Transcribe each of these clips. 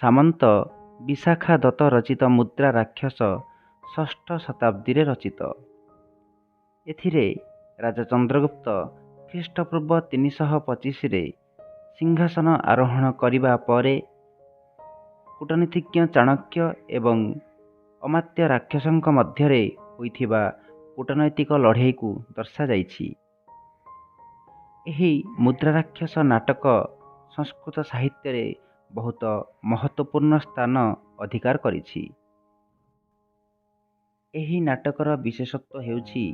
ସାମନ୍ତ ବିଶାଖା ଦତ୍ତ ରଚିତ ମୁଦ୍ରା ରାକ୍ଷସ ଷଷ୍ଠ ଶତାବ୍ଦୀରେ ରଚିତ। ଏଥିରେ ରାଜା ଚନ୍ଦ୍ରଗୁପ୍ତ ଖ୍ରୀଷ୍ଟପୂର୍ବ 325ରେ ସିଂହାସନ ଆରୋହଣ କରିବା ପରେ କୂଟନୀତିଜ୍ଞ ଚାଣକ୍ୟ ଏବଂ ଅମାତ୍ୟ ରାକ୍ଷସଙ୍କ ମଧ୍ୟରେ ହୋଇଥିବା କୂଟନୈତିକ ଲଢ଼େଇକୁ ଦର୍ଶାଯାଇଛି। ଏହି ମୁଦ୍ରା ରାକ୍ଷସ ନାଟକ ସଂସ୍କୃତ ସାହିତ୍ୟରେ ବହୁତ ମହତ୍ତ୍ୱପୂର୍ଣ୍ଣ ସ୍ଥାନ ଅଧିକାର କରିଛି। ଏହି ନାଟକର ବିଶେଷତ୍ୱ ହେଉଛି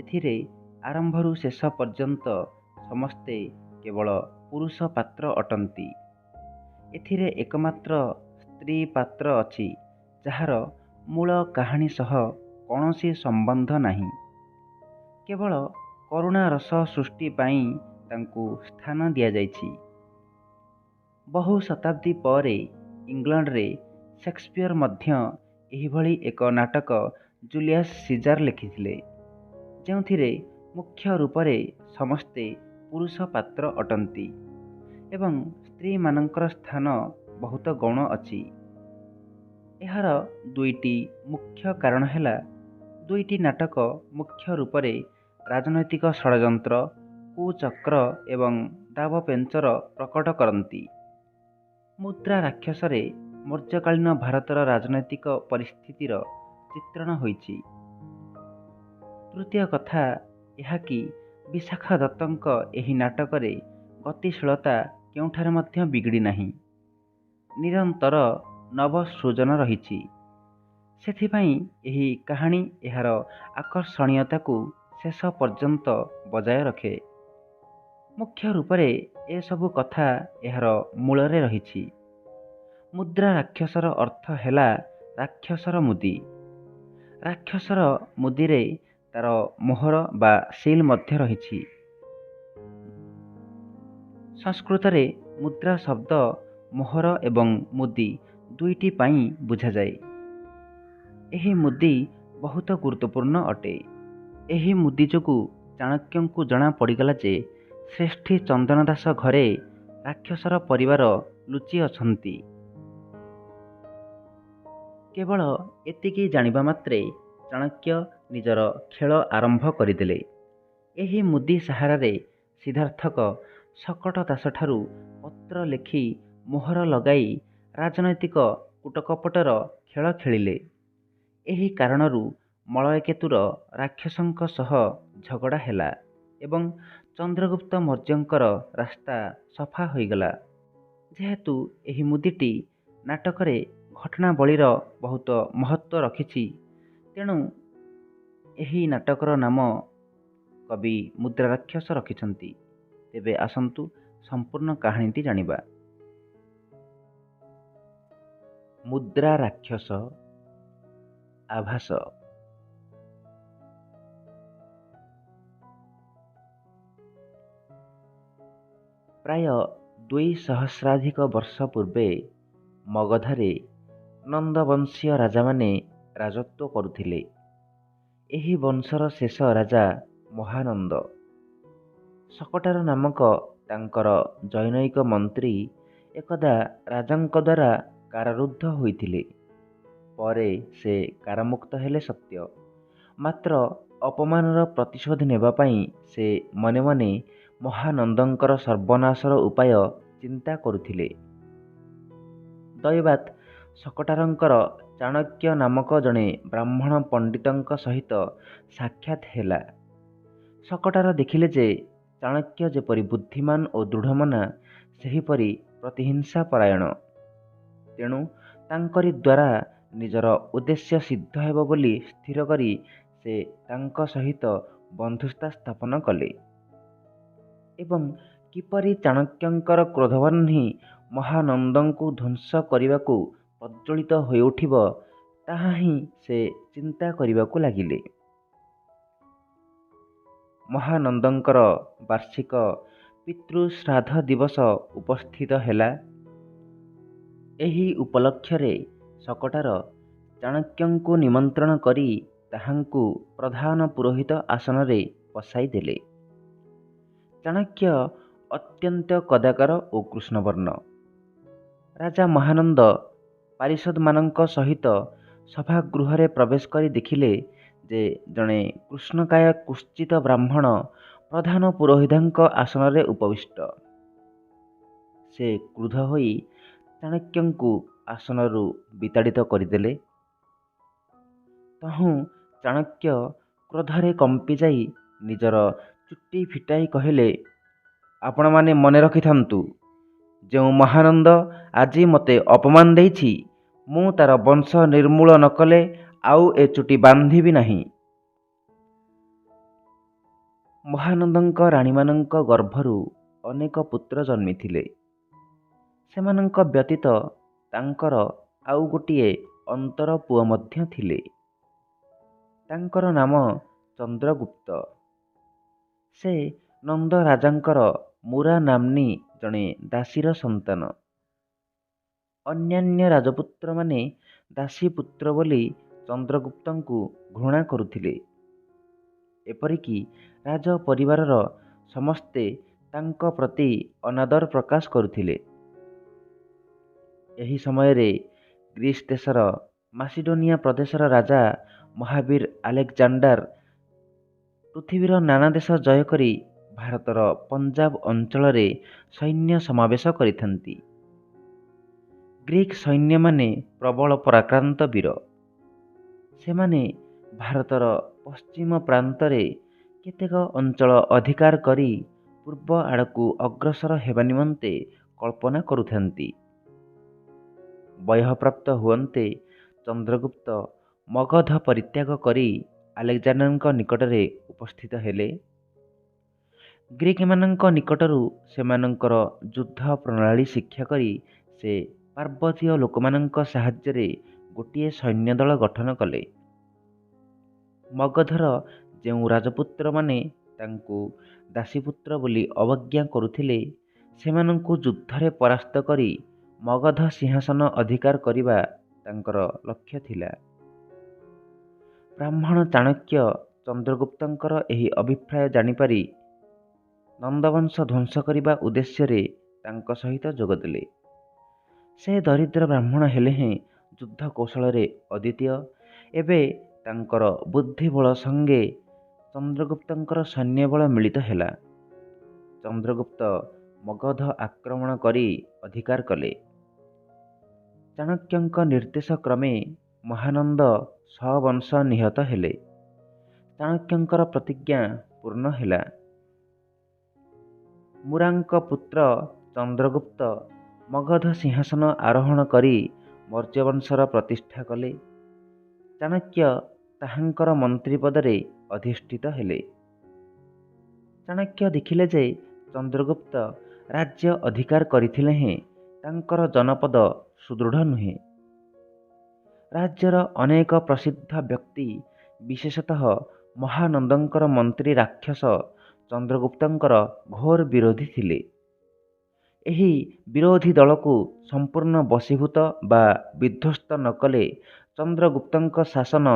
ଏଥିରେ ଆରମ୍ଭରୁ ଶେଷ ପର୍ଯ୍ୟନ୍ତ ସମସ୍ତେ କେବଳ ପୁରୁଷ ପାତ୍ର ଅଟନ୍ତି। ଏଥିରେ ଏକମାତ୍ର ସ୍ତ୍ରୀ ପାତ୍ର ଅଛି ଯାହାର ମୂଳ କାହାଣୀ ସହ କୌଣସି ସମ୍ବନ୍ଧ ନାହିଁ। କେବଳ କରୁଣା ରସ ସୃଷ୍ଟି ପାଇଁ ତାଙ୍କୁ ସ୍ଥାନ ଦିଆଯାଇଛି। ବହୁ ଶତାବ୍ଦୀ ପରେ ଇଂଲଣ୍ଡରେ ସେକ୍ସପିୟର ମଧ୍ୟ ଏହିଭଳି ଏକ ନାଟକ ଜୁଲିୟସ୍ ସିଜାର ଲେଖିଥିଲେ, ଯେଉଁଥିରେ ମୁଖ୍ୟ ରୂପରେ ସମସ୍ତେ ପୁରୁଷ ପାତ୍ର ଅଟନ୍ତି ଏବଂ ସ୍ତ୍ରୀମାନଙ୍କର ସ୍ଥାନ ବହୁତ ଗୌଣ ଅଛି। ଏହାର ଦୁଇଟି ମୁଖ୍ୟ କାରଣ ହେଲା, ଦୁଇଟି ନାଟକ ମୁଖ୍ୟ ରୂପରେ ରାଜନୈତିକ ଷଡ଼ଯନ୍ତ୍ର, କୁଚକ୍ର ଏବଂ ଦାବପେଞ୍ଚର ପ୍ରକଟ କରନ୍ତି। ମୁଦ୍ରା ରାକ୍ଷସରେ ମୌର୍ଯ୍ୟକାଳୀନ ଭାରତର ରାଜନୈତିକ ପରିସ୍ଥିତିର ଚିତ୍ରଣ ହୋଇଛି। ତୃତୀୟ କଥା ଏହା କି ବିଶାଖା ଦତ୍ତଙ୍କ ଏହି ନାଟକରେ ଗତିଶୀଳତା କେଉଁଠାରେ ମଧ୍ୟ ବିଗିଡ଼ି ନାହିଁ। ନିରନ୍ତର ନବସୃଜନ ରହିଛି। ସେଥିପାଇଁ ଏହି କାହାଣୀ ଏହାର ଆକର୍ଷଣୀୟତାକୁ ଶେଷ ପର୍ଯ୍ୟନ୍ତ ବଜାୟ ରଖେ। ମୁଖ୍ୟ ରୂପରେ ଏସବୁ କଥା ଏହାର ମୂଳରେ ରହିଛି। ମୁଦ୍ରା ରାକ୍ଷସର ଅର୍ଥ ହେଲା ରାକ୍ଷସର ମୁଦି। ରାକ୍ଷସର ମୁଦିରେ ତାର ମୋହର ବା ସିଲ୍ ମଧ୍ୟ ରହିଛି। ସଂସ୍କୃତରେ ମୁଦ୍ରା ଶବ୍ଦ ମୋହର ଏବଂ ମୁଦି ଦୁଇଟି ପାଇଁ ବୁଝାଯାଏ। ଏହି ମୁଦି ବହୁତ ଗୁରୁତ୍ୱପୂର୍ଣ୍ଣ ଅଟେ। ଏହି ମୁଦି ଯୋଗୁଁ ଚାଣକ୍ୟଙ୍କୁ ଜଣା ପଡ଼ିଗଲା ଯେ ଶ୍ରେଷ୍ଠୀ ଚନ୍ଦନ ଦାସ ଘରେ ରାକ୍ଷସର ପରିବାର ଲୁଚି ଅଛନ୍ତି। କେବଳ ଏତିକି ଜାଣିବା ମାତ୍ରେ ଚାଣକ୍ୟ ନିଜର ଖେଳ ଆରମ୍ଭ କରିଦେଲେ। ଏହି ମୁଦି ସାହାରାରେ ସିଦ୍ଧାର୍ଥକ ଶକଟ ଦାସଠାରୁ ପତ୍ର ଲେଖି ମୋହର ଲଗାଇ ରାଜନୈତିକ କୂଟକପଟର ଖେଳ ଖେଳିଲେ। ଏହି କାରଣରୁ ମଳୟକେତୁର ରାକ୍ଷସଙ୍କ ସହ ଝଗଡ଼ା ହେଲା ଏବଂ ଚନ୍ଦ୍ରଗୁପ୍ତ ମୌର୍ଯ୍ୟଙ୍କର ରାସ୍ତା ସଫା ହୋଇଗଲା। ଯେହେତୁ ଏହି ମୁଦିଟି ନାଟକରେ ଘଟଣାବଳୀର ବହୁତ ମହତ୍ତ୍ୱ ରଖିଛି, ତେଣୁ ଏହି ନାଟକର ନାମ କବି ମୁଦ୍ରା ରାକ୍ଷସ ରଖିଛନ୍ତି। ତେବେ ଆସନ୍ତୁ ସମ୍ପୂର୍ଣ୍ଣ କାହାଣୀଟି ଜାଣିବା। ମୁଦ୍ରା ରାକ୍ଷସ ଆଭାସ। ପ୍ରାୟ 2 ସହସ୍ରାଧିକ ବର୍ଷ ପୂର୍ବେ ମଗଧରେ ନନ୍ଦବଂଶୀୟ ରାଜାମାନେ ରାଜତ୍ୱ କରୁଥିଲେ। ଏହି ବଂଶର ଶେଷ ରାଜା ମହାନନ୍ଦ। ଶକଟାର ନାମକ ତାଙ୍କର ଜନୈକ ମନ୍ତ୍ରୀ ଏକଦା ରାଜାଙ୍କ ଦ୍ୱାରା କାରାରୁଦ୍ଧ ହୋଇଥିଲେ। ପରେ ସେ କାରାମୁକ୍ତ ହେଲେ ସତ୍ୟ, ମାତ୍ର ଅପମାନର ପ୍ରତିଶୋଧ ନେବା ପାଇଁ ସେ ମନେ ମନେ ମହାନନ୍ଦଙ୍କର ସର୍ବନାଶର ଉପାୟ ଚିନ୍ତା କରୁଥିଲେ। ଦୈବାତ୍ ଶକଟାରଙ୍କର ଚାଣକ୍ୟ ନାମକ ଜଣେ ବ୍ରାହ୍ମଣ ପଣ୍ଡିତଙ୍କ ସହିତ ସାକ୍ଷାତ ହେଲା। ଶକଟାର ଦେଖିଲେ ଯେ ଚାଣକ୍ୟ ଯେପରି ବୁଦ୍ଧିମାନ ଓ ଦୃଢ଼ମନା, ସେହିପରି ପ୍ରତିହିଂସା ପରାୟଣ। ତେଣୁ ତାଙ୍କରି ଦ୍ୱାରା ନିଜର ଉଦ୍ଦେଶ୍ୟ ସିଦ୍ଧ ହେବ ବୋଲି ସ୍ଥିର କରି ସେ ତାଙ୍କ ସହିତ ବନ୍ଧୁତା ସ୍ଥାପନ କଲେ ଏବଂ କିପରି ଚାଣକ୍ୟଙ୍କର କ୍ରୋଧବହ୍ନି ମହାନନ୍ଦଙ୍କୁ ଧ୍ୱଂସ କରିବାକୁ ପ୍ରଜ୍ୱଳିତ ହୋଇଉଠିବ, ତାହା ହିଁ ସେ ଚିନ୍ତା କରିବାକୁ ଲାଗିଲେ। ମହାନନ୍ଦଙ୍କର ବାର୍ଷିକ ପିତୃଶ୍ରାଦ୍ଧ ଦିବସ ଉପସ୍ଥିତ ହେଲା। ଏହି ଉପଲକ୍ଷରେ ଶକଟାର ଚାଣକ୍ୟଙ୍କୁ ନିମନ୍ତ୍ରଣ କରି ତାହାଙ୍କୁ ପ୍ରଧାନ ପୁରୋହିତ ଆସନରେ ବସାଇଦେଲେ। ଚାଣକ୍ୟ ଅତ୍ୟନ୍ତ କଦାକାର ଓ କୃଷ୍ଣବର୍ଣ୍ଣ। ରାଜା ମହାନନ୍ଦ ପାରିଷଦମାନଙ୍କ ସହିତ ସଭାଗୃହରେ ପ୍ରବେଶ କରି ଦେଖିଲେ ଯେ ଜଣେ କୃଷ୍ଣକାୟ କୁତ୍ସିତ ବ୍ରାହ୍ମଣ ପ୍ରଧାନ ପୁରୋହିତଙ୍କ ଆସନରେ ଉପବିଷ୍ଟ। ସେ କ୍ରୁଦ୍ଧ ହୋଇ ଚାଣକ୍ୟଙ୍କୁ ଆସନରୁ ବିତାଡ଼ିତ କରିଦେଲେ। ତହୁଁ ଚାଣକ୍ୟ କ୍ରୋଧରେ କମ୍ପିଯାଇ ନିଜର ଚୁଟି ଫିଟାଇ କହିଲେ, ଆପଣମାନେ ମନେ ରଖିଥାନ୍ତୁ, ଯେଉଁ ମହାନନ୍ଦ ଆଜି ମୋତେ ଅପମାନ ଦେଇଛି, ମୁଁ ତାର ବଂଶ ନିର୍ମୂଳ ନ କଲେ ଆଉ ଏ ଚୁଟି ବାନ୍ଧିବି ନାହିଁ। ମହାନନ୍ଦଙ୍କ ରାଣୀମାନଙ୍କ ଗର୍ଭରୁ ଅନେକ ପୁତ୍ର ଜନ୍ମିଥିଲେ। ସେମାନଙ୍କ ବ୍ୟତୀତ ତାଙ୍କର ଆଉ ଗୋଟିଏ ଅନ୍ତର ପୁଅ ମଧ୍ୟ ଥିଲେ। ତାଙ୍କର ନାମ ଚନ୍ଦ୍ରଗୁପ୍ତ। ସେ ନନ୍ଦ ରାଜାଙ୍କର ମୁରା ନାମ୍ନୀ ଜଣେ ଦାସୀର ସନ୍ତାନ। ଅନ୍ୟାନ୍ୟ ରାଜପୁତ୍ରମାନେ ଦାସୀପୁତ୍ର ବୋଲି ଚନ୍ଦ୍ରଗୁପ୍ତଙ୍କୁ ଘୃଣା କରୁଥିଲେ। ଏପରିକି ରାଜ ପରିବାରର ସମସ୍ତେ ତାଙ୍କ ପ୍ରତି ଅନାଦର ପ୍ରକାଶ କରୁଥିଲେ। ଏହି ସମୟରେ ଗ୍ରୀସ ଦେଶର ମାସିଡୋନିଆ ପ୍ରଦେଶର ରାଜା ମହାବୀର ଆଲେକଜାଣ୍ଡାର ପୃଥିବୀର ନାନା ଦେଶ ଜୟ କରି ଭାରତର ପଞ୍ଜାବ ଅଞ୍ଚଳରେ ସୈନ୍ୟ ସମାବେଶ କରିଥାନ୍ତି। ଗ୍ରୀକ୍ ସୈନ୍ୟମାନେ ପ୍ରବଳ ପରାକ୍ରାନ୍ତ ବୀର। ସେମାନେ ଭାରତର ପଶ୍ଚିମ ପ୍ରାନ୍ତରେ କେତେକ ଅଞ୍ଚଳ ଅଧିକାର କରି ପୂର୍ବ ଆଡ଼କୁ ଅଗ୍ରସର ହେବା ନିମନ୍ତେ କଳ୍ପନା କରୁଥାନ୍ତି। ବୟଃପ୍ରାପ୍ତ ହୁଅନ୍ତେ ଚନ୍ଦ୍ରଗୁପ୍ତ ମଗଧ ପରିତ୍ୟାଗ କରି ଆଲେକଜାଣ୍ଡାରଙ୍କ ନିକଟରେ ଉପସ୍ଥିତ ହେଲେ। ଗ୍ରୀକମାନଙ୍କ ନିକଟରୁ ସେମାନଙ୍କର ଯୁଦ୍ଧ ପ୍ରଣାଳୀ ଶିକ୍ଷା କରି ସେ ପାର୍ବତୀୟ ଲୋକମାନଙ୍କ ସାହାଯ୍ୟରେ ଗୋଟିଏ ସୈନ୍ୟଦଳ ଗଠନ କଲେ। ମଗଧର ଯେଉଁ ରାଜପୁତ୍ରମାନେ ତାଙ୍କୁ ଦାସୀପୁତ୍ର ବୋଲି ଅବଜ୍ଞା କରୁଥିଲେ, ସେମାନଙ୍କୁ ଯୁଦ୍ଧରେ ପରାସ୍ତ କରି ମଗଧ ସିଂହାସନ ଅଧିକାର କରିବା ତାଙ୍କର ଲକ୍ଷ୍ୟ ଥିଲା। ବ୍ରାହ୍ମଣ ଚାଣକ୍ୟ ଚନ୍ଦ୍ରଗୁପ୍ତଙ୍କର ଏହି ଅଭିପ୍ରାୟ ଜାଣିପାରି ନନ୍ଦବଂଶ ଧ୍ୱଂସ କରିବା ଉଦ୍ଦେଶ୍ୟରେ ତାଙ୍କ ସହିତ ଯୋଗଦେଲେ। ସେ ଦରିଦ୍ର ବ୍ରାହ୍ମଣ ହେଲେ ହେଁ ଯୁଦ୍ଧ କୌଶଳରେ ଅଦ୍ୱିତୀୟ। ଏବେ ତାଙ୍କର ବୁଦ୍ଧିବଳ ସଙ୍ଗେ ଚନ୍ଦ୍ରଗୁପ୍ତଙ୍କର ସୈନ୍ୟବଳ ମିଳିତ ହେଲା। ଚନ୍ଦ୍ରଗୁପ୍ତ ମଗଧ ଆକ୍ରମଣ କରି ଅଧିକାର କଲେ। ଚାଣକ୍ୟଙ୍କ ନିର୍ଦ୍ଦେଶ କ୍ରମେ ମହାନନ୍ଦ ସବଂଶ ନିହତ ହେଲେ। ଚାଣକ୍ୟଙ୍କର ପ୍ରତିଜ୍ଞା ପୂର୍ଣ୍ଣ ହେଲା। ମୁରାଙ୍କ ପୁତ୍ର ଚନ୍ଦ୍ରଗୁପ୍ତ ମଗଧ ସିଂହାସନ ଆରୋହଣ କରି ମୌର୍ଯ୍ୟବଂଶର ପ୍ରତିଷ୍ଠା କଲେ। ଚାଣକ୍ୟ ତାହାଙ୍କର ମନ୍ତ୍ରୀ ପଦରେ ଅଧିଷ୍ଠିତ ହେଲେ। ଚାଣକ୍ୟ ଦେଖିଲେ ଯେ ଚନ୍ଦ୍ରଗୁପ୍ତ ରାଜ୍ୟ ଅଧିକାର କରିଥିଲେ ହେଁ ତାଙ୍କର ଜନପଦ ସୁଦୃଢ଼ ନୁହେଁ। ରାଜ୍ୟର ଅନେକ ପ୍ରସିଦ୍ଧ ବ୍ୟକ୍ତି, ବିଶେଷତଃ ମହାନନ୍ଦଙ୍କର ମନ୍ତ୍ରୀ ରାକ୍ଷସ ଚନ୍ଦ୍ରଗୁପ୍ତଙ୍କର ଘୋର ବିରୋଧୀ ଥିଲେ। ଏହି ବିରୋଧୀ ଦଳକୁ ସମ୍ପୂର୍ଣ୍ଣ ବଶୀଭୂତ ବା ବିଧ୍ୱସ୍ତ ନ କଲେ ଚନ୍ଦ୍ରଗୁପ୍ତଙ୍କ ଶାସନ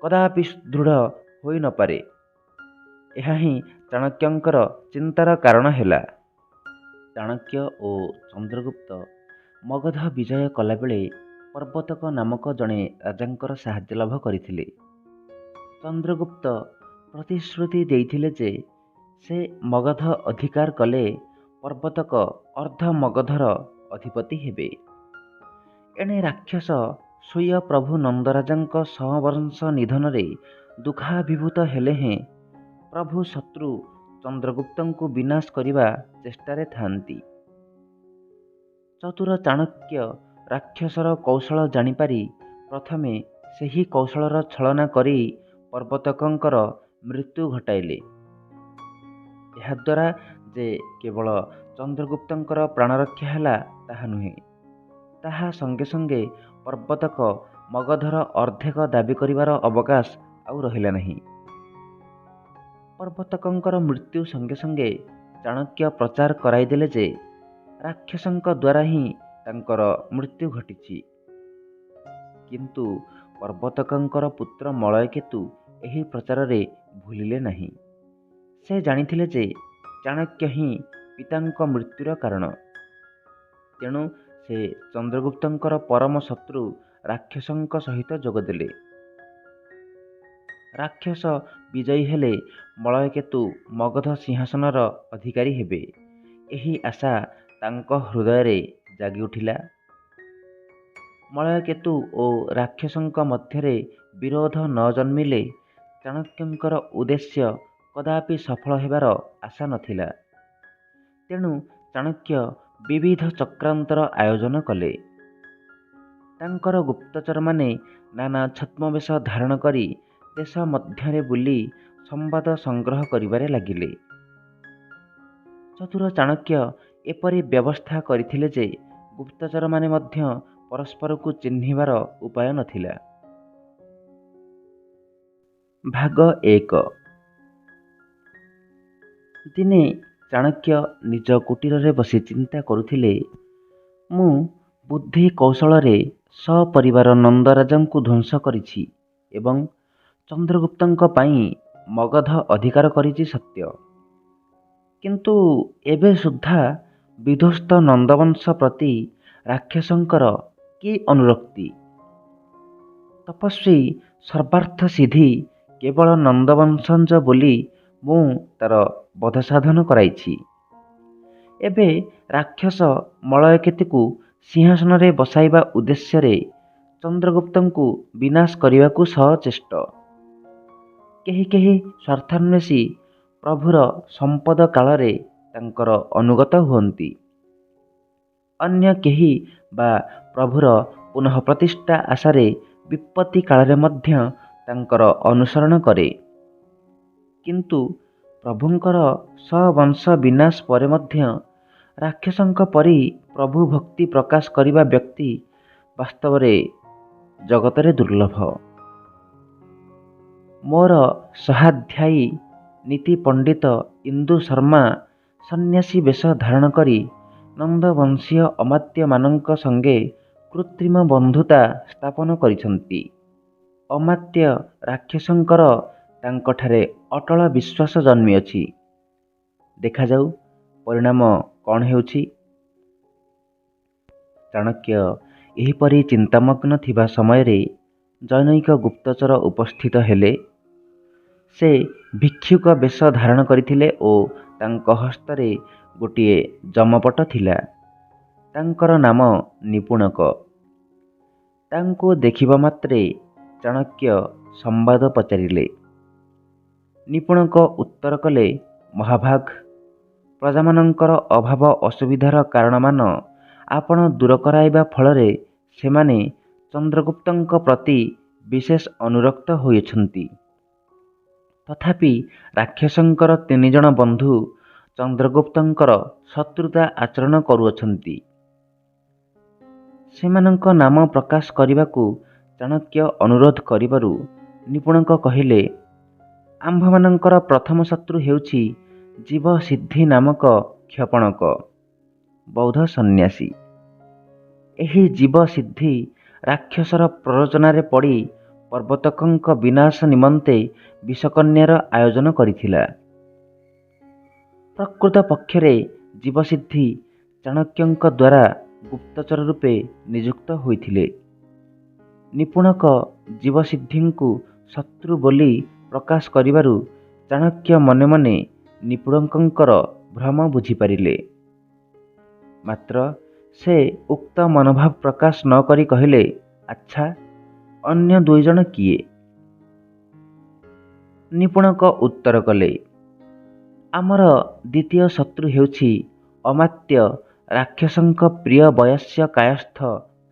କଦାପି ସୁଦୃଢ଼ ହୋଇ ନପାରେ। ଏହା ହିଁ ଚାଣକ୍ୟଙ୍କର ଚିନ୍ତାର କାରଣ ହେଲା। ଚାଣକ୍ୟ ଓ ଚନ୍ଦ୍ରଗୁପ୍ତ ମଗଧ ବିଜୟ କଲାବେଳେ ପର୍ବତକ ନାମକ ଜଣେ ରାଜାଙ୍କର ସାହାଯ୍ୟ ଲାଭ କରିଥିଲେ। ଚନ୍ଦ୍ରଗୁପ୍ତ ପ୍ରତିଶ୍ରୁତି ଦେଇଥିଲେ ଯେ ସେ ମଗଧ ଅଧିକାର କଲେ ପର୍ବତକ ଅର୍ଦ୍ଧ ମଗଧର ଅଧିପତି ହେବେ। ଏଣେ ରାକ୍ଷସ ସ୍ୱୀୟ ପ୍ରଭୁ ନନ୍ଦରାଜାଙ୍କ ସବଂଶ ନିଧନରେ ଦୁଃଖାଭିଭୂତ ହେଲେ ହେଁ ପ୍ରଭୁ ଶତ୍ରୁ ଚନ୍ଦ୍ରଗୁପ୍ତଙ୍କୁ ବିନାଶ କରିବା ଚେଷ୍ଟାରେ ଥାନ୍ତି। ଚତୁର ଚାଣକ୍ୟ ରାକ୍ଷସର କୌଶଳ ଜାଣିପାରି ପ୍ରଥମେ ସେହି କୌଶଳର ଛଳନା କରି ପର୍ବତକଙ୍କର ମୃତ୍ୟୁ ଘଟାଇଲେ। ଏହାଦ୍ୱାରା ଯେ କେବଳ ଚନ୍ଦ୍ରଗୁପ୍ତଙ୍କର ପ୍ରାଣରକ୍ଷା ହେଲା ତାହା ନୁହେଁ, ତାହା ସଙ୍ଗେ ସଙ୍ଗେ ପର୍ବତକ ମଗଧର ଅର୍ଦ୍ଧେକ ଦାବି କରିବାର ଅବକାଶ ଆଉ ରହିଲା ନାହିଁ। ପର୍ବତକଙ୍କର ମୃତ୍ୟୁ ସଙ୍ଗେ ସଙ୍ଗେ ଚାଣକ୍ୟ ପ୍ରଚାର କରାଇଦେଲେ ଯେ ରାକ୍ଷସଙ୍କ ଦ୍ୱାରା ହିଁ ତାଙ୍କର ମୃତ୍ୟୁ ଘଟିଛି। କିନ୍ତୁ ପର୍ବତକଙ୍କର ପୁତ୍ର ମଳୟକେତୁ ଏହି ପ୍ରଚାରରେ ଭୁଲିଲେ ନାହିଁ। ସେ ଜାଣିଥିଲେ ଯେ ଚାଣକ୍ୟ ହିଁ ପିତାଙ୍କ ମୃତ୍ୟୁର କାରଣ। ତେଣୁ ସେ ଚନ୍ଦ୍ରଗୁପ୍ତଙ୍କର ପରମ ଶତ୍ରୁ ରାକ୍ଷସଙ୍କ ସହିତ ଯୋଗଦେଲେ। ରାକ୍ଷସ ବିଜୟୀ ହେଲେ ମଳୟକେତୁ ମଗଧ ସିଂହାସନର ଅଧିକାରୀ ହେବେ, ଏହି ଆଶା ତାଙ୍କ ହୃଦୟରେ ଜାଗି ଉଠିଲା। ମଳୟକେତୁ ଓ ରାକ୍ଷସଙ୍କ ମଧ୍ୟରେ ବିରୋଧ ନ ଜନ୍ମିଲେ ଚାଣକ୍ୟଙ୍କର ଉଦ୍ଦେଶ୍ୟ କଦାପି ସଫଳ ହେବାର ଆଶା ନଥିଲା। ତେଣୁ ଚାଣକ୍ୟ ବିବିଧ ଚକ୍ରାନ୍ତର ଆୟୋଜନ କଲେ। ତାଙ୍କର ଗୁପ୍ତଚରମାନେ ନାନା ଛଦ୍ମବେଶ ଧାରଣ କରି ଦେଶ ମଧ୍ୟରେ ବୁଲି ସମ୍ବାଦ ସଂଗ୍ରହ କରିବାରେ ଲାଗିଲେ। ଚତୁର ଚାଣକ୍ୟ ଏପରି ବ୍ୟବସ୍ଥା କରିଥିଲେ ଯେ ଗୁପ୍ତଚରମାନେ ମଧ୍ୟ ପରସ୍ପରକୁ ଚିହ୍ନିବାର ଉପାୟ ନଥିଲା। ଭାଗ 1। ଦିନେ ଚାଣକ୍ୟ ନିଜ କୁଟୀରରେ ବସି ଚିନ୍ତା କରୁଥିଲେ, ମୁଁ ବୁଦ୍ଧି କୌଶଳରେ ସପରିବାର ନନ୍ଦରାଜାଙ୍କୁ ଧ୍ୱଂସ କରିଛି ଏବଂ ଚନ୍ଦ୍ରଗୁପ୍ତଙ୍କ ପାଇଁ ମଗଧ ଅଧିକାର କରିଛି ସତ୍ୟ, କିନ୍ତୁ ଏବେ ସୁଦ୍ଧା ବିଧ୍ୱସ୍ତ ନନ୍ଦବଂଶ ପ୍ରତି ରାକ୍ଷସଙ୍କର କି ଅନୁରକ୍ତି? ତପସ୍ୱୀ ସର୍ବାର୍ଥସିଦ୍ଧି କେବଳ ନନ୍ଦବଂଶଜ ବୋଲି ମୁଁ ତାର ବଧ ସାଧନ କରାଇଛି। ଏବେ ରାକ୍ଷସ ମଳୟକେତୁକୁ ସିଂହାସନରେ ବସାଇବା ଉଦ୍ଦେଶ୍ୟରେ ଚନ୍ଦ୍ରଗୁପ୍ତଙ୍କୁ ବିନାଶ କରିବାକୁ ସଚେଷ୍ଟ। କେହି କେହି ସ୍ୱାର୍ଥାନ୍ୱେଷୀ ପ୍ରଭୁର ସମ୍ପଦ କାଳରେ ତାଙ୍କର ଅନୁଗତ ହୁଅନ୍ତି, ଅନ୍ୟ କେହି ବା ପ୍ରଭୁର ପୁନଃ ପ୍ରତିଷ୍ଠା ଆଶାରେ ବିପତ୍ତି କାଳରେ ମଧ୍ୟ ତାଙ୍କର ଅନୁସରଣ କରେ। କିନ୍ତୁ ପ୍ରଭୁଙ୍କର ସବଂଶ ବିନାଶ ପରେ ମଧ୍ୟ ରାକ୍ଷସଙ୍କ ପରି ପ୍ରଭୁ ଭକ୍ତି ପ୍ରକାଶ କରିବା ବ୍ୟକ୍ତି ବାସ୍ତବରେ ଜଗତରେ ଦୁର୍ଲଭ। ମୋର ସହାଧ୍ୟାୟୀ ନୀତି ପଣ୍ଡିତ ଇନ୍ଦୁ ଶର୍ମା ସନ୍ନ୍ୟାସୀ ବେଶ ଧାରଣ କରି ନନ୍ଦବଂଶୀୟ ଅମାତ୍ୟମାନଙ୍କ ସଙ୍ଗେ କୃତ୍ରିମ ବନ୍ଧୁତା ସ୍ଥାପନ କରିଛନ୍ତି। ଅମାତ୍ୟ ରାକ୍ଷସଙ୍କର ତାଙ୍କଠାରେ ଅଟଳ ବିଶ୍ୱାସ ଜନ୍ମିଅଛି। ଦେଖାଯାଉ ପରିଣାମ କ'ଣ ହେଉଛି। ଚାଣକ୍ୟ ଏହିପରି ଚିନ୍ତାମଗ୍ନ ଥିବା ସମୟରେ ଜନୈକ ଗୁପ୍ତଚର ଉପସ୍ଥିତ ହେଲେ। ସେ ଭିକ୍ଷୁକ ବେଶ ଧାରଣ କରିଥିଲେ ଓ ତାଙ୍କ ହସ୍ତରେ ଗୋଟିଏ ଯମପଟ ଥିଲା। ତାଙ୍କର ନାମ ନିପୁଣକ। ତାଙ୍କୁ ଦେଖିବା ମାତ୍ରେ ଚାଣକ୍ୟ ସମ୍ବାଦ ପଚାରିଲେ। ନିପୁଣକ ଉତ୍ତର କଲେ, ମହାଭାଗ, ପ୍ରଜାମାନଙ୍କର ଅଭାବ ଅସୁବିଧାର କାରଣମାନ ଆପଣ ଦୂର କରାଇବା ଫଳରେ ସେମାନେ ଚନ୍ଦ୍ରଗୁପ୍ତଙ୍କ ପ୍ରତି ବିଶେଷ ଅନୁରକ୍ତ ହୋଇଅଛନ୍ତି। ତଥାପି ରାକ୍ଷସଙ୍କର 3 ଜଣ ବନ୍ଧୁ ଚନ୍ଦ୍ରଗୁପ୍ତଙ୍କର ଶତ୍ରୁତା ଆଚରଣ କରୁଅଛନ୍ତି। ସେମାନଙ୍କ ନାମ ପ୍ରକାଶ କରିବାକୁ ଚାଣକ୍ୟ ଅନୁରୋଧ କରିବାରୁ ନିପୁଣକ କହିଲେ, ଆମ୍ଭମାନଙ୍କର ପ୍ରଥମ ଶତ୍ରୁ ହେଉଛି ଜୀବସିଦ୍ଧି ନାମକ କ୍ଷପଣକ ବୌଦ୍ଧ ସନ୍ନ୍ୟାସୀ। ଏହି ଜୀବସିଦ୍ଧି ରାକ୍ଷସର ପ୍ରରୋଚନାରେ ପଡ଼ି ପର୍ବତକଙ୍କ ବିନାଶ ନିମନ୍ତେ ବିଷକନ୍ୟାର ଆୟୋଜନ କରିଥିଲା। ପ୍ରକୃତ ପକ୍ଷରେ ଜୀବସିଦ୍ଧି ଚାଣକ୍ୟଙ୍କ ଦ୍ୱାରା ଗୁପ୍ତଚର ରୂପେ ନିଯୁକ୍ତ ହୋଇଥିଲେ। ନିପୁଣକ ଜୀବସିଦ୍ଧିଙ୍କୁ ଶତ୍ରୁ ବୋଲି ପ୍ରକାଶ କରିବାରୁ ଚାଣକ୍ୟ ମନେ ମନେ ନିପୁଣକଙ୍କର ଭ୍ରମ ବୁଝିପାରିଲେ। ମାତ୍ର ସେ ଉକ୍ତ ମନୋଭାବ ପ୍ରକାଶ ନ କରି କହିଲେ, ଆଚ୍ଛା, ଅନ୍ୟ 2 ଜଣ କିଏ? ନିପୁଣକ ଉତ୍ତର କଲେ, ଆମର ଦ୍ୱିତୀୟ ଶତ୍ରୁ ହେଉଛି ଅମାତ୍ୟ ରାକ୍ଷସଙ୍କ ପ୍ରିୟ ବୟସ୍ୟ କାୟସ୍ଥ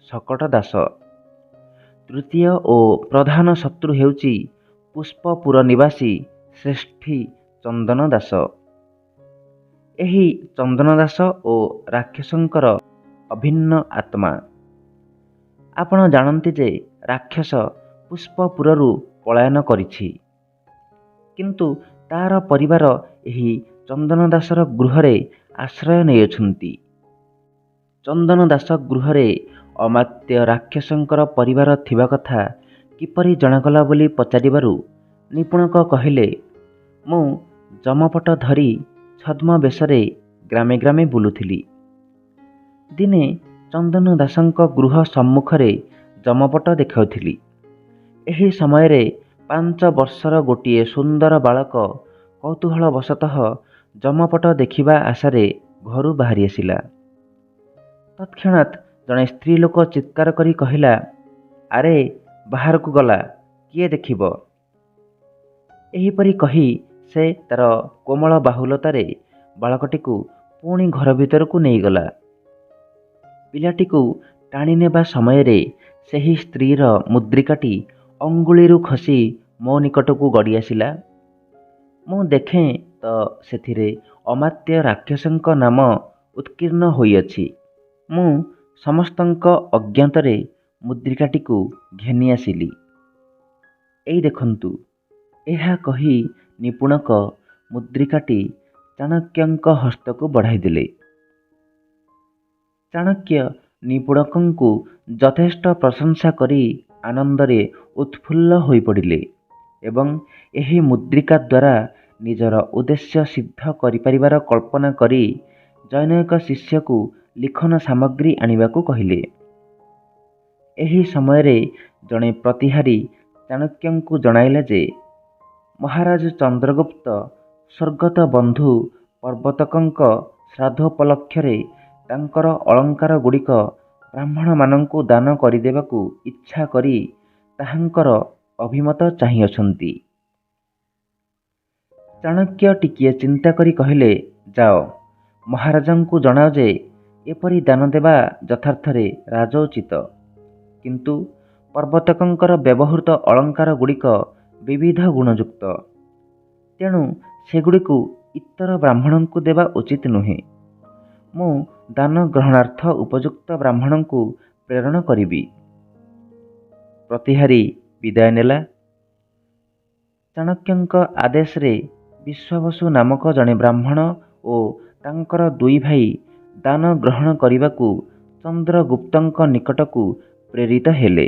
ଶକଟ ଦାସ। ତୃତୀୟ ଓ ପ୍ରଧାନ ଶତ୍ରୁ ହେଉଛି ପୁଷ୍ପପୁର ନିବାସୀ ଶ୍ରେଷ୍ଠୀ ଚନ୍ଦନ ଦାସ। ଏହି ଚନ୍ଦନ ଦାସ ଓ ରାକ୍ଷସଙ୍କର ଅଭିନ୍ନ ଆତ୍ମା। ଆପଣ ଜାଣନ୍ତି ଯେ ରାକ୍ଷସ ପୁଷ୍ପପୁରରୁ ପଳାୟନ କରିଛି, କିନ୍ତୁ ତାର ପରିବାର ଏହି ଚନ୍ଦନ ଦାସର ଗୃହରେ ଆଶ୍ରୟ ନେଇଅଛନ୍ତି। ଚନ୍ଦନ ଦାସ ଗୃହରେ ଅମାତ୍ୟ ରାକ୍ଷସଙ୍କର ପରିବାର ଥିବା କଥା କିପରି ଜଣାଗଲା ବୋଲି ପଚାରିବାରୁ ନିପୁଣକ କହିଲେ, ମୁଁ ଯମପଟ ଧରି ଛଦ୍ମ ବେଶରେ ଗ୍ରାମେ ଗ୍ରାମେ ବୁଲୁଥିଲି। ଦିନେ ଚନ୍ଦନ ଦାସଙ୍କ ଗୃହ ସମ୍ମୁଖରେ ଯମପଟ ଦେଖାଉଥିଲି। ଏହି ସମୟରେ 5 ବର୍ଷର ଗୋଟିଏ ସୁନ୍ଦର ବାଳକ କୌତୂହଳବଶତଃ ଯମପଟ ଦେଖିବା ଆଶାରେ ଘରୁ ବାହାରି ଆସିଲା। ତତ୍କ୍ଷଣାତ୍ ଜଣେ ସ୍ତ୍ରୀ ଲୋକ ଚିତ୍କାର କରି କହିଲା, ଆରେ ବାହାରକୁ ଗଲା, କିଏ ଦେଖିବ? ଏହିପରି କହି ସେ ତାର କୋମଳ ବାହୁଲତାରେ ବାଳକଟିକୁ ପୁଣି ଘର ଭିତରକୁ ନେଇଗଲା। ପିଲାଟିକୁ ଟାଣି ନେବା ସମୟରେ ସେହି ସ୍ତ୍ରୀର ମୁଦ୍ରିକାଟି ଅଙ୍ଗୁଳିରୁ ଖସି ମୋ ନିକଟକୁ ଗଡ଼ି ଆସିଲା। ମୁଁ ଦେଖେଁ ତ ସେଥିରେ ଅମାତ୍ୟ ରାକ୍ଷସଙ୍କ ନାମ ଉତ୍କୀର୍ଣ୍ଣ ହୋଇଅଛି। ମୁଁ ସମସ୍ତଙ୍କ ଅଜ୍ଞାତରେ ମୁଦ୍ରିକାଟିକୁ ଘେନି ଆସିଲି। ଏଇ ଦେଖନ୍ତୁ। ଏହା କହି ନିପୁଣକ ମୁଦ୍ରିକାଟି ଚାଣକ୍ୟଙ୍କ ହସ୍ତକୁ ବଢ଼ାଇଦେଲେ। ଚାଣକ୍ୟ ନିପୁଣକଙ୍କୁ ଯଥେଷ୍ଟ ପ୍ରଶଂସା କରି ଆନନ୍ଦରେ ଉତ୍ଫୁଲ୍ଲ ହୋଇପଡ଼ିଲେ ଏବଂ ଏହି ମୁଦ୍ରିକା ଦ୍ୱାରା ନିଜର ଉଦ୍ଦେଶ୍ୟ ସିଦ୍ଧ କରିପାରିବାର କଳ୍ପନା କରି ଜନୈକ ଶିଷ୍ୟକୁ ଲିଖନ ସାମଗ୍ରୀ ଆଣିବାକୁ କହିଲେ। ଏହି ସମୟରେ ଜଣେ ପ୍ରତିହାରୀ ଚାଣକ୍ୟଙ୍କୁ ଜଣାଇଲା ଯେ ମହାରାଜ ଚନ୍ଦ୍ରଗୁପ୍ତ ସ୍ୱର୍ଗତ ବନ୍ଧୁ ପର୍ବତକଙ୍କ ଶ୍ରାଦ୍ଧୋପଲକ୍ଷରେ ତାଙ୍କର ଅଳଙ୍କାର ଗୁଡ଼ିକ ବ୍ରାହ୍ମଣମାନଙ୍କୁ ଦାନ କରିଦେବାକୁ ଇଚ୍ଛା କରି ତାହାଙ୍କର ଅଭିମତ ଚାହିଁଅଛନ୍ତି। ଚାଣକ୍ୟ ଟିକିଏ ଚିନ୍ତା କରି କହିଲେ, ଯାଅ, ମହାରାଜାଙ୍କୁ ଜଣାଅ ଯେ ଏପରି ଦାନ ଦେବା ଯଥାର୍ଥରେ ରାଜୋଚିତ, କିନ୍ତୁ ପର୍ବତକଙ୍କର ବ୍ୟବହୃତ ଅଳଙ୍କାର ଗୁଡ଼ିକ ବିବିଧ ଗୁଣଯୁକ୍ତ, ତେଣୁ ସେଗୁଡ଼ିକୁ ଇତର ବ୍ରାହ୍ମଣଙ୍କୁ ଦେବା ଉଚିତ ନୁହେଁ। ମୁଁ ଦାନ ଗ୍ରହଣାର୍ଥ ଉପଯୁକ୍ତ ବ୍ରାହ୍ମଣଙ୍କୁ ପ୍ରେରଣ କରିବି। ପ୍ରତିହାରୀ ବିଦାୟ ନେଲା। ଚାଣକ୍ୟଙ୍କ ଆଦେଶରେ ବିଶ୍ୱାବସୁ ନାମକ ଜଣେ ବ୍ରାହ୍ମଣ ଓ ତାଙ୍କର 2 ଭାଇ ଦାନ ଗ୍ରହଣ କରିବାକୁ ଚନ୍ଦ୍ରଗୁପ୍ତଙ୍କ ନିକଟକୁ ପ୍ରେରିତ ହେଲେ।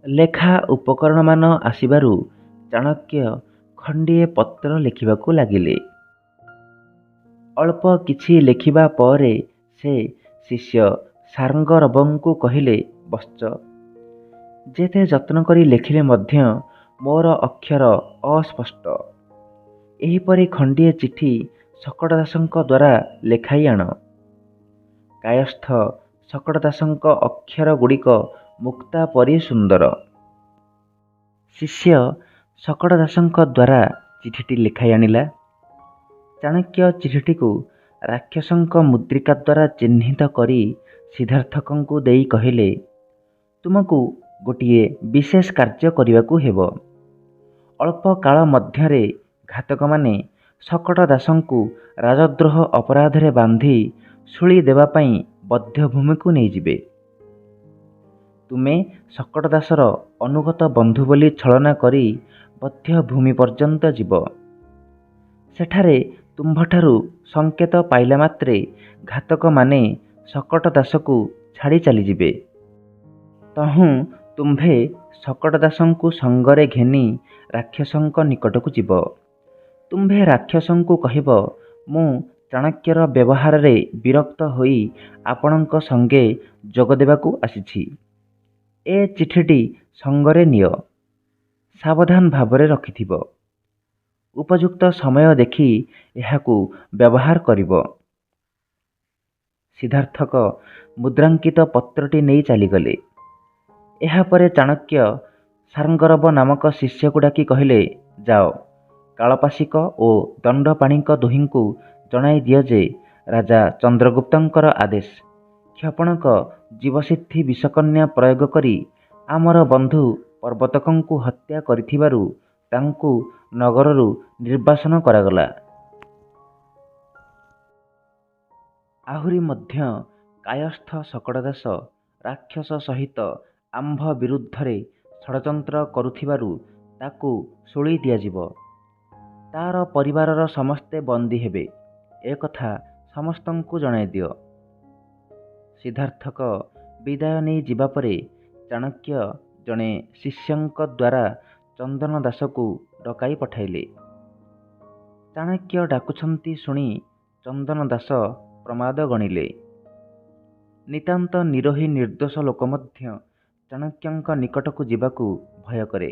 ଲେଖା ଉପକରଣମାନ ଆସିବାରୁ ଚାଣକ୍ୟ ଖଣ୍ଡିଏ ପତ୍ର ଲେଖିବାକୁ ଲାଗିଲେ। ଅଳ୍ପ କିଛି ଲେଖିବା ପରେ ସେ ଶିଷ୍ୟ ସାରଙ୍ଗରବଙ୍କୁ କହିଲେ, ବତ୍ସ, ଯେତେ ଯତ୍ନ କରି ଲେଖିଲେ ମଧ୍ୟ ମୋର ଅକ୍ଷର ଅସ୍ପଷ୍ଟ। ଏହିପରି ଖଣ୍ଡିଏ ଚିଠି ଶକଟ ଦାସଙ୍କ ଦ୍ୱାରା ଲେଖାଇ ଆଣ। କାୟସ୍ଥ ଶକଟ ଦାସଙ୍କ ଅକ୍ଷର ଗୁଡ଼ିକ ମୁକ୍ତା ପରି ସୁନ୍ଦର। ଶିଷ୍ୟ ଶକଟ ଦାସଙ୍କ ଦ୍ୱାରା ଚିଠିଟି ଲେଖାଇ ଆଣିଲା। ଚାଣକ୍ୟ ଚିଠିଟିକୁ ରାକ୍ଷସଙ୍କ ମୁଦ୍ରିକା ଦ୍ୱାରା ଚିହ୍ନିତ କରି ସିଦ୍ଧାର୍ଥକଙ୍କୁ ଦେଇ କହିଲେ, ତୁମକୁ ଗୋଟିଏ ବିଶେଷ କାର୍ଯ୍ୟ କରିବାକୁ ହେବ। ଅଳ୍ପ କାଳ ମଧ୍ୟରେ ଘାତକମାନେ ଶକଟ ଦାସଙ୍କୁ ରାଜଦ୍ରୋହ ଅପରାଧରେ ବାନ୍ଧି ଶୂଳି ଦେବା ପାଇଁ ବଧ୍ୟଭୂମିକୁ ନେଇଯିବେ। ତୁମେ ଶକଟ ଦାସର ଅନୁଗତ ବନ୍ଧୁ ବୋଲି ଛଳନା କରି ବଧ୍ୟଭୂମି ପର୍ଯ୍ୟନ୍ତ ଯିବ। ସେଠାରେ ତୁମ୍ଭଠାରୁ ସଂକେତ ପାଇଲା ମାତ୍ରେ ଘାତକମାନେ ଶକଟ ଦାସକୁ ଛାଡ଼ି ଚାଲିଯିବେ। ତହୁଁ ତୁମ୍ଭେ ଶକଟ ଦାସଙ୍କୁ ସଙ୍ଗରେ ଘେନି ରାକ୍ଷସଙ୍କ ନିକଟକୁ ଯିବ। ତୁମ୍ଭେ ରାକ୍ଷସଙ୍କୁ କହିବ, ମୁଁ ଚାଣକ୍ୟର ବ୍ୟବହାରରେ ବିରକ୍ତ ହୋଇ ଆପଣଙ୍କ ସଙ୍ଗେ ଯୋଗ ଦେବାକୁ ଆସିଛି। ଏ ଚିଠିଟି ସଙ୍ଗରେ ନିଅ, ସାବଧାନ ଭାବରେ ରଖିଥିବ। ଉପଯୁକ୍ତ ସମୟ ଦେଖି ଏହାକୁ ବ୍ୟବହାର କରିବ। ସିଦ୍ଧାର୍ଥକ ମୁଦ୍ରାଙ୍କିତ ପତ୍ରଟି ନେଇ ଚାଲିଗଲେ। ଏହାପରେ ଚାଣକ୍ୟ ସାରଙ୍ଗରବ ନାମକ ଶିଷ୍ୟକୁ ଡାକି କହିଲେ, ଯାଅ, କାଳପାଶିକ ଓ ଦଣ୍ଡପାଣିଙ୍କ ଦୁହିଁଙ୍କୁ ଜଣାଇ ଦିଅ ଯେ ରାଜା ଚନ୍ଦ୍ରଗୁପ୍ତଙ୍କର ଆଦେଶ, କ୍ଷପଣକ ଜୀବସିଦ୍ଧି ବିଷକନ୍ୟା ପ୍ରୟୋଗ କରି ଆମର ବନ୍ଧୁ ପର୍ବତକଙ୍କୁ ହତ୍ୟା କରିଥିବାରୁ ତାଙ୍କୁ ନଗରରୁ ନିର୍ବାସନ କରାଗଲା। ଆହୁରି ମଧ୍ୟ କାୟସ୍ଥ ଶକଟ ଦାସ ରାକ୍ଷସ ସହିତ ଆମ୍ଭ ବିରୁଦ୍ଧରେ ଷଡ଼ଯନ୍ତ୍ର କରୁଥିବାରୁ ତାକୁ ଶୂଳି ଦିଆଯିବ। ତାର ପରିବାରର ସମସ୍ତେ ବନ୍ଦୀ ହେବେ, ଏକଥା ସମସ୍ତଙ୍କୁ ଜଣାଇ ଦିଅ। ସିଦ୍ଧାର୍ଥକ ବିଦାୟ ନେଇ ଯିବା ପରେ ଚାଣକ୍ୟ ଜଣେ ଶିଷ୍ୟଙ୍କ ଦ୍ୱାରା ଚନ୍ଦନ ଦାସକୁ ଡକାଇ ପଠାଇଲେ। ଚାଣକ୍ୟ ଡାକୁଛନ୍ତି ଶୁଣି ଚନ୍ଦନ ଦାସ ପ୍ରମାଦ ଗଣିଲେ। ନିତାନ୍ତ ନିରୋହୀ ନିର୍ଦ୍ଦୋଷ ଲୋକ ମଧ୍ୟ ଚାଣକ୍ୟଙ୍କ ନିକଟକୁ ଯିବାକୁ ଭୟ କରେ।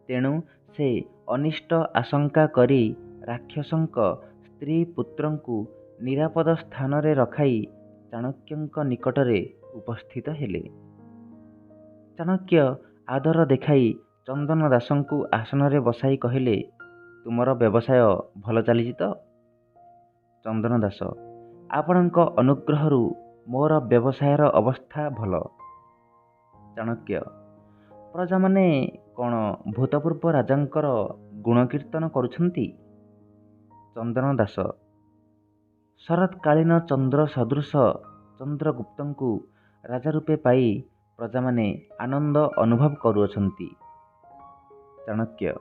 ତେଣୁ ସେ ଅନିଷ୍ଟ ଆଶଙ୍କା କରି ରାକ୍ଷସଙ୍କ ସ୍ତ୍ରୀ ପୁତ୍ରଙ୍କୁ ନିରାପଦ ସ୍ଥାନରେ ରଖାଇ ଚାଣକ୍ୟଙ୍କ ନିକଟରେ ଉପସ୍ଥିତ ହେଲେ। ଚାଣକ୍ୟ ଆଦର ଦେଖାଇ ଚନ୍ଦନ ଦାସଙ୍କୁ ଆସନରେ ବସାଇ କହିଲେ, ତୁମର ବ୍ୟବସାୟ ଭଲ ଚାଲିଛି ତ? ଚନ୍ଦନ ଦାସ, ଆପଣଙ୍କ ଅନୁଗ୍ରହରୁ ମୋର ବ୍ୟବସାୟର ଅବସ୍ଥା ଭଲ। ଚାଣକ୍ୟ, ପ୍ରଜାମାନେ କ'ଣ ଭୂତପୂର୍ବ ରାଜାଙ୍କର ଗୁଣକୀର୍ତ୍ତନ କରୁଛନ୍ତି? ଚନ୍ଦନ ଦାସ, ଶରତ୍କାଳୀନ ଚନ୍ଦ୍ର ସଦୃଶ ଚନ୍ଦ୍ରଗୁପ୍ତଙ୍କୁ ରାଜା ରୂପେ ପାଇ ପ୍ରଜାମାନେ ଆନନ୍ଦ ଅନୁଭବ କରୁଅଛନ୍ତି। ଚାଣକ୍ୟ,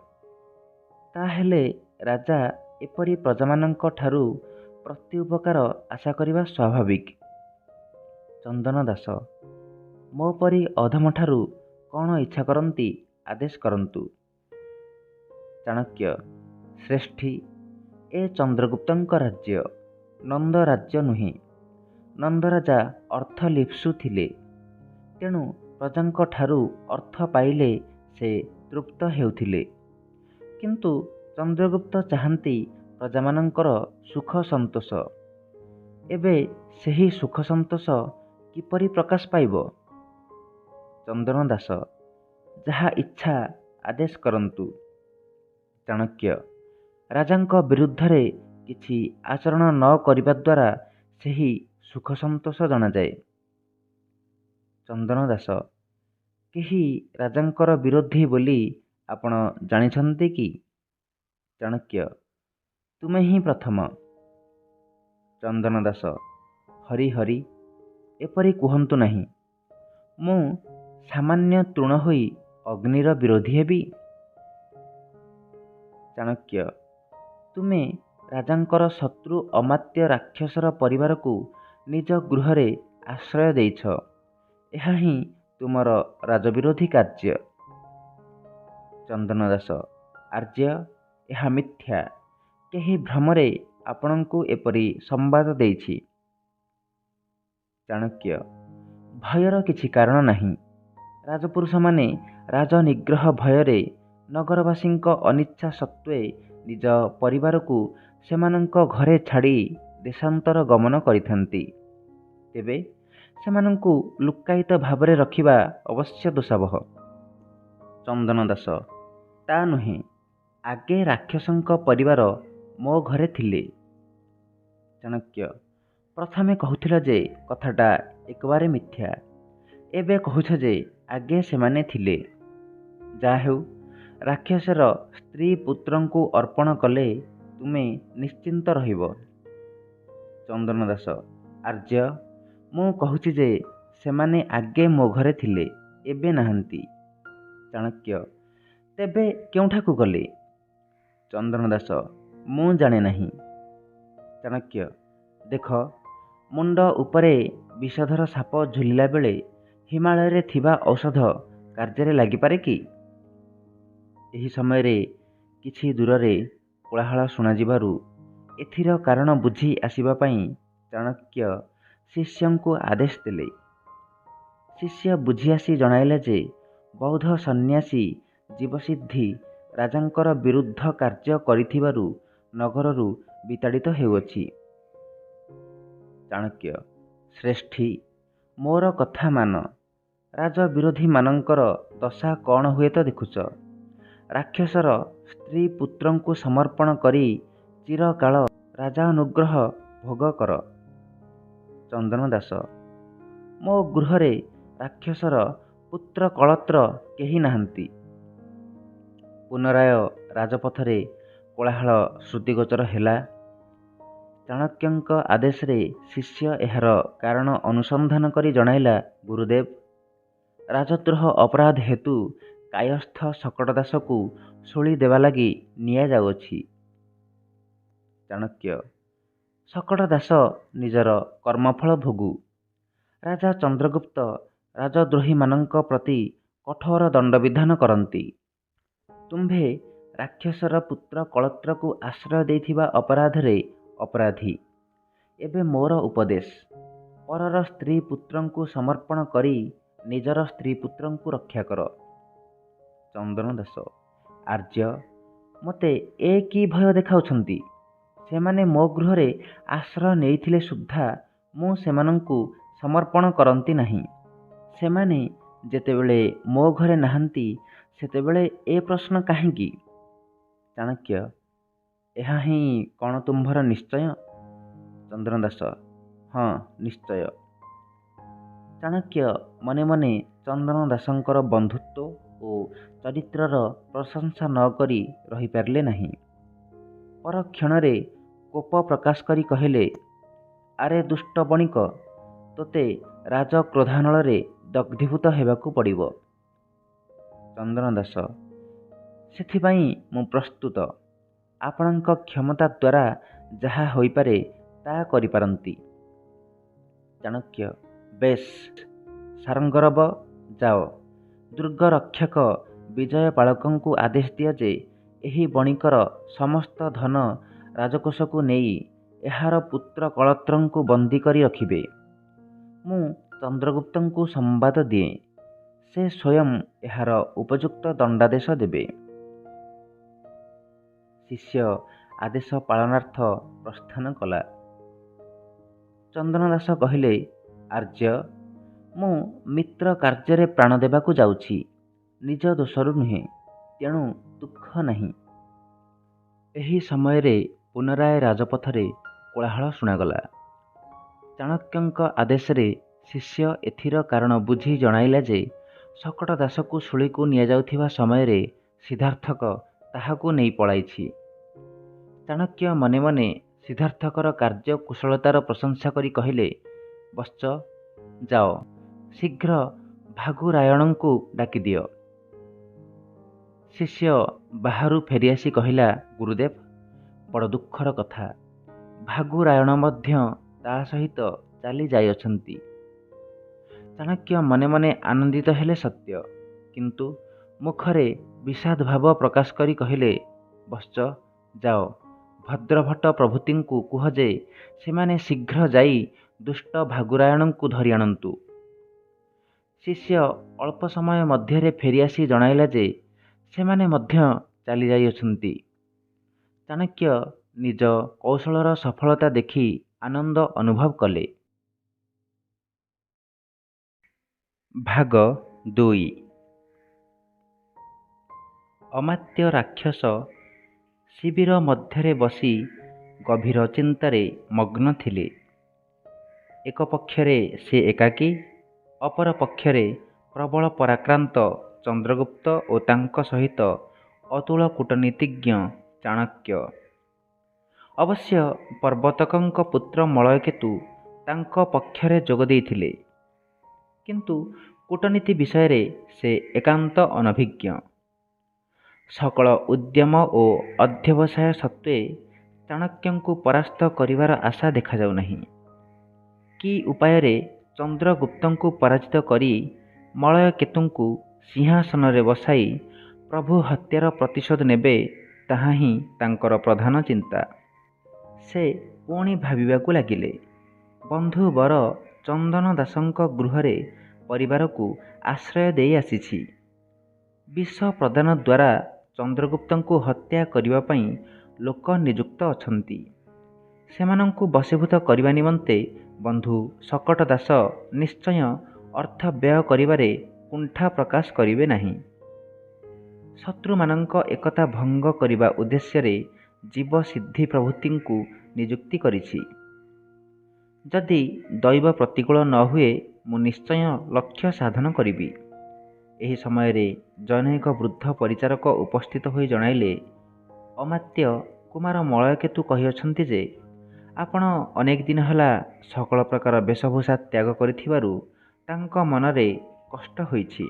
ତାହେଲେ ରାଜା ଏପରି ପ୍ରଜାମାନଙ୍କ ଠାରୁ ପ୍ରତ୍ୟୁପକାର ଆଶା କରିବା ସ୍ୱାଭାବିକ। ଚନ୍ଦନ ଦାସ, ମୋ ପରି ଅଧମଠାରୁ କ'ଣ ଇଚ୍ଛା କରନ୍ତି ଆଦେଶ କରନ୍ତୁ। ଚାଣକ୍ୟ, ଶ୍ରେଷ୍ଠୀ, ଏ ଚନ୍ଦ୍ରଗୁପ୍ତଙ୍କ ରାଜ୍ୟ ନନ୍ଦ ରାଜ୍ୟ ନୁହେଁ। ନନ୍ଦରାଜା ଅର୍ଥଲିପ୍ସୁ ଥିଲେ, ତେଣୁ ପ୍ରଜାଙ୍କ ଠାରୁ ଅର୍ଥ ପାଇଲେ ସେ ତୃପ୍ତ ହେଉଥିଲେ। କିନ୍ତୁ ଚନ୍ଦ୍ରଗୁପ୍ତ ଚାହାନ୍ତି ପ୍ରଜାମାନଙ୍କର ସୁଖ ସନ୍ତୋଷ। ଏବେ ସେହି ସୁଖ ସନ୍ତୋଷ କିପରି ପ୍ରକାଶ ପାଇବ? ଚନ୍ଦନ ଦାସ, ଯାହା ଇଚ୍ଛା ଆଦେଶ କରନ୍ତୁ। ଚାଣକ୍ୟ, ରାଜାଙ୍କ ବିରୁଦ୍ଧରେ କିଛି ଆଚରଣ ନ କରିବା ଦ୍ୱାରା ସେହି ସୁଖ ସନ୍ତୋଷ ଜଣାଯାଏ। ଚନ୍ଦନ ଦାସ, କେହି ରାଜାଙ୍କର ବିରୋଧୀ ବୋଲି ଆପଣ ଜାଣିଛନ୍ତି କି? ଚାଣକ୍ୟ, ତୁମେ ହିଁ ପ୍ରଥମ। ଚନ୍ଦନ ଦାସ, ହରି ହରି, ଏପରି କୁହନ୍ତୁ ନାହିଁ। ମୁଁ ସାମାନ୍ୟ ତୃଣ ହୋଇ ଅଗ୍ନିର ବିରୋଧୀ ହେବି? ଚାଣକ୍ୟ, ତୁମେ ରାଜାଙ୍କର ଶତ୍ରୁ ଅମାତ୍ୟ ରାକ୍ଷସର ପରିବାରକୁ ନିଜ ଗୃହରେ ଆଶ୍ରୟ ଦେଇଛ। ଏହା ହିଁ ତୁମର ରାଜବିରୋଧୀ କାର୍ଯ୍ୟ। ଚନ୍ଦନ ଦାସ, ଆର୍ଯ୍ୟ, ଏହା ମିଥ୍ୟା। କେହି ଭ୍ରମରେ ଆପଣଙ୍କୁ ଏପରି ସମ୍ବାଦ ଦେଇଛି। ଚାଣକ୍ୟ, ଭୟର କିଛି କାରଣ ନାହିଁ। ରାଜପୁରୁଷମାନେ ରାଜନିଗ୍ରହ ଭୟରେ ନଗରବାସୀଙ୍କ ଅନିଚ୍ଛା ସତ୍ତ୍ୱେ ନିଜ ପରିବାରକୁ ସେମାନଙ୍କ ଘରେ ଛାଡ଼ି ଦେଶାନ୍ତର ଗମନ କରିଥାନ୍ତି। ତେବେ ସେମାନଙ୍କୁ ଲୁକ୍କାୟିତ ଭାବରେ ରଖିବା ଅବଶ୍ୟ ଦୋଷାବହ। ଚନ୍ଦନ ଦାସ, ତା ନୁହେଁ। ଆଗେ ରାକ୍ଷସଙ୍କ ପରିବାର ମୋ ଘରେ ଥିଲେ। ଚାଣକ୍ୟ, ପ୍ରଥମେ କହୁଥିଲ ଯେ କଥାଟା ଏକବାରେ ମିଥ୍ୟା। ଏବେ କହୁଛ ଯେ ଆଗେ ସେମାନେ ଥିଲେ। ଯାହା ହେଉ, ରାକ୍ଷସର ସ୍ତ୍ରୀ ପୁତ୍ରଙ୍କୁ ଅର୍ପଣ କଲେ ତୁମେ ନିଶ୍ଚିନ୍ତ ରହିବ। ଚନ୍ଦନ ଦାସ, ଆର୍ଯ୍ୟ, ମୁଁ କହୁଛି ଯେ ସେମାନେ ଆଗେ ମୋ ଘରେ ଥିଲେ, ଏବେ ନାହାନ୍ତି। ଚାଣକ୍ୟ, ତେବେ କେଉଁଠାକୁ ଗଲେ? ଚନ୍ଦନ ଦାସ, ମୁଁ ଜାଣେ ନାହିଁ। ଚାଣକ୍ୟ, ଦେଖ, ମୁଣ୍ଡ ଉପରେ ବିଷଧର ସାପ ଝୁଲିଲା ବେଳେ ହିମାଳୟରେ ଥିବା ଔଷଧ କାର୍ଯ୍ୟରେ ଲାଗିପାରେ କି? ଏହି ସମୟରେ କିଛି ଦୂରରେ କୋଳାହଳ ଶୁଣାଯିବାରୁ ଏଥିର କାରଣ ବୁଝି ଆସିବା ପାଇଁ ଚାଣକ୍ୟ ଶିଷ୍ୟଙ୍କୁ ଆଦେଶ ଦେଲେ। ଶିଷ୍ୟ ବୁଝି ଆସି ଜଣାଇଲେ ଯେ ବୌଦ୍ଧ ସନ୍ନ୍ୟାସୀ ଜୀବସିଦ୍ଧି ରାଜାଙ୍କର ବିରୁଦ୍ଧ କାର୍ଯ୍ୟ କରିଥିବାରୁ ନଗରରୁ ବିତାଡ଼ିତ ହେଉଅଛି। ଚାଣକ୍ୟ, ଶ୍ରେଷ୍ଠୀ, ମୋର କଥା ମାନ। ରାଜବିରୋଧୀମାନଙ୍କର ଦଶା କ'ଣ ହୁଏ ତ ଦେଖୁଛ। ରାକ୍ଷସର ସ୍ତ୍ରୀ ପୁତ୍ରଙ୍କୁ ସମର୍ପଣ କରି ଚିରକାଳ ରାଜାନୁଗ୍ରହ ଭୋଗ କର। ଚନ୍ଦନ ଦାସ, ମୋ ଗୃହରେ ରାକ୍ଷସର ପୁତ୍ର କଳତ୍ର କେହି ନାହାନ୍ତି। ପୁନରାୟ ରାଜପଥରେ କୋଳାହଳ ଶ୍ରୁତିଗୋଚର ହେଲା। ଚାଣକ୍ୟଙ୍କ ଆଦେଶରେ ଶିଷ୍ୟ ଏହାର କାରଣ ଅନୁସନ୍ଧାନ କରି ଜଣାଇଲା, ଗୁରୁଦେବ, ରାଜଦ୍ରୋହ ଅପରାଧ ହେତୁ କାୟସ୍ଥ ଶକଟ ଦାସକୁ ଶୂଳି ଦେବା ଲାଗି ନିଆଯାଉଅଛି। ଚାଣକ୍ୟ, ଶକଟ ଦାସ ନିଜର କର୍ମଫଳ ଭୋଗୁ। ରାଜା ଚନ୍ଦ୍ରଗୁପ୍ତ ରାଜଦ୍ରୋହୀମାନଙ୍କ ପ୍ରତି କଠୋର ଦଣ୍ଡବିଧାନ କରନ୍ତି। ତୁମ୍ଭେ ରାକ୍ଷସର ପୁତ୍ର କଳତ୍ରକୁ ଆଶ୍ରୟ ଦେଇଥିବା ଅପରାଧରେ ଅପରାଧୀ। ଏବେ ମୋର ଉପଦେଶ, ପରର ସ୍ତ୍ରୀ ପୁତ୍ରଙ୍କୁ ସମର୍ପଣ କରି ନିଜର ସ୍ତ୍ରୀ ପୁତ୍ରଙ୍କୁ ରକ୍ଷା କର। ଚନ୍ଦନ ଦାସ ଆର୍ଯ୍ୟ, ମୋତେ ଏ କି ଭୟ ଦେଖାଉଛନ୍ତି? ସେମାନେ ମୋ ଗୃହରେ ଆଶ୍ରୟ ନେଇଥିଲେ ସୁଦ୍ଧା ମୁଁ ସେମାନଙ୍କୁ ସମର୍ପଣ କରନ୍ତି ନାହିଁ। ସେମାନେ ଯେତେବେଳେ ମୋ ଘରେ ନାହାନ୍ତି ସେତେବେଳେ ଏ ପ୍ରଶ୍ନ କାହିଁକି? ଚାଣକ୍ୟ, ଏହା ହିଁ କ'ଣ ତୁମ୍ଭର ନିଶ୍ଚୟ? ଚନ୍ଦ୍ର ଦାସ ହଁ, ନିଶ୍ଚୟ। ଚାଣକ୍ୟ ମନେ ମନେ ଚନ୍ଦନ ଦାସଙ୍କର ବନ୍ଧୁତ୍ୱ ଓ ଚରିତ୍ରର ପ୍ରଶଂସା ନ କରି ରହିପାରିଲେ ନାହିଁ। ପରକ୍ଷଣରେ କୋପ ପ୍ରକାଶ କରି କହିଲେ, ଆରେ ଦୁଷ୍ଟ ବଣିକ, ତୋତେ ରାଜକ୍ରୋଧାନଳରେ ଦଗ୍ଧୀଭୂତ ହେବାକୁ ପଡ଼ିବ। ଚନ୍ଦନ ଦାସ ସେଥିପାଇଁ ମୁଁ ପ୍ରସ୍ତୁତ। ଆପଣଙ୍କ କ୍ଷମତା ଦ୍ୱାରା ଯାହା ହୋଇପାରେ ତାହା କରିପାରନ୍ତି। ଚାଣକ୍ୟ ବେଶ୍, ସାରଙ୍ଗରବ, ଯାଅ। ଦୁର୍ଗ ରକ୍ଷକ ବିଜୟପାଳକଙ୍କୁ ଆଦେଶ ଦିଅ ଯେ ଏହି ବଣିକର ସମସ୍ତ ଧନ ରାଜକୋଷକୁ ନେଇ ଏହାର ପୁତ୍ର କଳତ୍ରଙ୍କୁ ବନ୍ଦୀ କରି ରଖିବେ। ମୁଁ ଚନ୍ଦ୍ରଗୁପ୍ତଙ୍କୁ ସମ୍ବାଦ ଦିଏ, ସେ ସ୍ୱୟଂ ଏହାର ଉପଯୁକ୍ତ ଦଣ୍ଡାଦେଶ ଦେବେ। ଶିଷ୍ୟ ଆଦେଶ ପାଳନାର୍ଥ ପ୍ରସ୍ଥାନ କଲା। ଚନ୍ଦନ ଦାସ କହିଲେ, ଆର୍ଯ୍ୟ, ମୁଁ ମିତ୍ର କାର୍ଯ୍ୟରେ ପ୍ରାଣ ଦେବାକୁ ଯାଉଛି, ନିଜ ଦୋଷରୁ ନୁହେଁ, ତେଣୁ ଦୁଃଖ ନାହିଁ। ଏହି ସମୟରେ ପୁନରାୟ ରାଜପଥରେ କୋଳାହଳ ଶୁଣାଗଲା। ଚାଣକ୍ୟଙ୍କ ଆଦେଶରେ ଶିଷ୍ୟ ଏଥିର କାରଣ ବୁଝି ଜଣାଇଲା ଯେ ଶକଟ ଦାସକୁ ଶୂଳୀକୁ ନିଆଯାଉଥିବା ସମୟରେ ସିଦ୍ଧାର୍ଥକ ତାହାକୁ ନେଇ ପଳାଇଛି। ଚାଣକ୍ୟ ମନେ ମନେ ସିଦ୍ଧାର୍ଥକର କାର୍ଯ୍ୟ କୁଶଳତାର ପ୍ରଶଂସା କରି କହିଲେ, ବତ୍ସ, ଯାଅ, ଶୀଘ୍ର ଭାଗୁରାୟଣଙ୍କୁ ଡାକିଦିଅ। ଶିଷ୍ୟ ବାହାରୁ ଫେରିଆସି କହିଲା, ଗୁରୁଦେବ, ବଡ଼ ଦୁଃଖର କଥା, ଭାଗୁରାୟଣ ମଧ୍ୟ ତା ସହିତ ଚାଲି ଯାଇଅଛନ୍ତି। ଚାଣକ୍ୟ ମନେ ମନେ ଆନନ୍ଦିତ ହେଲେ ସତ୍ୟ, କିନ୍ତୁ ମୁଖରେ ବିଷାଦ ଭାବ ପ୍ରକାଶ କରି କହିଲେ, ବତ୍ସ, ଯାଅ, ଭଦ୍ରଭଟ୍ଟ ପ୍ରଭୃତିଙ୍କୁ କୁହ ଯେ ସେମାନେ ଶୀଘ୍ର ଯାଇ ଦୁଷ୍ଟ ଭାଗୁରାୟଣଙ୍କୁ ଧରି ଆଣନ୍ତୁ। ଶିଷ୍ୟ ଅଳ୍ପ ସମୟ ମଧ୍ୟରେ ଫେରିଆସି ଜଣାଇଲା ଯେ ସେମାନେ ମଧ୍ୟ ଚାଲି ଯାଇଅଛନ୍ତି। ଚାଣକ୍ୟ ନିଜ କୌଶଳର ସଫଳତା ଦେଖି ଆନନ୍ଦ ଅନୁଭବ କଲେ। ଭାଗ 2। ଅମାତ୍ୟ ରାକ୍ଷସ ଶିବିର ମଧ୍ୟରେ ବସି ଗଭୀର ଚିନ୍ତାରେ ମଗ୍ନ ଥିଲେ। ଏକ ପକ୍ଷରେ ସେ ଏକାକୀ, ଅପର ପକ୍ଷରେ ପ୍ରବଳ ପରାକ୍ରାନ୍ତ ଚନ୍ଦ୍ରଗୁପ୍ତ ଓ ତାଙ୍କ ସହିତ ଅତୁଳ କୂଟନୀତିଜ୍ଞ ଚାଣକ୍ୟ। ଅବଶ୍ୟ ପ୍ରବର୍ତ୍ତକଙ୍କ ପୁତ୍ର ମଳୟକେତୁ ତାଙ୍କ ପକ୍ଷରେ ଯୋଗ ଦେଇଥିଲେ, କିନ୍ତୁ କୂଟନୀତି ବିଷୟରେ ସେ ଏକାନ୍ତ ଅନଭିଜ୍ଞ। ସକଳ ଉଦ୍ୟମ ଓ ଅଧ୍ୟବସାୟ ସତ୍ତ୍ୱେ ଚାଣକ୍ୟଙ୍କୁ ପରାସ୍ତ କରିବାର ଆଶା ଦେଖାଯାଉନାହିଁ। କି ଉପାୟରେ ଚନ୍ଦ୍ରଗୁପ୍ତଙ୍କୁ ପରାଜିତ କରି ମଳୟକେତୁଙ୍କୁ ସିଂହାସନରେ ବସାଇ ପ୍ରଭୁ ହତ୍ୟାର ପ୍ରତିଶୋଧ ନେବେ, ତାହା ହିଁ ତାଙ୍କର ପ୍ରଧାନ ଚିନ୍ତା। ସେ ପୁଣି ଭାବିବାକୁ ଲାଗିଲେ, ବନ୍ଧୁବର ଚନ୍ଦନ ଦାସଙ୍କ ଗୃହରେ ପରିବାରକୁ ଆଶ୍ରୟ ଦେଇ ଆସିଛି। ବିଷ ପ୍ରଦାନ ଦ୍ୱାରା ଚନ୍ଦ୍ରଗୁପ୍ତଙ୍କୁ ହତ୍ୟା କରିବା ପାଇଁ ଲୋକ ନିଯୁକ୍ତ ଅଛନ୍ତି। ସେମାନଙ୍କୁ ବଶୀଭୂତ କରିବା ନିମନ୍ତେ ବନ୍ଧୁ ଶକଟ ଦାସ ନିଶ୍ଚୟ ଅର୍ଥ ବ୍ୟୟ କରିବାରେ କୁଣ୍ଠା ପ୍ରକାଶ କରିବେ ନାହିଁ। ଶତ୍ରୁମାନଙ୍କ ଏକତା ଭଙ୍ଗ କରିବା ଉଦ୍ଦେଶ୍ୟରେ ଜୀବସିଦ୍ଧି ପ୍ରଭୃତିଙ୍କୁ ନିଯୁକ୍ତି କରିଛି। ଯଦି ଦୈବ ପ୍ରତିକୂଳ ନ ହୁଏ ମୁଁ ନିଶ୍ଚୟ ଲକ୍ଷ୍ୟ ସାଧନ କରିବି। ଏହି ସମୟରେ ଜନୈକ ବୃଦ୍ଧ ପରିଚାରକ ଉପସ୍ଥିତ ହୋଇ ଜଣାଇଲେ, ଅମାତ୍ୟ କୁମାର ମଳୟକେତୁ କହିଅଛନ୍ତି ଯେ ଆପଣ ଅନେକ ଦିନ ହେଲା ସକଳ ପ୍ରକାର ବେଶଭୂଷା ତ୍ୟାଗ କରିଥିବାରୁ ତାଙ୍କ ମନରେ କଷ୍ଟ ହୋଇଛି।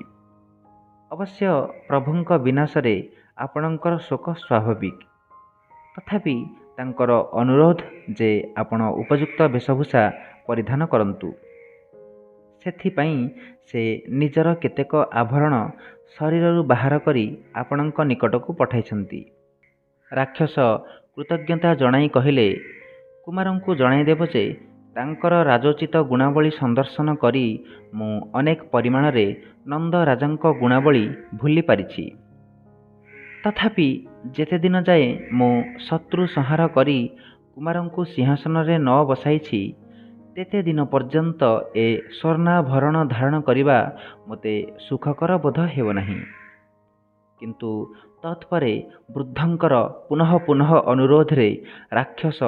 ଅବଶ୍ୟ ପ୍ରଭୁଙ୍କ ବିନାଶରେ ଆପଣଙ୍କର ଶୋକ ସ୍ୱାଭାବିକ, ତଥାପି ତାଙ୍କର ଅନୁରୋଧ ଯେ ଆପଣ ଉପଯୁକ୍ତ ବେଶଭୂଷା ପରିଧାନ କରନ୍ତୁ। ସେଥିପାଇଁ ସେ ନିଜର କେତେକ ଆଭରଣ ଶରୀରରୁ ବାହାର କରି ଆପଣଙ୍କ ନିକଟକୁ ପଠାଇଛନ୍ତି। ରାକ୍ଷସ କୃତଜ୍ଞତା ଜଣାଇ କହିଲେ, କୁମାରଙ୍କୁ ଜଣାଇଦେବ ଯେ ତାଙ୍କର ରାଜୋଚିତ ଗୁଣାବଳୀ ସନ୍ଦର୍ଶନ କରି ମୁଁ ଅନେକ ପରିମାଣରେ ନନ୍ଦ ରାଜାଙ୍କ ଗୁଣାବଳୀ ଭୁଲି ପାରିଛି। ତଥାପି ଯେତେଦିନ ଯାଏ ମୁଁ ଶତ୍ରୁ ସଂହାର କରି କୁମାରଙ୍କୁ ସିଂହାସନରେ ନ ବସାଇଛି ତେତେ ଦିନ ପର୍ଯ୍ୟନ୍ତ ଏ ସ୍ୱର୍ଣ୍ଣାଭରଣ ଧାରଣ କରିବା ମୋତେ ସୁଖକର ବୋଧ ହେଉ ନାହିଁ। କିନ୍ତୁ ତତ୍ପରେ ବୃଦ୍ଧଙ୍କର ପୁନଃ ପୁନଃ ଅନୁରୋଧରେ ରାକ୍ଷସ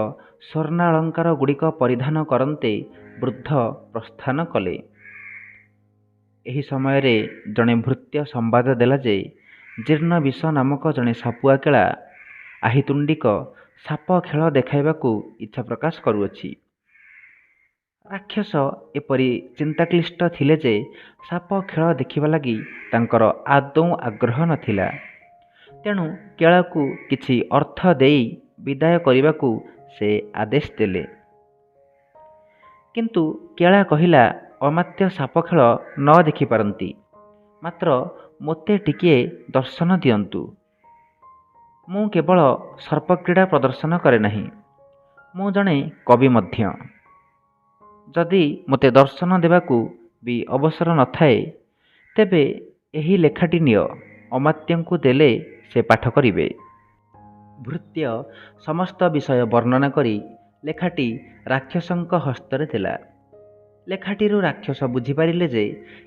ସ୍ୱର୍ଣ୍ଣାଳଙ୍କାର ଗୁଡ଼ିକ ପରିଧାନ କରନ୍ତେ ବୃଦ୍ଧ ପ୍ରସ୍ଥାନ କଲେ। ଏହି ସମୟରେ ଜଣେ ଭୃତ୍ୟ ସମ୍ବାଦ ଦେଲା ଯେ ଜୀର୍ଣ୍ଣବିଷ ନାମକ ଜଣେ ସାପୁଆ କେଳା আহিତୁଣ୍ଡିକ ସାପ ଖେଳ ଦେଖାଇବାକୁ ଇଚ୍ଛା ପ୍ରକାଶ କରୁଅଛି। ରାକ୍ଷସ ଏପରି ଚିନ୍ତାକ୍ଳିଷ୍ଟ ଥିଲେ ଯେ ସାପ ଖେଳ ଦେଖିବା ଲାଗି ତାଙ୍କର ଆଦୌ ଆଗ୍ରହ ନଥିଲା। ତେଣୁ କେଳାକୁ କିଛି ଅର୍ଥ ଦେଇ ବିଦାୟ କରିବାକୁ ସେ ଆଦେଶ ଦେଲେ। କିନ୍ତୁ କେଳା କହିଲା, ଅମାତ୍ୟ ସାପ ଖେଳ ନ ଦେଖିପାରନ୍ତି, ମାତ୍ର ମୋତେ ଟିକିଏ ଦର୍ଶନ ଦିଅନ୍ତୁ। ମୁଁ କେବଳ ସର୍ପକ୍ରୀଡ଼ା ପ୍ରଦର୍ଶନ କରେ ନାହିଁ, ମୁଁ ଜଣେ କବି ମଧ୍ୟ। ଯଦି ମୋତେ ଦର୍ଶନ ଦେବାକୁ ବି ଅବସର ନଥାଏ, ତେବେ ଏହି ଲେଖାଟି ନିଅ, ଅମାତ୍ୟଙ୍କୁ ଦେଲେ ସେ ପାଠ କରିବେ। ଭୃତ୍ୟ ସମସ୍ତ ବିଷୟ ବର୍ଣ୍ଣନା କରି ଲେଖାଟି ରାକ୍ଷସଙ୍କ ହସ୍ତରେ ଦେଲା। ଲେଖାଟିରୁ ରାକ୍ଷସ ବୁଝିପାରିଲେ ଯେ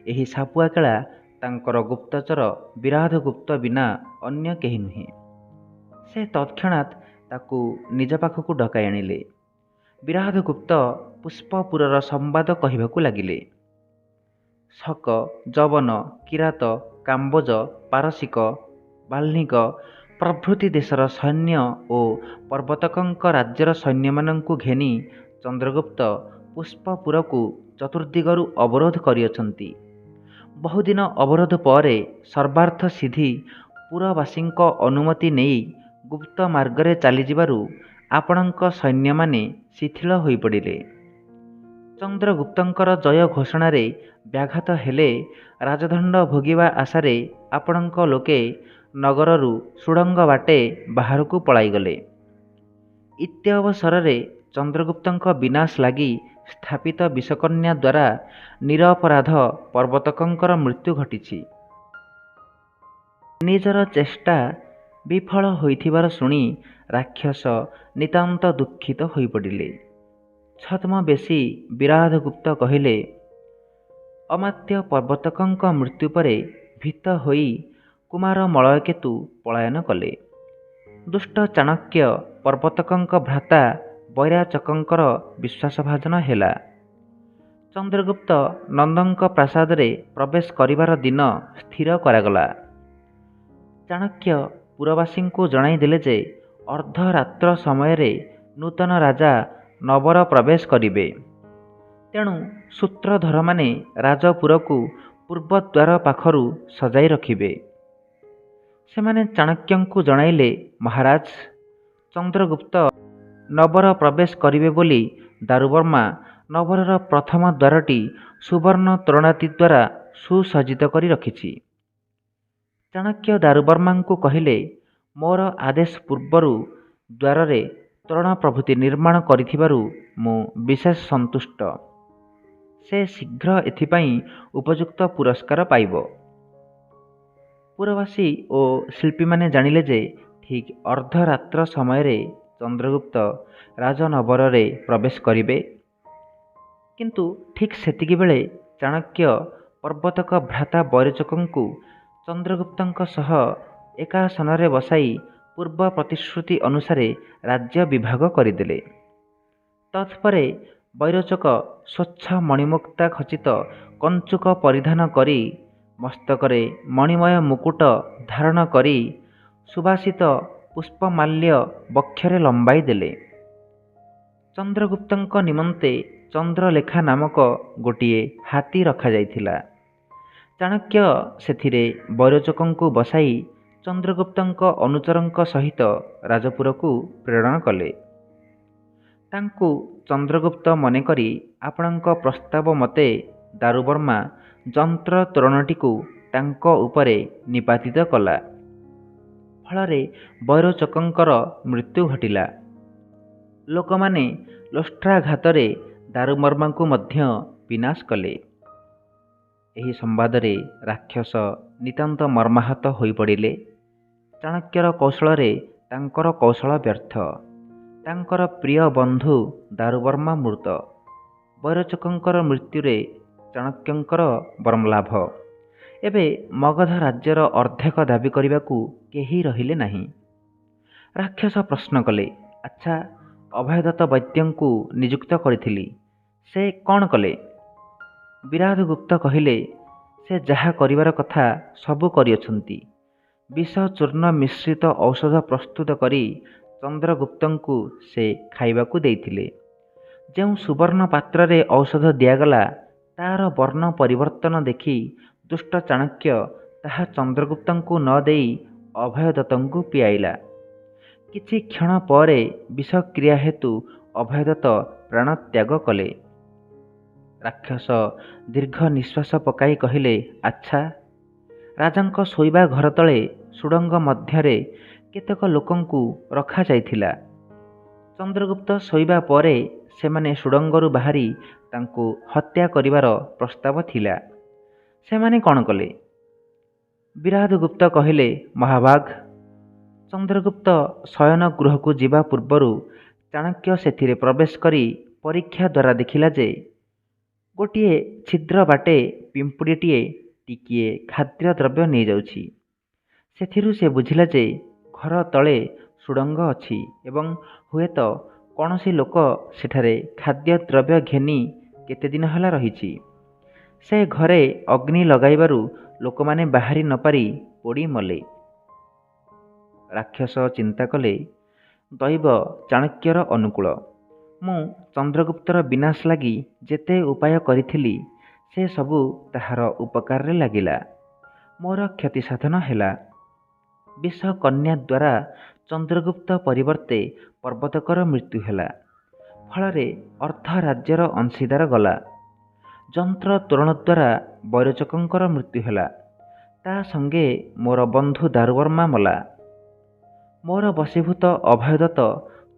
ଏହି ସାପୁଆ କେଳା ତାଙ୍କର ଗୁପ୍ତଚର ବିରାଧଗୁପ୍ତ ବିନା ଅନ୍ୟ କେହି ନୁହେଁ। ସେ ତତ୍କ୍ଷଣାତ୍ ତାକୁ ନିଜ ପାଖକୁ ଡକାଇ ଆଣିଲେ। ବିରାଧଗୁପ୍ତ ପୁଷ୍ପପୁରର ସମ୍ବାଦ କହିବାକୁ ଲାଗିଲେ। ଶକ, ଯବନ, କିରାତ, କାମ୍ବୋଜ, ପାରସିକ, ବାଲ୍ମିକ ପ୍ରଭୃତି ଦେଶର ସୈନ୍ୟ ଓ ପ୍ରବର୍ତ୍ତକଙ୍କ ରାଜ୍ୟର ସୈନ୍ୟମାନଙ୍କୁ ଘେନି ଚନ୍ଦ୍ରଗୁପ୍ତ ପୁଷ୍ପପୁରକୁ ଚତୁର୍ଦିଗରୁ ଅବରୋଧ କରିଅଛନ୍ତି। ବହୁଦିନ ଅବରୋଧ ପରେ ସର୍ବାର୍ଥ ସିଦ୍ଧି ପୁରବାସୀଙ୍କ ଅନୁମତି ନେଇ ଗୁପ୍ତ ମାର୍ଗରେ ଚାଲିଯିବାରୁ ଆପଣଙ୍କ ସୈନ୍ୟମାନେ ଶିଥିଳ ହୋଇପଡ଼ିଲେ। ଚନ୍ଦ୍ରଗୁପ୍ତଙ୍କର ଜୟ ଘୋଷଣାରେ ବ୍ୟାଘାତ ହେଲେ ରାଜଦଣ୍ଡ ଭୋଗିବା ଆଶାରେ ଆପଣଙ୍କ ଲୋକେ ନଗରରୁ ସୁଡ଼ଙ୍ଗ ବାଟେ ବାହାରକୁ ପଳାଇଗଲେ। ଇତ୍ୟବସରରେ ଚନ୍ଦ୍ରଗୁପ୍ତଙ୍କ ବିନାଶ ଲାଗି ସ୍ଥାପିତ ବିଷକନ୍ୟା ଦ୍ୱାରା ନିରପରାଧ ପ୍ରବର୍ତ୍ତକଙ୍କର ମୃତ୍ୟୁ ଘଟିଛି। ନିଜର ଚେଷ୍ଟା ବିଫଳ ହୋଇଥିବାର ଶୁଣି ରାକ୍ଷସ ନିତାନ୍ତ ଦୁଃଖିତ ହୋଇପଡ଼ିଲେ। ଛଦ୍ମବେଶୀ ବିରାଧଗୁପ୍ତ କହିଲେ, ଅମାତ୍ୟ ପ୍ରବର୍ତ୍ତକଙ୍କ ମୃତ୍ୟୁ ପରେ ଭୀତ ହୋଇ କୁମାର ମଳୟକେତୁ ପଳାୟନ କଲେ। ଦୁଷ୍ଟ ଚାଣକ୍ୟ ପ୍ରବର୍ତ୍ତକଙ୍କ ଭ୍ରାତା ବୈରାଚକଙ୍କର ବିଶ୍ୱାସଭାଜନ ହେଲା। ଚନ୍ଦ୍ରଗୁପ୍ତ ନନ୍ଦଙ୍କ ପ୍ରାସାଦରେ ପ୍ରବେଶ କରିବାର ଦିନ ସ୍ଥିର କରାଗଲା। ଚାଣକ୍ୟ ପୁରବାସୀଙ୍କୁ ଜଣାଇ ଦେଲେ ଯେ ଅର୍ଦ୍ଧରାତ୍ର ସମୟରେ ନୂତନ ରାଜା ନବର ପ୍ରବେଶ କରିବେ। ତେଣୁ ସୂତ୍ରଧରମାନେ ରାଜପୁରକୁ ପୂର୍ବଦ୍ୱାର ପାଖରୁ ସଜାଇ ରଖିବେ। ସେମାନେ ଚାଣକ୍ୟଙ୍କୁ ଜଣାଇଲେ, ମହାରାଜ, ଚନ୍ଦ୍ରଗୁପ୍ତ ନବର ପ୍ରବେଶ କରିବେ ବୋଲି ଦାରୁବର୍ମା ନଗରର ପ୍ରଥମ ଦ୍ୱାରଟି ସୁବର୍ଣ୍ଣ ତୋରଣାଦି ଦ୍ୱାରା ସୁସଜ୍ଜିତ କରି ରଖିଛି। ଚାଣକ୍ୟ ଦାରୁବର୍ମାଙ୍କୁ କହିଲେ, ମୋର ଆଦେଶ ପୂର୍ବରୁ ଦ୍ୱାରରେ ତୋରଣ ପ୍ରଭୃତି ନିର୍ମାଣ କରିଥିବାରୁ ମୁଁ ବିଶେଷ ସନ୍ତୁଷ୍ଟ। ସେ ଶୀଘ୍ର ଏଥିପାଇଁ ଉପଯୁକ୍ତ ପୁରସ୍କାର ପାଇବ। ପୁରବାସୀ ଓ ଶିଳ୍ପୀମାନେ ଜାଣିଲେ ଯେ ଠିକ୍ ଅର୍ଦ୍ଧରାତ୍ର ସମୟରେ ଚନ୍ଦ୍ରଗୁପ୍ତ ରାଜନବରରେ ପ୍ରବେଶ କରିବେ। କିନ୍ତୁ ଠିକ୍ ସେତିକିବେଳେ ଚାଣକ୍ୟ ପ୍ରବର୍ତ୍ତକ ଭ୍ରାତା ବୈରୋଚକଙ୍କୁ ଚନ୍ଦ୍ରଗୁପ୍ତଙ୍କ ସହ ଏକାସନରେ ବସାଇ ପୂର୍ବ ପ୍ରତିଶ୍ରୁତି ଅନୁସାରେ ରାଜ୍ୟ ବିଭାଗ କରିଦେଲେ। ତତ୍ପରେ ବୈରୋଚକ ସ୍ୱଚ୍ଛ ମଣିମୁକ୍ତା ଖଚିତ କଞ୍ଚୁକ ପରିଧାନ କରି ମସ୍ତକରେ ମଣିମୟ ମୁକୁଟ ଧାରଣ କରି ସୁବାସିତ ପୁଷ୍ପମାଲ୍ୟ ବକ୍ଷରେ ଲମ୍ବାଇ ଦେଲେ। ଚନ୍ଦ୍ରଗୁପ୍ତଙ୍କ ନିମନ୍ତେ ଚନ୍ଦ୍ରଲେଖା ନାମକ ଗୋଟିଏ ହାତୀ ରଖାଯାଇଥିଲା। ଚାଣକ୍ୟ ସେଥିରେ ବୈରୋଚକଙ୍କୁ ବସାଇ ଚନ୍ଦ୍ରଗୁପ୍ତଙ୍କ ଅନୁଚରଙ୍କ ସହିତ ରାଜପୁରକୁ ପ୍ରେରଣ କଲେ। ତାଙ୍କୁ ଚନ୍ଦ୍ରଗୁପ୍ତ ମନେକରି ଆପଣଙ୍କ ପ୍ରସ୍ତାବ ମତେ ଦାରୁବର୍ମା ଯନ୍ତ୍ର ତୋରଣଟିକୁ ତାଙ୍କ ଉପରେ ନିପାତିତ କଲା। ଫଳରେ ବୈରୋଚକଙ୍କର ମୃତ୍ୟୁ ଘଟିଲା। ଲୋକମାନେ ଲୋଷ୍ଟ୍ରାଘାତରେ ଦାରୁମର୍ମାଙ୍କୁ ମଧ୍ୟ ବିନାଶ କଲେ। ଏହି ସମ୍ବାଦରେ ରାକ୍ଷସ ନିତାନ୍ତ ମର୍ମାହତ ହୋଇପଡ଼ିଲେ। ଚାଣକ୍ୟର କୌଶଳରେ ତାଙ୍କର କୌଶଳ ବ୍ୟର୍ଥ। ତାଙ୍କର ପ୍ରିୟ ବନ୍ଧୁ ଦାରୁବର୍ମା ମୃତ। ବୈରୋଚକଙ୍କର ମୃତ୍ୟୁରେ ଚାଣକ୍ୟଙ୍କର ବରଂ ଲାଭ। ଏବେ ମଗଧ ରାଜ୍ୟର ଅର୍ଦ୍ଧେକ ଦାବି କରିବାକୁ କେହି ରହିଲେ ନାହିଁ। ରାକ୍ଷସ ପ୍ରଶ୍ନ କଲେ, ଆଚ୍ଛା, ଅଭୟଦତ୍ତ ବୈଦ୍ୟଙ୍କୁ ନିଯୁକ୍ତ କରିଥିଲି, ସେ କ'ଣ କଲେ? ବିରାଧଗୁପ୍ତ କହିଲେ, ସେ ଯାହା କରିବାର କଥା ସବୁ କରିଅଛନ୍ତି। ବିଷ ଚୂର୍ଣ୍ଣ ମିଶ୍ରିତ ଔଷଧ ପ୍ରସ୍ତୁତ କରି ଚନ୍ଦ୍ରଗୁପ୍ତଙ୍କୁ ସେ ଖାଇବାକୁ ଦେଇଥିଲେ। ଯେଉଁ ସୁବର୍ଣ୍ଣ ପାତ୍ରରେ ଔଷଧ ଦିଆଗଲା, ତାହାର ବର୍ଣ୍ଣ ପରିବର୍ତ୍ତନ ଦେଖି ଦୁଷ୍ଟ ଚାଣକ୍ୟ ତାହା ଚନ୍ଦ୍ରଗୁପ୍ତଙ୍କୁ ନ ଦେଇ ଅଭୟଦତ୍ତଙ୍କୁ ପିଆଇଲା। କିଛି କ୍ଷଣ ପରେ ବିଷକ୍ରିୟା ହେତୁ ଅଭୟଦତ୍ତ ପ୍ରାଣତ୍ୟାଗ କଲେ। ରାକ୍ଷସ ଦୀର୍ଘ ନିଶ୍ୱାସ ପକାଇ କହିଲେ, ଆଚ୍ଛା, ରାଜାଙ୍କ ଶୋଇବା ଘର ତଳେ ସୁଡ଼ଙ୍ଗ ମଧ୍ୟରେ କେତେକ ଲୋକଙ୍କୁ ରଖାଯାଇଥିଲା। ଚନ୍ଦ୍ରଗୁପ୍ତ ଶୋଇବା ପରେ ସେମାନେ ସୁଡ଼ଙ୍ଗରୁ ବାହାରି ତାଙ୍କୁ ହତ୍ୟା କରିବାର ପ୍ରସ୍ତାବ ଥିଲା। ସେମାନେ କ'ଣ କଲେ? ବିରାଧଗୁପ୍ତ କହିଲେ, ମହାଭାଗ, ଚନ୍ଦ୍ରଗୁପ୍ତ ଶୟନ ଗୃହକୁ ଯିବା ପୂର୍ବରୁ ଚାଣକ୍ୟ ସେଥିରେ ପ୍ରବେଶ କରି ପରୀକ୍ଷା ଦ୍ୱାରା ଦେଖିଲା ଯେ ଗୋଟିଏ ଛିଦ୍ର ବାଟେ ପିମ୍ପୁଡ଼ିଟିଏ ଟିକିଏ ଖାଦ୍ୟଦ୍ରବ୍ୟ ନେଇଯାଉଛି। ସେଥିରୁ ସେ ବୁଝିଲା ଯେ ଘର ତଳେ ସୁଡ଼ଙ୍ଗ ଅଛି ଏବଂ ହୁଏତ କୌଣସି ଲୋକ ସେଠାରେ ଖାଦ୍ୟଦ୍ରବ୍ୟ ଘେନି କେତେଦିନ ହେଲା ରହିଛି। ସେ ଘରେ ଅଗ୍ନି ଲଗାଇବାରୁ ଲୋକମାନେ ବାହାରି ନ ପାରି ପୋଡ଼ି ମଲେ। ରାକ୍ଷସ ଚିନ୍ତା କଲେ, ଦୈବ ଚାଣକ୍ୟର ଅନୁକୂଳ। ମୁଁ ଚନ୍ଦ୍ରଗୁପ୍ତର ବିନାଶ ଲାଗି ଯେତେ ଉପାୟ କରିଥିଲି, ସେ ସବୁ ତାହାର ଉପକାରରେ ଲାଗିଲା। ମୋର କ୍ଷତି ସାଧନ ହେଲା। ବିଷକନ୍ୟା ଦ୍ୱାରା ଚନ୍ଦ୍ରଗୁପ୍ତ ପରିବର୍ତ୍ତେ ପର୍ବତକର ମୃତ୍ୟୁ ହେଲା। ଫଳରେ ଅର୍ଦ୍ଧ ରାଜ୍ୟର ଅଂଶୀଦାର ଗଲା। ଯନ୍ତ୍ର ତୋରଣ ଦ୍ୱାରା ବୈରୋଚକଙ୍କର ମୃତ୍ୟୁ ହେଲା। ତା ସଙ୍ଗେ ମୋର ବନ୍ଧୁ ଦାରୁବର୍ମା ମଲା। ମୋର ବଶୀଭୂତ ଅଭୟଦତ୍ତ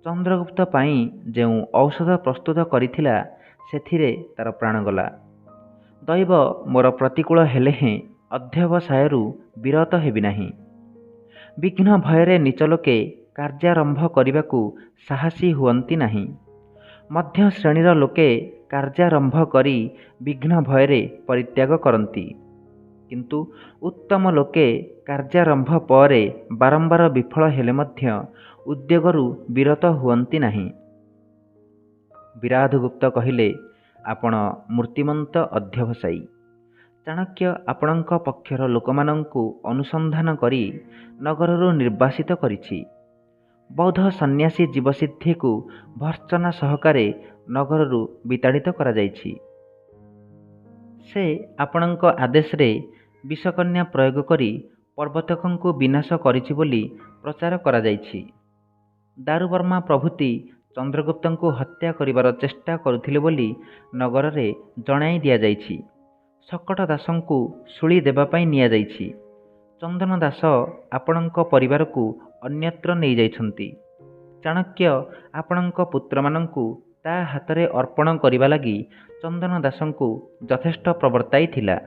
ଚନ୍ଦ୍ରଗୁପ୍ତ ପାଇଁ ଯେଉଁ ଔଷଧ ପ୍ରସ୍ତୁତ କରିଥିଲା, ସେଥିରେ ତାର ପ୍ରାଣ ଗଲା। ଦୈବ ମୋର ପ୍ରତିକୂଳ ହେଲେ ହେଁ ଅଧ୍ୟବସାୟରୁ ବିରତ ହେବି ନାହିଁ। ବିଘ୍ନ ଭୟରେ ନୀଚ ଲୋକେ କାର୍ଯ୍ୟାରମ୍ଭ କରିବାକୁ ସାହସୀ ହୁଅନ୍ତି ନାହିଁ। ମଧ୍ୟ ଶ୍ରେଣୀର ଲୋକେ କାର୍ଯ୍ୟାରମ୍ଭ କରି ବିଘ୍ନ ଭୟରେ ପରିତ୍ୟାଗ କରନ୍ତି। କିନ୍ତୁ ଉତ୍ତମ ଲୋକେ କାର୍ଯ୍ୟାରମ୍ଭ ପରେ ବାରମ୍ବାର ବିଫଳ ହେଲେ ମଧ୍ୟ ଉଦ୍ୟୋଗରୁ ବିରତ ହୁଅନ୍ତି ନାହିଁ। ବିରାଧଗୁପ୍ତ କହିଲେ, ଆପଣ ମୂର୍ତ୍ତିମନ୍ତ ଅଧ୍ୟବସାୟୀ। ଚାଣକ୍ୟ ଆପଣଙ୍କ ପକ୍ଷର ଲୋକମାନଙ୍କୁ ଅନୁସନ୍ଧାନ କରି ନଗରରୁ ନିର୍ବାସିତ କରିଛି। ବୌଦ୍ଧ ସନ୍ନ୍ୟାସୀ ଜୀବସିଦ୍ଧିକୁ ଭର୍ତ୍ସନା ସହକାରେ ନଗରରୁ ବିତାଡ଼ିତ କରାଯାଇଛି। ସେ ଆପଣଙ୍କ ଆଦେଶରେ ବିଷକନ୍ୟା ପ୍ରୟୋଗ କରି ପର୍ବତକଙ୍କୁ ବିନାଶ କରିଛି ବୋଲି ପ୍ରଚାର କରାଯାଇଛି। ଦାରୁବର୍ମା ପ୍ରଭୃତି ଚନ୍ଦ୍ରଗୁପ୍ତଙ୍କୁ ହତ୍ୟା କରିବାର ଚେଷ୍ଟା କରୁଥିଲେ ବୋଲି ନଗରରେ ଜଣାଇ ଦିଆଯାଇଛି। ଶକଟ ଦାସଙ୍କୁ ଶୂଳି ଦେବା ପାଇଁ ନିଆଯାଇଛି। ଚନ୍ଦନ ଦାସ ଆପଣଙ୍କ ପରିବାରକୁ ଅନ୍ୟତ୍ର ନେଇଯାଇଛନ୍ତି। ଚାଣକ୍ୟ ଆପଣଙ୍କ ପୁତ୍ରମାନଙ୍କୁ ତା ହାତରେ ଅର୍ପଣ କରିବା ଲାଗି ଚନ୍ଦନ ଦାସଙ୍କୁ ଯଥେଷ୍ଟ ପ୍ରବର୍ତ୍ତାଇଥିଲା।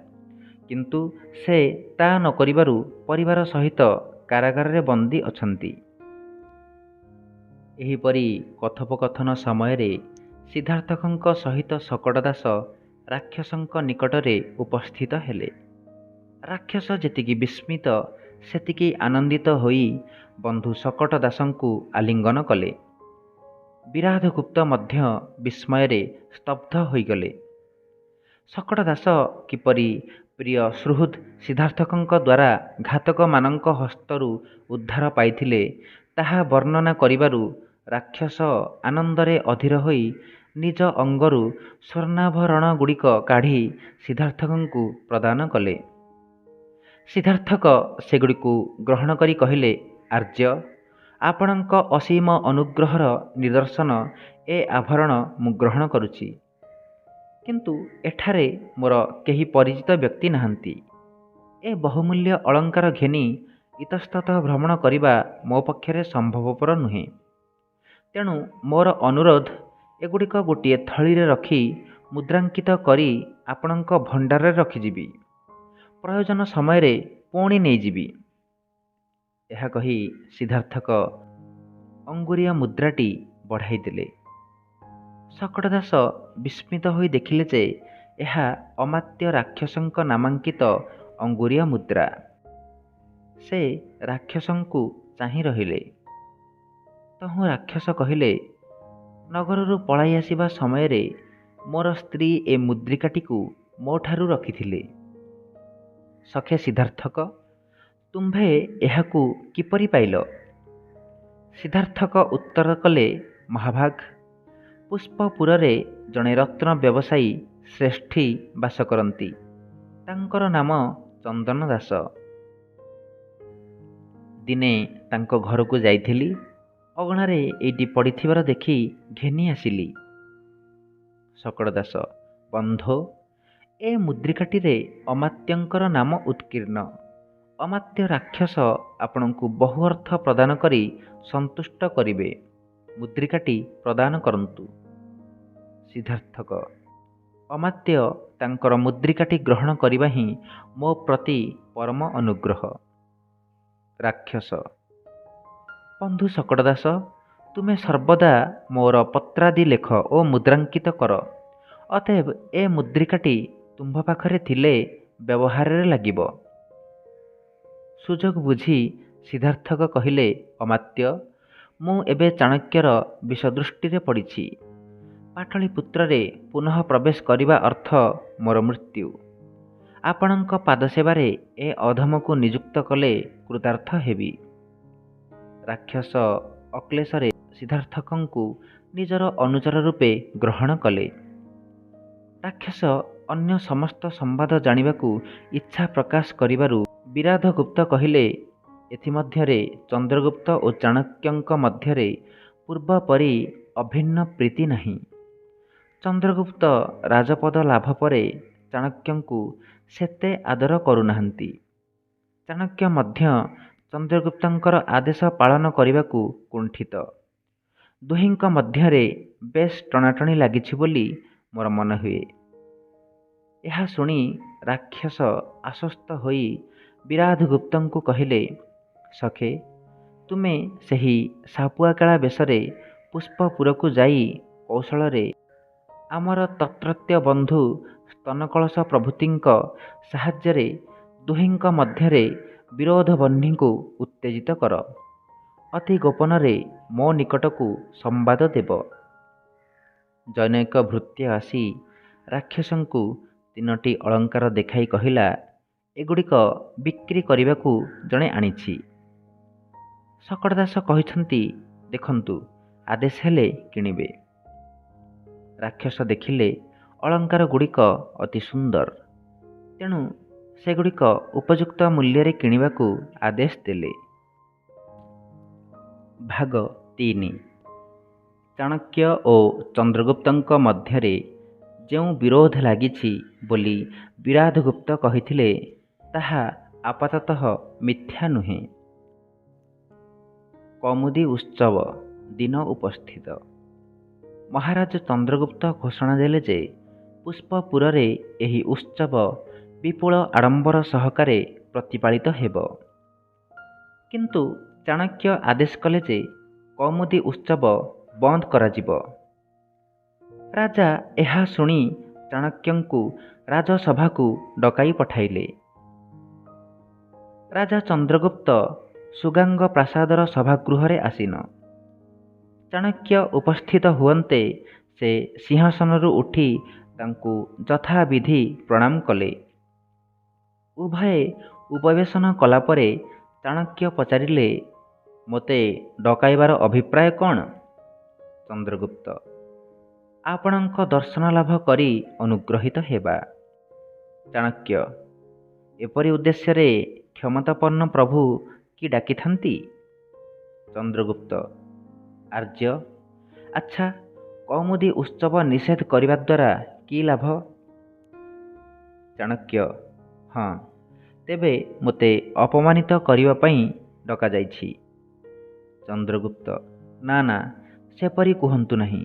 କିନ୍ତୁ ସେ ତା ନ କରିବାରୁ ପରିବାର ସହିତ କାରାଗାରରେ ବନ୍ଦୀ ଅଛନ୍ତି। ଏହିପରି କଥୋପକଥନ ସମୟରେ ସିଦ୍ଧାର୍ଥକଙ୍କ ସହିତ ଶକଟ ଦାସ ରାକ୍ଷସଙ୍କ ନିକଟରେ ଉପସ୍ଥିତ ହେଲେ। ରାକ୍ଷସ ଯେତିକି ବିସ୍ମିତ, ସେତିକି ଆନନ୍ଦିତ ହୋଇ ବନ୍ଧୁ ଶକଟ ଦାସଙ୍କୁ ଆଲିଙ୍ଗନ କଲେ। ବିରାଧଗୁପ୍ତ ମଧ୍ୟ ବିସ୍ମୟରେ ସ୍ତବ୍ଧ ହୋଇଗଲେ। ଶକଟ ଦାସ କିପରି ପ୍ରିୟ ସୁହୃଦ ସିଦ୍ଧାର୍ଥକଙ୍କ ଦ୍ୱାରା ଘାତକମାନଙ୍କ ହସ୍ତରୁ ଉଦ୍ଧାର ପାଇଥିଲେ, ତାହା ବର୍ଣ୍ଣନା କରିବାରୁ ରାକ୍ଷସ ଆନନ୍ଦରେ ଅଧୀର ହୋଇ ନିଜ ଅଙ୍ଗରୁ ସ୍ୱର୍ଣ୍ଣାଭରଣଗୁଡ଼ିକ କାଢ଼ି ସିଦ୍ଧାର୍ଥକଙ୍କୁ ପ୍ରଦାନ କଲେ। ସିଦ୍ଧାର୍ଥକ ସେଗୁଡ଼ିକୁ ଗ୍ରହଣ କରି କହିଲେ, ଆର୍ଯ୍ୟ, ଆପଣଙ୍କ ଅସୀମ ଅନୁଗ୍ରହର ନିଦର୍ଶନ ଏ ଆଭରଣ ମୁଁ ଗ୍ରହଣ କରୁଛି। କିନ୍ତୁ ଏଠାରେ ମୋର କେହି ପରିଚିତ ବ୍ୟକ୍ତି ନାହାନ୍ତି। ଏ ବହୁମୂଲ୍ୟ ଅଳଙ୍କାର ଘେନି ଇତସ୍ତତଃ ଭ୍ରମଣ କରିବା ମୋ ପକ୍ଷରେ ସମ୍ଭବପର ନୁହେଁ। ତେଣୁ ମୋର ଅନୁରୋଧ, ଏଗୁଡ଼ିକ ଗୋଟିଏ ଥଳିରେ ରଖି ମୁଦ୍ରାଙ୍କିତ କରି ଆପଣଙ୍କ ଭଣ୍ଡାରରେ ରଖିଯିବି। ପ୍ରୟୋଜନ ସମୟରେ ପୁଣି ନେଇଯିବି। ଏହା କହି ସିଦ୍ଧାର୍ଥକ ଅଙ୍ଗୁରୀୟ ମୁଦ୍ରାଟି ବଢ଼ାଇ ଦେଲେ। ଶକଟ ଦାସ ବିସ୍ମିତ ହୋଇ ଦେଖିଲେ ଯେ ଏହା ଅମାତ୍ୟ ରାକ୍ଷସଙ୍କ ନାମାଙ୍କିତ ଅଙ୍ଗୁରୀୟ ମୁଦ୍ରା। ସେ ରାକ୍ଷସଙ୍କୁ ଚାହିଁ ରହିଲେ। ତହୁଁ ରାକ୍ଷସ କହିଲେ, ନଗରରୁ ପଳାଇ ଆସିବା ସମୟରେ ମୋର ସ୍ତ୍ରୀ ଏ ମୁଦ୍ରିକାଟିକୁ ମୋ ଠାରୁ ରଖିଥିଲେ। ସଖେ ସିଦ୍ଧାର୍ଥକ, ତୁମ୍ଭେ ଏହାକୁ କିପରି ପାଇଲ? ସିଦ୍ଧାର୍ଥକ ଉତ୍ତର କଲେ, ମହାଭାଗ, ପୁଷ୍ପପୁରରେ ଜଣେ ରତ୍ନ ବ୍ୟବସାୟୀ ଶ୍ରେଷ୍ଠୀ ବାସ କରନ୍ତି। ତାଙ୍କର ନାମ ଚନ୍ଦନ ଦାସ। ଦିନେ ତାଙ୍କ ଘରକୁ ଯାଇଥିଲି। ଅଗଣାରେ ଏଇଟି ପଡ଼ିଥିବାର ଦେଖି ଘେନି ଆସିଲି। ଶକଟ ଦାସ, ବନ୍ଧୁ, ଏ ମୁଦ୍ରିକାଟିରେ ଅମାତ୍ୟଙ୍କର ନାମ ଉତ୍କୀର୍ଣ୍ଣ। ଅମାତ୍ୟ ରାକ୍ଷସ ଆପଣଙ୍କୁ ବହୁ ଅର୍ଥ ପ୍ରଦାନ କରି ସନ୍ତୁଷ୍ଟ କରିବେ। ମୁଦ୍ରିକାଟି ପ୍ରଦାନ କରନ୍ତୁ। ସିଦ୍ଧାର୍ଥକ, ଅମାତ୍ୟ ତାଙ୍କର ମୁଦ୍ରିକାଟି ଗ୍ରହଣ କରିବା ହିଁ ମୋ ପ୍ରତି ପରମ ଅନୁଗ୍ରହ। ରାକ୍ଷସ, ବନ୍ଧୁ ଶକଟ ଦାସ, ତୁମେ ସର୍ବଦା ମୋର ପତ୍ରାଦି ଲେଖ ଓ ମୁଦ୍ରାଙ୍କିତ କର। ଅତଏବ ଏ ମୁଦ୍ରିକାଟି ତୁମ୍ଭ ପାଖରେ ଥିଲେ ବ୍ୟବହାରରେ ଲାଗିବ। ସୁଯୋଗ ବୁଝି ସିଦ୍ଧାର୍ଥକ କହିଲେ, ଅମାତ୍ୟ, ମୁଁ ଏବେ ଚାଣକ୍ୟର ବିଷଦୃଷ୍ଟିରେ ପଡ଼ିଛି। ପାଟଳୀପୁତ୍ରରେ ପୁନଃ ପ୍ରବେଶ କରିବା ଅର୍ଥ ମୋର ମୃତ୍ୟୁ। ଆପଣଙ୍କ ପାଦସେବାରେ ଏ ଅଧମକୁ ନିଯୁକ୍ତ କଲେ କୃତାର୍ଥ ହେବି। ରାକ୍ଷସ ଅକ୍ଲେଶରେ ସିଦ୍ଧାର୍ଥକଙ୍କୁ ନିଜର ଅନୁଚର ରୂପେ ଗ୍ରହଣ କଲେ। ରାକ୍ଷସ ଅନ୍ୟ ସମସ୍ତ ସମ୍ବାଦ ଜାଣିବାକୁ ଇଚ୍ଛା ପ୍ରକାଶ କରିବାରୁ ବିରାଧଗୁପ୍ତ କହିଲେ, ଏଥିମଧ୍ୟରେ ଚନ୍ଦ୍ରଗୁପ୍ତ ଓ ଚାଣକ୍ୟଙ୍କ ମଧ୍ୟରେ ପୂର୍ବ ପରି ଅଭିନ୍ନ ପ୍ରୀତି ନାହିଁ। ଚନ୍ଦ୍ରଗୁପ୍ତ ରାଜପଦ ଲାଭ ପରେ ଚାଣକ୍ୟଙ୍କୁ ସେତେ ଆଦର କରୁନାହାନ୍ତି। ଚାଣକ୍ୟ ମଧ୍ୟ ଚନ୍ଦ୍ରଗୁପ୍ତଙ୍କର ଆଦେଶ ପାଳନ କରିବାକୁ କୁଣ୍ଠିତ। ଦୁହିଁଙ୍କ ମଧ୍ୟରେ ବେଶ୍ ଟଣାଟଣି ଲାଗିଛି ବୋଲି ମୋର ମନେ ହୁଏ। ଏହା ଶୁଣି ରାକ୍ଷସ ଆଶ୍ୱସ୍ତ ହୋଇ ବିରାଧଗୁପ୍ତଙ୍କୁ କହିଲେ, ସଖେ, ତୁମେ ସେହି ସାପୁଆକେଳା ବେଶରେ ପୁଷ୍ପପୁରକୁ ଯାଇ କୌଶଳରେ ଆମର ତତ୍ରତ୍ୟ ବନ୍ଧୁ ସ୍ତନକଳସ ପ୍ରଭୃତିଙ୍କ ସାହାଯ୍ୟରେ ଦୁହିଁଙ୍କ ମଧ୍ୟରେ ବିରୋଧବହ୍ନିକୁ ଉତ୍ତେଜିତ କର। ଅତି ଗୋପନରେ ମୋ ନିକଟକୁ ସମ୍ବାଦ ଦେବ। ଜନୈକ ଭୃତ୍ୟ ଆସି ରାକ୍ଷସଙ୍କୁ 3ଟି ଅଳଙ୍କାର ଦେଖାଇ କହିଲା, ଏଗୁଡ଼ିକ ବିକ୍ରି କରିବାକୁ ଜଣେ ଆଣିଛି। ଶକଟ ଦାସ କହିଛନ୍ତି, ଦେଖନ୍ତୁ, ଆଦେଶ ହେଲେ କିଣିବେ। ରାକ୍ଷସ ଦେଖିଲେ ଅଳଙ୍କାର ଗୁଡ଼ିକ ଅତି ସୁନ୍ଦର। ତେଣୁ ସେଗୁଡ଼ିକ ଉପଯୁକ୍ତ ମୂଲ୍ୟରେ କିଣିବାକୁ ଆଦେଶ ଦେଲେ। ଭାଗ 3। ଚାଣକ୍ୟ ଓ ଚନ୍ଦ୍ରଗୁପ୍ତଙ୍କ ମଧ୍ୟରେ ଯେଉଁ ବିରୋଧ ଲାଗିଛି ବୋଲି ବିରାଧଗୁପ୍ତ କହିଥିଲେ, ତାହା ଆପାତତଃ ମିଥ୍ୟା ନୁହେଁ। କୌମୁଦୀ ଉତ୍ସବ ଦିନ ଉପସ୍ଥିତ। ମହାରାଜ ଚନ୍ଦ୍ରଗୁପ୍ତ ଘୋଷଣା ଦେଲେ ଯେ ପୁଷ୍ପପୁରରେ ଏହି ଉତ୍ସବ ବିପୁଳ ଆଡ଼ମ୍ବର ସହକାରେ ପ୍ରତିପାଳିତ ହେବ। କିନ୍ତୁ ଚାଣକ୍ୟ ଆଦେଶ କଲେ ଯେ କୌମୁଦୀ ଉତ୍ସବ ବନ୍ଦ କରାଯିବ। ରାଜା ଏହା ଶୁଣି ଚାଣକ୍ୟଙ୍କୁ ରାଜସଭାକୁ ଡକାଇ ପଠାଇଲେ। ରାଜା ଚନ୍ଦ୍ରଗୁପ୍ତ ସୁଗାଙ୍ଗ ପ୍ରାସାଦର ସଭାଗୃହରେ ଆସୀନ। ଚାଣକ୍ୟ ଉପସ୍ଥିତ ହୁଅନ୍ତେ ସେ ସିଂହାସନରୁ ଉଠି ତାଙ୍କୁ ଯଥାବିଧି ପ୍ରଣାମ କଲେ। ଉଭୟେ ଉପବେଶନ କଲାପରେ ଚାଣକ୍ୟ ପଚାରିଲେ, ମୋତେ ଡକାଇବାର ଅଭିପ୍ରାୟ କ'ଣ? ଚନ୍ଦ୍ରଗୁପ୍ତ, ଆପଣଙ୍କ ଦର୍ଶନ ଲାଭ କରି ଅନୁଗ୍ରହୀତ ହେବା। ଚାଣକ୍ୟ, ଏପରି ଉଦ୍ଦେଶ୍ୟରେ କ୍ଷମତାପନ୍ନ ପ୍ରଭୁ କି ଡାକିଥାନ୍ତି? ଚନ୍ଦ୍ରଗୁପ୍ତ, ଆର୍ଯ୍ୟ, ଆଚ୍ଛା, କୌମୁଦୀ ଉତ୍ସବ ନିଷେଧ କରିବା ଦ୍ୱାରା କି ଲାଭ? ଚାଣକ୍ୟ, ହଁ, ତେବେ ମୋତେ ଅପମାନିତ କରିବା ପାଇଁ ଡକାଯାଇଛି। ଚନ୍ଦ୍ରଗୁପ୍ତ, ନା ନା, ସେପରି କୁହନ୍ତୁ ନାହିଁ।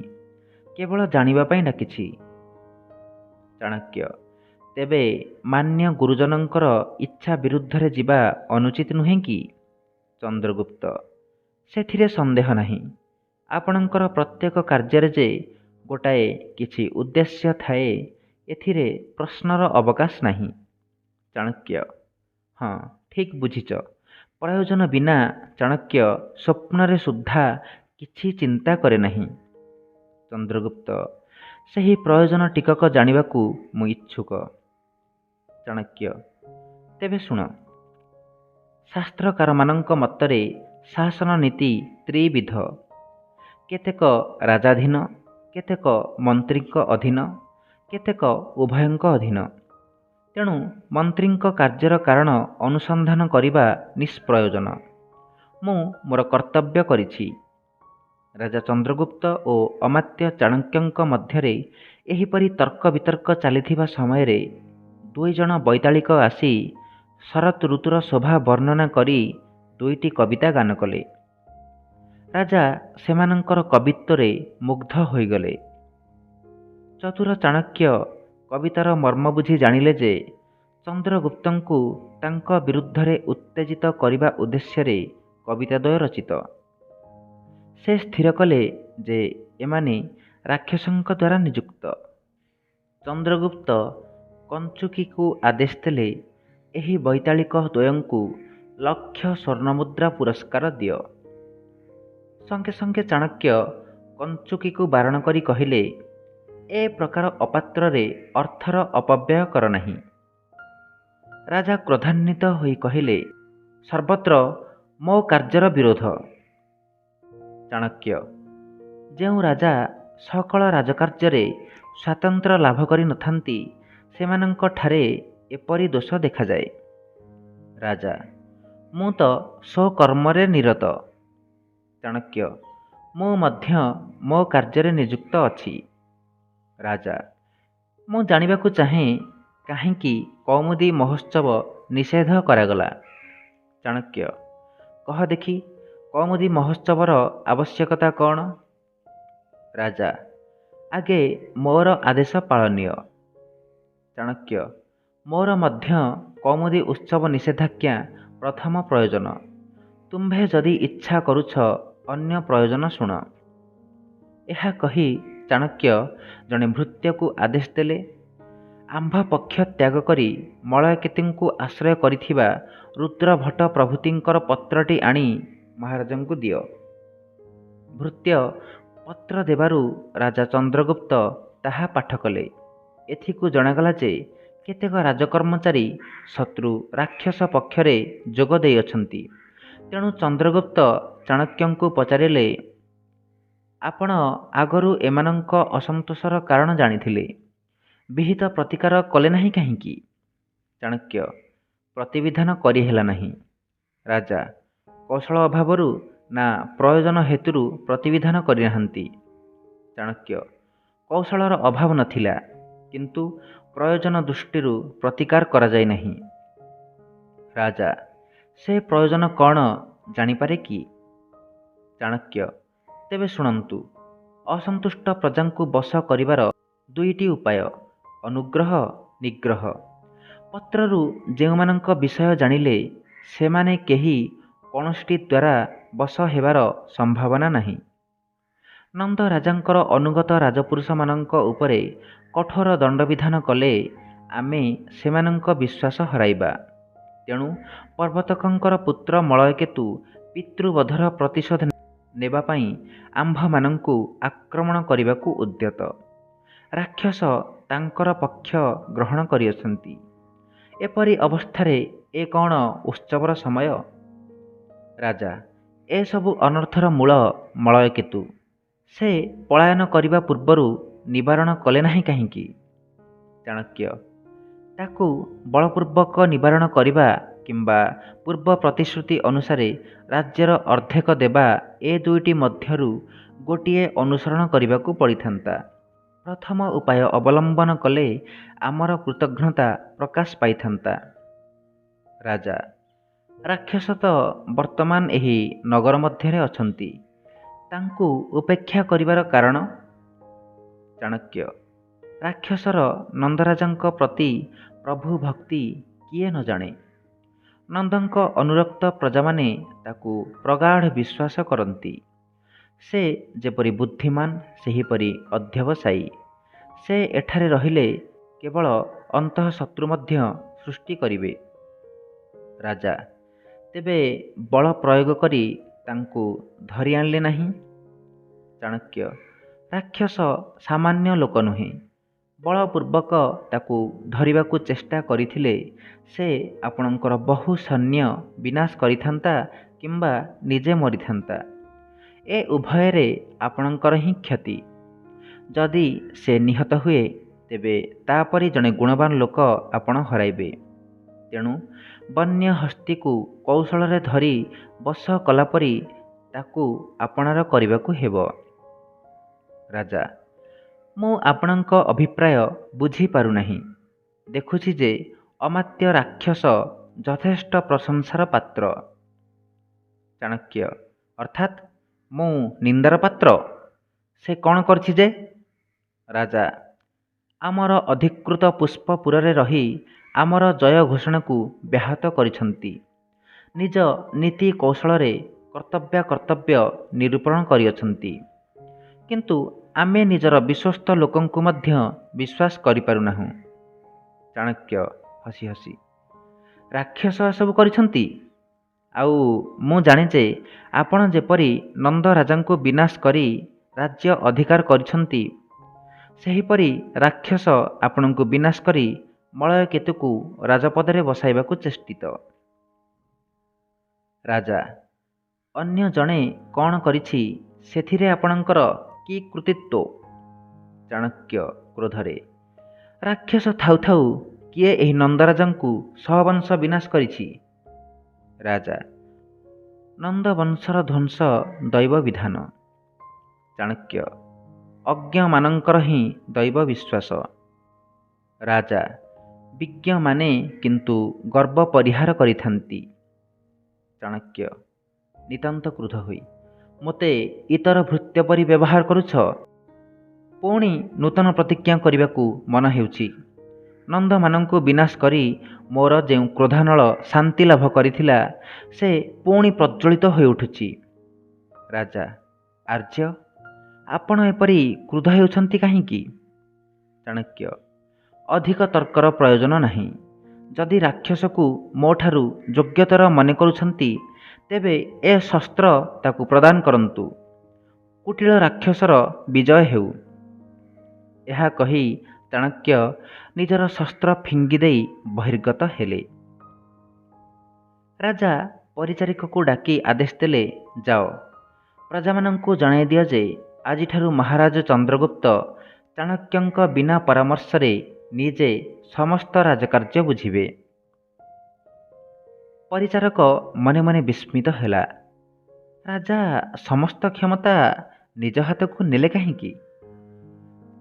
କେବଳ ଜାଣିବା ପାଇଁ ଡାକିଛି। ଚାଣକ୍ୟ, ତେବେ ମାନ୍ୟ ଗୁରୁଜନଙ୍କର ଇଚ୍ଛା ବିରୁଦ୍ଧରେ ଯିବା ଅନୁଚିତ ନୁହେଁ କି? ଚନ୍ଦ୍ରଗୁପ୍ତ, ସେଥିରେ ସନ୍ଦେହ ନାହିଁ। ଆପଣଙ୍କର ପ୍ରତ୍ୟେକ କାର୍ଯ୍ୟରେ ଯେ ଗୋଟାଏ କିଛି ଉଦ୍ଦେଶ୍ୟ ଥାଏ, ଏଥିରେ ପ୍ରଶ୍ନର ଅବକାଶ ନାହିଁ। ଚାଣକ୍ୟ, ହଁ, ଠିକ୍ ବୁଝିଛ। ପ୍ରୟୋଜନ ବିନା ଚାଣକ୍ୟ ସ୍ୱପ୍ନରେ ସୁଦ୍ଧା କିଛି ଚିନ୍ତା କରେ ନାହିଁ। ଚନ୍ଦ୍ରଗୁପ୍ତ, ସେହି ପ୍ରୟୋଜନ ଟିକକ ଜାଣିବାକୁ ମୁଁ ଇଚ୍ଛୁକ। ଚାଣକ୍ୟ, ତେବେ ଶୁଣ। ଶାସ୍ତ୍ରକାରମାନଙ୍କ ମତରେ ଶାସନ ନୀତି ତ୍ରିବିଧ। କେତେକ ରାଜାଧୀନ, କେତେକ ମନ୍ତ୍ରୀଙ୍କ ଅଧୀନ, କେତେକ ଉଭୟଙ୍କ ଅଧୀନ। ତେଣୁ ମନ୍ତ୍ରୀଙ୍କ କାର୍ଯ୍ୟର କାରଣ ଅନୁସନ୍ଧାନ କରିବା ନିଷ୍ପ୍ରୟୋଜନ। ମୁଁ ମୋର କର୍ତ୍ତବ୍ୟ କରିଛି। ରାଜା ଚନ୍ଦ୍ରଗୁପ୍ତ ଓ ଅମାତ୍ୟ ଚାଣକ୍ୟଙ୍କ ମଧ୍ୟରେ ଏହିପରି ତର୍କ ବିତର୍କ ଚାଲିଥିବା ସମୟରେ ଦୁଇଜଣ ବୈତାଳିକ ଆସି ଶରତ୍ ଋତୁର ଶୋଭା ବର୍ଣ୍ଣନା କରି ଦୁଇଟି କବିତା ଗାନ କଲେ। ରାଜା ସେମାନଙ୍କର କବିତ୍ୱରେ ମୁଗ୍ଧ ହୋଇଗଲେ। ଚତୁର ଚାଣକ୍ୟ କବିତାର ମର୍ମ ବୁଝି ଜାଣିଲେ ଯେ ଚନ୍ଦ୍ରଗୁପ୍ତଙ୍କୁ ତାଙ୍କ ବିରୁଦ୍ଧରେ ଉତ୍ତେଜିତ କରିବା ଉଦ୍ଦେଶ୍ୟରେ କବିତାଦ୍ୱୟ ରଚିତ। ସେ ସ୍ଥିର କଲେ ଯେ ଏମାନେ ରାକ୍ଷସଙ୍କ ଦ୍ୱାରା ନିଯୁକ୍ତ। ଚନ୍ଦ୍ରଗୁପ୍ତ କଞ୍ଚୁକିକୁ ଆଦେଶ ଦେଲେ, ଏହି ବୈତାଳିକ ଦ୍ୱୟଙ୍କୁ 1,00,000 ସ୍ୱର୍ଣ୍ଣମୁଦ୍ରା ପୁରସ୍କାର ଦିଅ। ସଙ୍ଗେ ସଙ୍ଗେ ଚାଣକ୍ୟ କଞ୍ଚୁକିକୁ ବାରଣ କରି କହିଲେ, ଏ ପ୍ରକାର ଅପାତ୍ରରେ ଅର୍ଥର ଅପବ୍ୟୟ କର ନାହିଁ। ରାଜା କ୍ରୋଧାନ୍ୱିତ ହୋଇ କହିଲେ, ସର୍ବତ୍ର ମୋ କାର୍ଯ୍ୟର ବିରୋଧ। ଚାଣକ୍ୟ, ଯେଉଁ ରାଜା ସକଳ ରାଜକାର୍ଯ୍ୟରେ ସ୍ୱାତନ୍ତ୍ର୍ୟ ଲାଭ କରି ନଥାନ୍ତି, ସେମାନଙ୍କ ଠାରେ ଏପରି ଦୋଷ ଦେଖାଯାଏ। ରାଜା, ମୁଁ ତ ସ୍ୱକର୍ମରେ ନିରତ। ଚାଣକ୍ୟ, ମୁଁ ମଧ୍ୟ ମୋ କାର୍ଯ୍ୟରେ ନିଯୁକ୍ତ ଅଛି। ରାଜା, ମୁଁ ଜାଣିବାକୁ ଚାହେଁ, କାହିଁକି କୌମୁଦୀ ମହୋତ୍ସବ ନିଷେଧ କରାଗଲା? ଚାଣକ୍ୟ, କହ ଦେଖି, କୌମୁଦୀ ମହୋତ୍ସବର ଆବଶ୍ୟକତା କ'ଣ? ରାଜା, ଆଗେ ମୋର ଆଦେଶ ପାଳନୀୟ। ଚାଣକ୍ୟ, ମୋର ମଧ୍ୟ କୌମୁଦୀ ଉତ୍ସବ ନିଷେଧାଜ୍ଞା ପ୍ରଥମ ପ୍ରୟୋଜନ। ତୁମ୍ଭେ ଯଦି ଇଚ୍ଛା କରୁଛ ଅନ୍ୟ ପ୍ରୟୋଜନ ଶୁଣ। ଏହା କହି ଚାଣକ୍ୟ ଜଣେ ଭୃତ୍ୟକୁ ଆଦେଶ ଦେଲେ, ଆମ୍ଭ ପକ୍ଷ ତ୍ୟାଗ କରି ମଳୟକେତୁଙ୍କୁ ଆଶ୍ରୟ କରିଥିବା ରୁଦ୍ରଭଟ୍ଟ ପ୍ରଭୃତିଙ୍କର ପତ୍ରଟି ଆଣି ମହାରାଜଙ୍କୁ ଦିଅ। ଭୃତ୍ୟ ପତ୍ର ଦେବାରୁ ରାଜା ଚନ୍ଦ୍ରଗୁପ୍ତ ତାହା ପାଠ କଲେ। ଏଥିକୁ ଜଣାଗଲା ଯେ କେତେକ ରାଜକର୍ମଚାରୀ ଶତ୍ରୁ ରାକ୍ଷସ ପକ୍ଷରେ ଯୋଗ ଦେଇଅଛନ୍ତି। ତେଣୁ ଚନ୍ଦ୍ରଗୁପ୍ତ ଚାଣକ୍ୟଙ୍କୁ ପଚାରିଲେ, ଆପଣ ଆଗରୁ ଏମାନଙ୍କ ଅସନ୍ତୋଷର କାରଣ ଜାଣିଥିଲେ, ବିହିତ ପ୍ରତିକାର କଲେ ନାହିଁ କାହିଁକି? ଚାଣକ୍ୟ, ପ୍ରତିବିଧାନ କରିହେଲା ନାହିଁ। ରାଜା, କୌଶଳ ଅଭାବରୁ ନା ପ୍ରୟୋଜନ ହେତୁରୁ ପ୍ରତିବିଧାନ କରିନାହାନ୍ତି? ଚାଣକ୍ୟ, କୌଶଳର ଅଭାବ ନଥିଲା, କିନ୍ତୁ ପ୍ରୟୋଜନ ଦୃଷ୍ଟିରୁ ପ୍ରତିକାର କରାଯାଇ ନାହିଁ। ରାଜା, ସେ ପ୍ରୟୋଜନ କ'ଣ ଜାଣିପାରେ କି? ଚାଣକ୍ୟ, ତେବେ ଶୁଣନ୍ତୁ। ଅସନ୍ତୁଷ୍ଟ ପ୍ରଜାଙ୍କୁ ବଶ କରିବାର ଦୁଇଟି ଉପାୟ, ଅନୁଗ୍ରହ, ନିଗ୍ରହ। ପତ୍ରରୁ ଯେଉଁମାନଙ୍କ ବିଷୟ ଜାଣିଲେ, ସେମାନେ କେହି କୌଣସିଟି ଦ୍ୱାରା ବଶ ହେବାର ସମ୍ଭାବନା ନାହିଁ। ନନ୍ଦ ରାଜାଙ୍କର ଅନୁଗତ ରାଜପୁରୁଷମାନଙ୍କ ଉପରେ କଠୋର ଦଣ୍ଡବିଧାନ କଲେ ଆମେ ସେମାନଙ୍କ ବିଶ୍ୱାସ ହରାଇବା। ତେଣୁ ପ୍ରବର୍ତ୍ତକଙ୍କର ପୁତ୍ର ମଳୟକେତୁ ପିତୃବଧର ପ୍ରତିଶୋଧ ନେବା ପାଇଁ ଆମ୍ଭମାନଙ୍କୁ ଆକ୍ରମଣ କରିବାକୁ ଉଦ୍ୟତ। ରାକ୍ଷସ ତାଙ୍କର ପକ୍ଷ ଗ୍ରହଣ କରିଅଛନ୍ତି। ଏପରି ଅବସ୍ଥାରେ ଏ କ'ଣ ଉତ୍ସବର ସମୟ? ରାଜା, ଏସବୁ ଅନର୍ଥର ମୂଳ ମଳୟକେତୁ। ସେ ପଳାୟନ କରିବା ପୂର୍ବରୁ ନିବାରଣ କଲେ ନାହିଁ କାହିଁକି? ଚାଣକ୍ୟ, ତାକୁ ବଳପୂର୍ବକ ନିବାରଣ କରିବା କିମ୍ବା ପୂର୍ବ ପ୍ରତିଶ୍ରୁତି ଅନୁସାରେ ରାଜ୍ୟର ଅର୍ଦ୍ଧେକ ଦେବା, ଏ ଦୁଇଟି ମଧ୍ୟରୁ ଗୋଟିଏ ଅନୁସରଣ କରିବାକୁ ପଡ଼ିଥାନ୍ତା। ପ୍ରଥମ ଉପାୟ ଅବଲମ୍ବନ କଲେ ଆମର କୃତଘ୍ନତା ପ୍ରକାଶ ପାଇଥାନ୍ତା। ରାଜା, ରାକ୍ଷସ ତ ବର୍ତ୍ତମାନ ଏହି ନଗର ମଧ୍ୟରେ ଅଛନ୍ତି। ତାଙ୍କୁ ଉପେକ୍ଷା କରିବାର କାରଣ? ଚାଣକ୍ୟ ରାକ୍ଷସର ନନ୍ଦରାଜାଙ୍କ ପ୍ରତି ପ୍ରଭୁ ଭକ୍ତି କିଏ ନ ଜାଣେ। ନନ୍ଦଙ୍କ ଅନୁରକ୍ତ ପ୍ରଜାମାନେ ତାକୁ ପ୍ରଗାଢ଼ ବିଶ୍ୱାସ କରନ୍ତି। ସେ ଯେପରି ବୁଦ୍ଧିମାନ ସେହିପରି ଅଧ୍ୟବସାୟୀ। ସେ ଏଠାରେ ରହିଲେ କେବଳ ଅନ୍ତଃଶତ୍ରୁ ମଧ୍ୟ ସୃଷ୍ଟି କରିବେ। ରାଜା ତେବେ ବଳ ପ୍ରୟୋଗ କରି ତାଙ୍କୁ ଧରି ଆଣିଲେ ନାହିଁ? ଚାଣକ୍ୟ ରାକ୍ଷସ ସାମାନ୍ୟ ଲୋକ ନୁହେଁ। ବଳପୂର୍ବକ ତାକୁ ଧରିବାକୁ ଚେଷ୍ଟା କରିଥିଲେ ସେ ଆପଣଙ୍କର ବହୁ ସୈନ୍ୟ ବିନାଶ କରିଥାନ୍ତା କିମ୍ବା ନିଜେ ମରିଥାନ୍ତା। ଏ ଉଭୟରେ ଆପଣଙ୍କର ହିଁ କ୍ଷତି। ଯଦି ସେ ନିହତ ହୁଏ ତେବେ ତାପରି ଜଣେ ଗୁଣବାନ ଲୋକ ଆପଣ ହରାଇବେ। ତେଣୁ ବନ୍ୟ ହସ୍ତୀକୁ କୌଶଳରେ ଧରି ବଶ କଲାପରି ତାକୁ ଆପଣାର କରିବାକୁ ହେବ। ରାଜା ମୁଁ ଆପଣଙ୍କ ଅଭିପ୍ରାୟ ବୁଝିପାରୁନାହିଁ। ଦେଖୁଛି ଯେ ଅମାତ୍ୟ ରାକ୍ଷସ ଯଥେଷ୍ଟ ପ୍ରଶଂସାର ପାତ୍ର। ଚାଣକ୍ୟ ଅର୍ଥାତ୍ ମୁଁ ନିନ୍ଦାର ପାତ୍ର? ସେ କ'ଣ କରିଛି ଯେ? ରାଜା ଆମର ଅଧିକୃତ ପୁଷ୍ପପୁରରେ ରହି ଆମର ଜୟ ଘୋଷଣାକୁ ବ୍ୟାହତ କରିଛନ୍ତି। ନିଜ ନୀତି କୌଶଳରେ କର୍ତ୍ତବ୍ୟ ନିରୂପଣ କରିଅଛନ୍ତି। କିନ୍ତୁ ଆମେ ନିଜର ବିଶ୍ୱସ୍ତ ଲୋକଙ୍କୁ ମଧ୍ୟ ବିଶ୍ୱାସ କରିପାରୁନାହୁଁ। ଚାଣକ୍ୟ ହସି ହସି ରାକ୍ଷସ ଏସବୁ କରିଛନ୍ତି? ଆଉ ମୁଁ ଜାଣେ ଯେ ଆପଣ ଯେପରି ନନ୍ଦ ରାଜାଙ୍କୁ ବିନାଶ କରି ରାଜ୍ୟ ଅଧିକାର କରିଛନ୍ତି ସେହିପରି ରାକ୍ଷସ ଆପଣଙ୍କୁ ବିନାଶ କରି ମଳୟକେତୁକୁ ରାଜପଦରେ ବସାଇବାକୁ ଚେଷ୍ଟିତ। ରାଜା ଅନ୍ୟ ଜଣେ କ'ଣ କରିଛି ସେଥିରେ ଆପଣଙ୍କର କି କୃତିତ୍ୱ? ଚାଣକ୍ୟ କ୍ରୋଧରେ ରାକ୍ଷସ ଥାଉ ଥାଉ କିଏ ଏହି ନନ୍ଦରାଜାଙ୍କୁ ସହବଂଶ ବିନାଶ କରିଛି? ରାଜା ନନ୍ଦବଂଶର ଧ୍ୱଂସ ଦୈବ ବିଧାନ। ଚାଣକ୍ୟ ଅଜ୍ଞମାନଙ୍କର ହିଁ ଦୈବ ବିଶ୍ୱାସ। ରାଜା ବିଜ୍ଞମାନେ କିନ୍ତୁ ଗର୍ବ ପରିହାର କରିଥାନ୍ତି। ଚାଣକ୍ୟ ନିତାନ୍ତ କ୍ରୁଦ୍ଧ ହୋଇ ମୋତେ ଇତର ଭୃତ୍ୟ ପରି ବ୍ୟବହାର କରୁଛ? ପୁଣି ନୂତନ ପ୍ରତିଜ୍ଞା କରିବାକୁ ମନ ହେଉଛି। ନନ୍ଦମାନଙ୍କୁ ବିନାଶ କରି ମୋର ଯେଉଁ କ୍ରୋଧାନଳ ଶାନ୍ତି ଲାଭ କରିଥିଲା ସେ ପୁଣି ପ୍ରଜ୍ୱଳିତ ହୋଇଉଠୁଛି। ରାଜା ଆର୍ଯ୍ୟ ଆପଣ ଏପରି କ୍ରୁଦ୍ଧ ହେଉଛନ୍ତି କାହିଁକି? ଚାଣକ୍ୟ ଅଧିକ ତର୍କର ପ୍ରୟୋଜନ ନାହିଁ। ଯଦି ରାକ୍ଷସକୁ ମୋଠାରୁ ଯୋଗ୍ୟତର ମନେ କରୁଛନ୍ତି ତେବେ ଏ ଶସ୍ତ୍ର ତାକୁ ପ୍ରଦାନ କରନ୍ତୁ। କୁଟିଳ ରାକ୍ଷସର ବିଜୟ ହେଉ। ଏହା କହି ଚାଣକ୍ୟ ନିଜର ଶସ୍ତ୍ର ଫିଙ୍ଗି ଦେଇ ବହିର୍ଗତ ହେଲେ। ରାଜା ପରିଚାରିକକୁ ଡାକି ଆଦେଶ ଦେଲେ, ଯାଅ ପ୍ରଜାମାନଙ୍କୁ ଜଣାଇ ଦିଅ ଯେ ଆଜିଠାରୁ ମହାରାଜ ଚନ୍ଦ୍ରଗୁପ୍ତ ଚାଣକ୍ୟଙ୍କ ବିନା ପରାମର୍ଶରେ ନିଜେ ସମସ୍ତ ରାଜକାର୍ଯ୍ୟ ବୁଝିବେ। ପରିଚାରକ ମନେ ମନେ ବିସ୍ମିତ ହେଲା। ରାଜା ସମସ୍ତ କ୍ଷମତା ନିଜ ହାତକୁ ନେଲେ କାହିଁକି?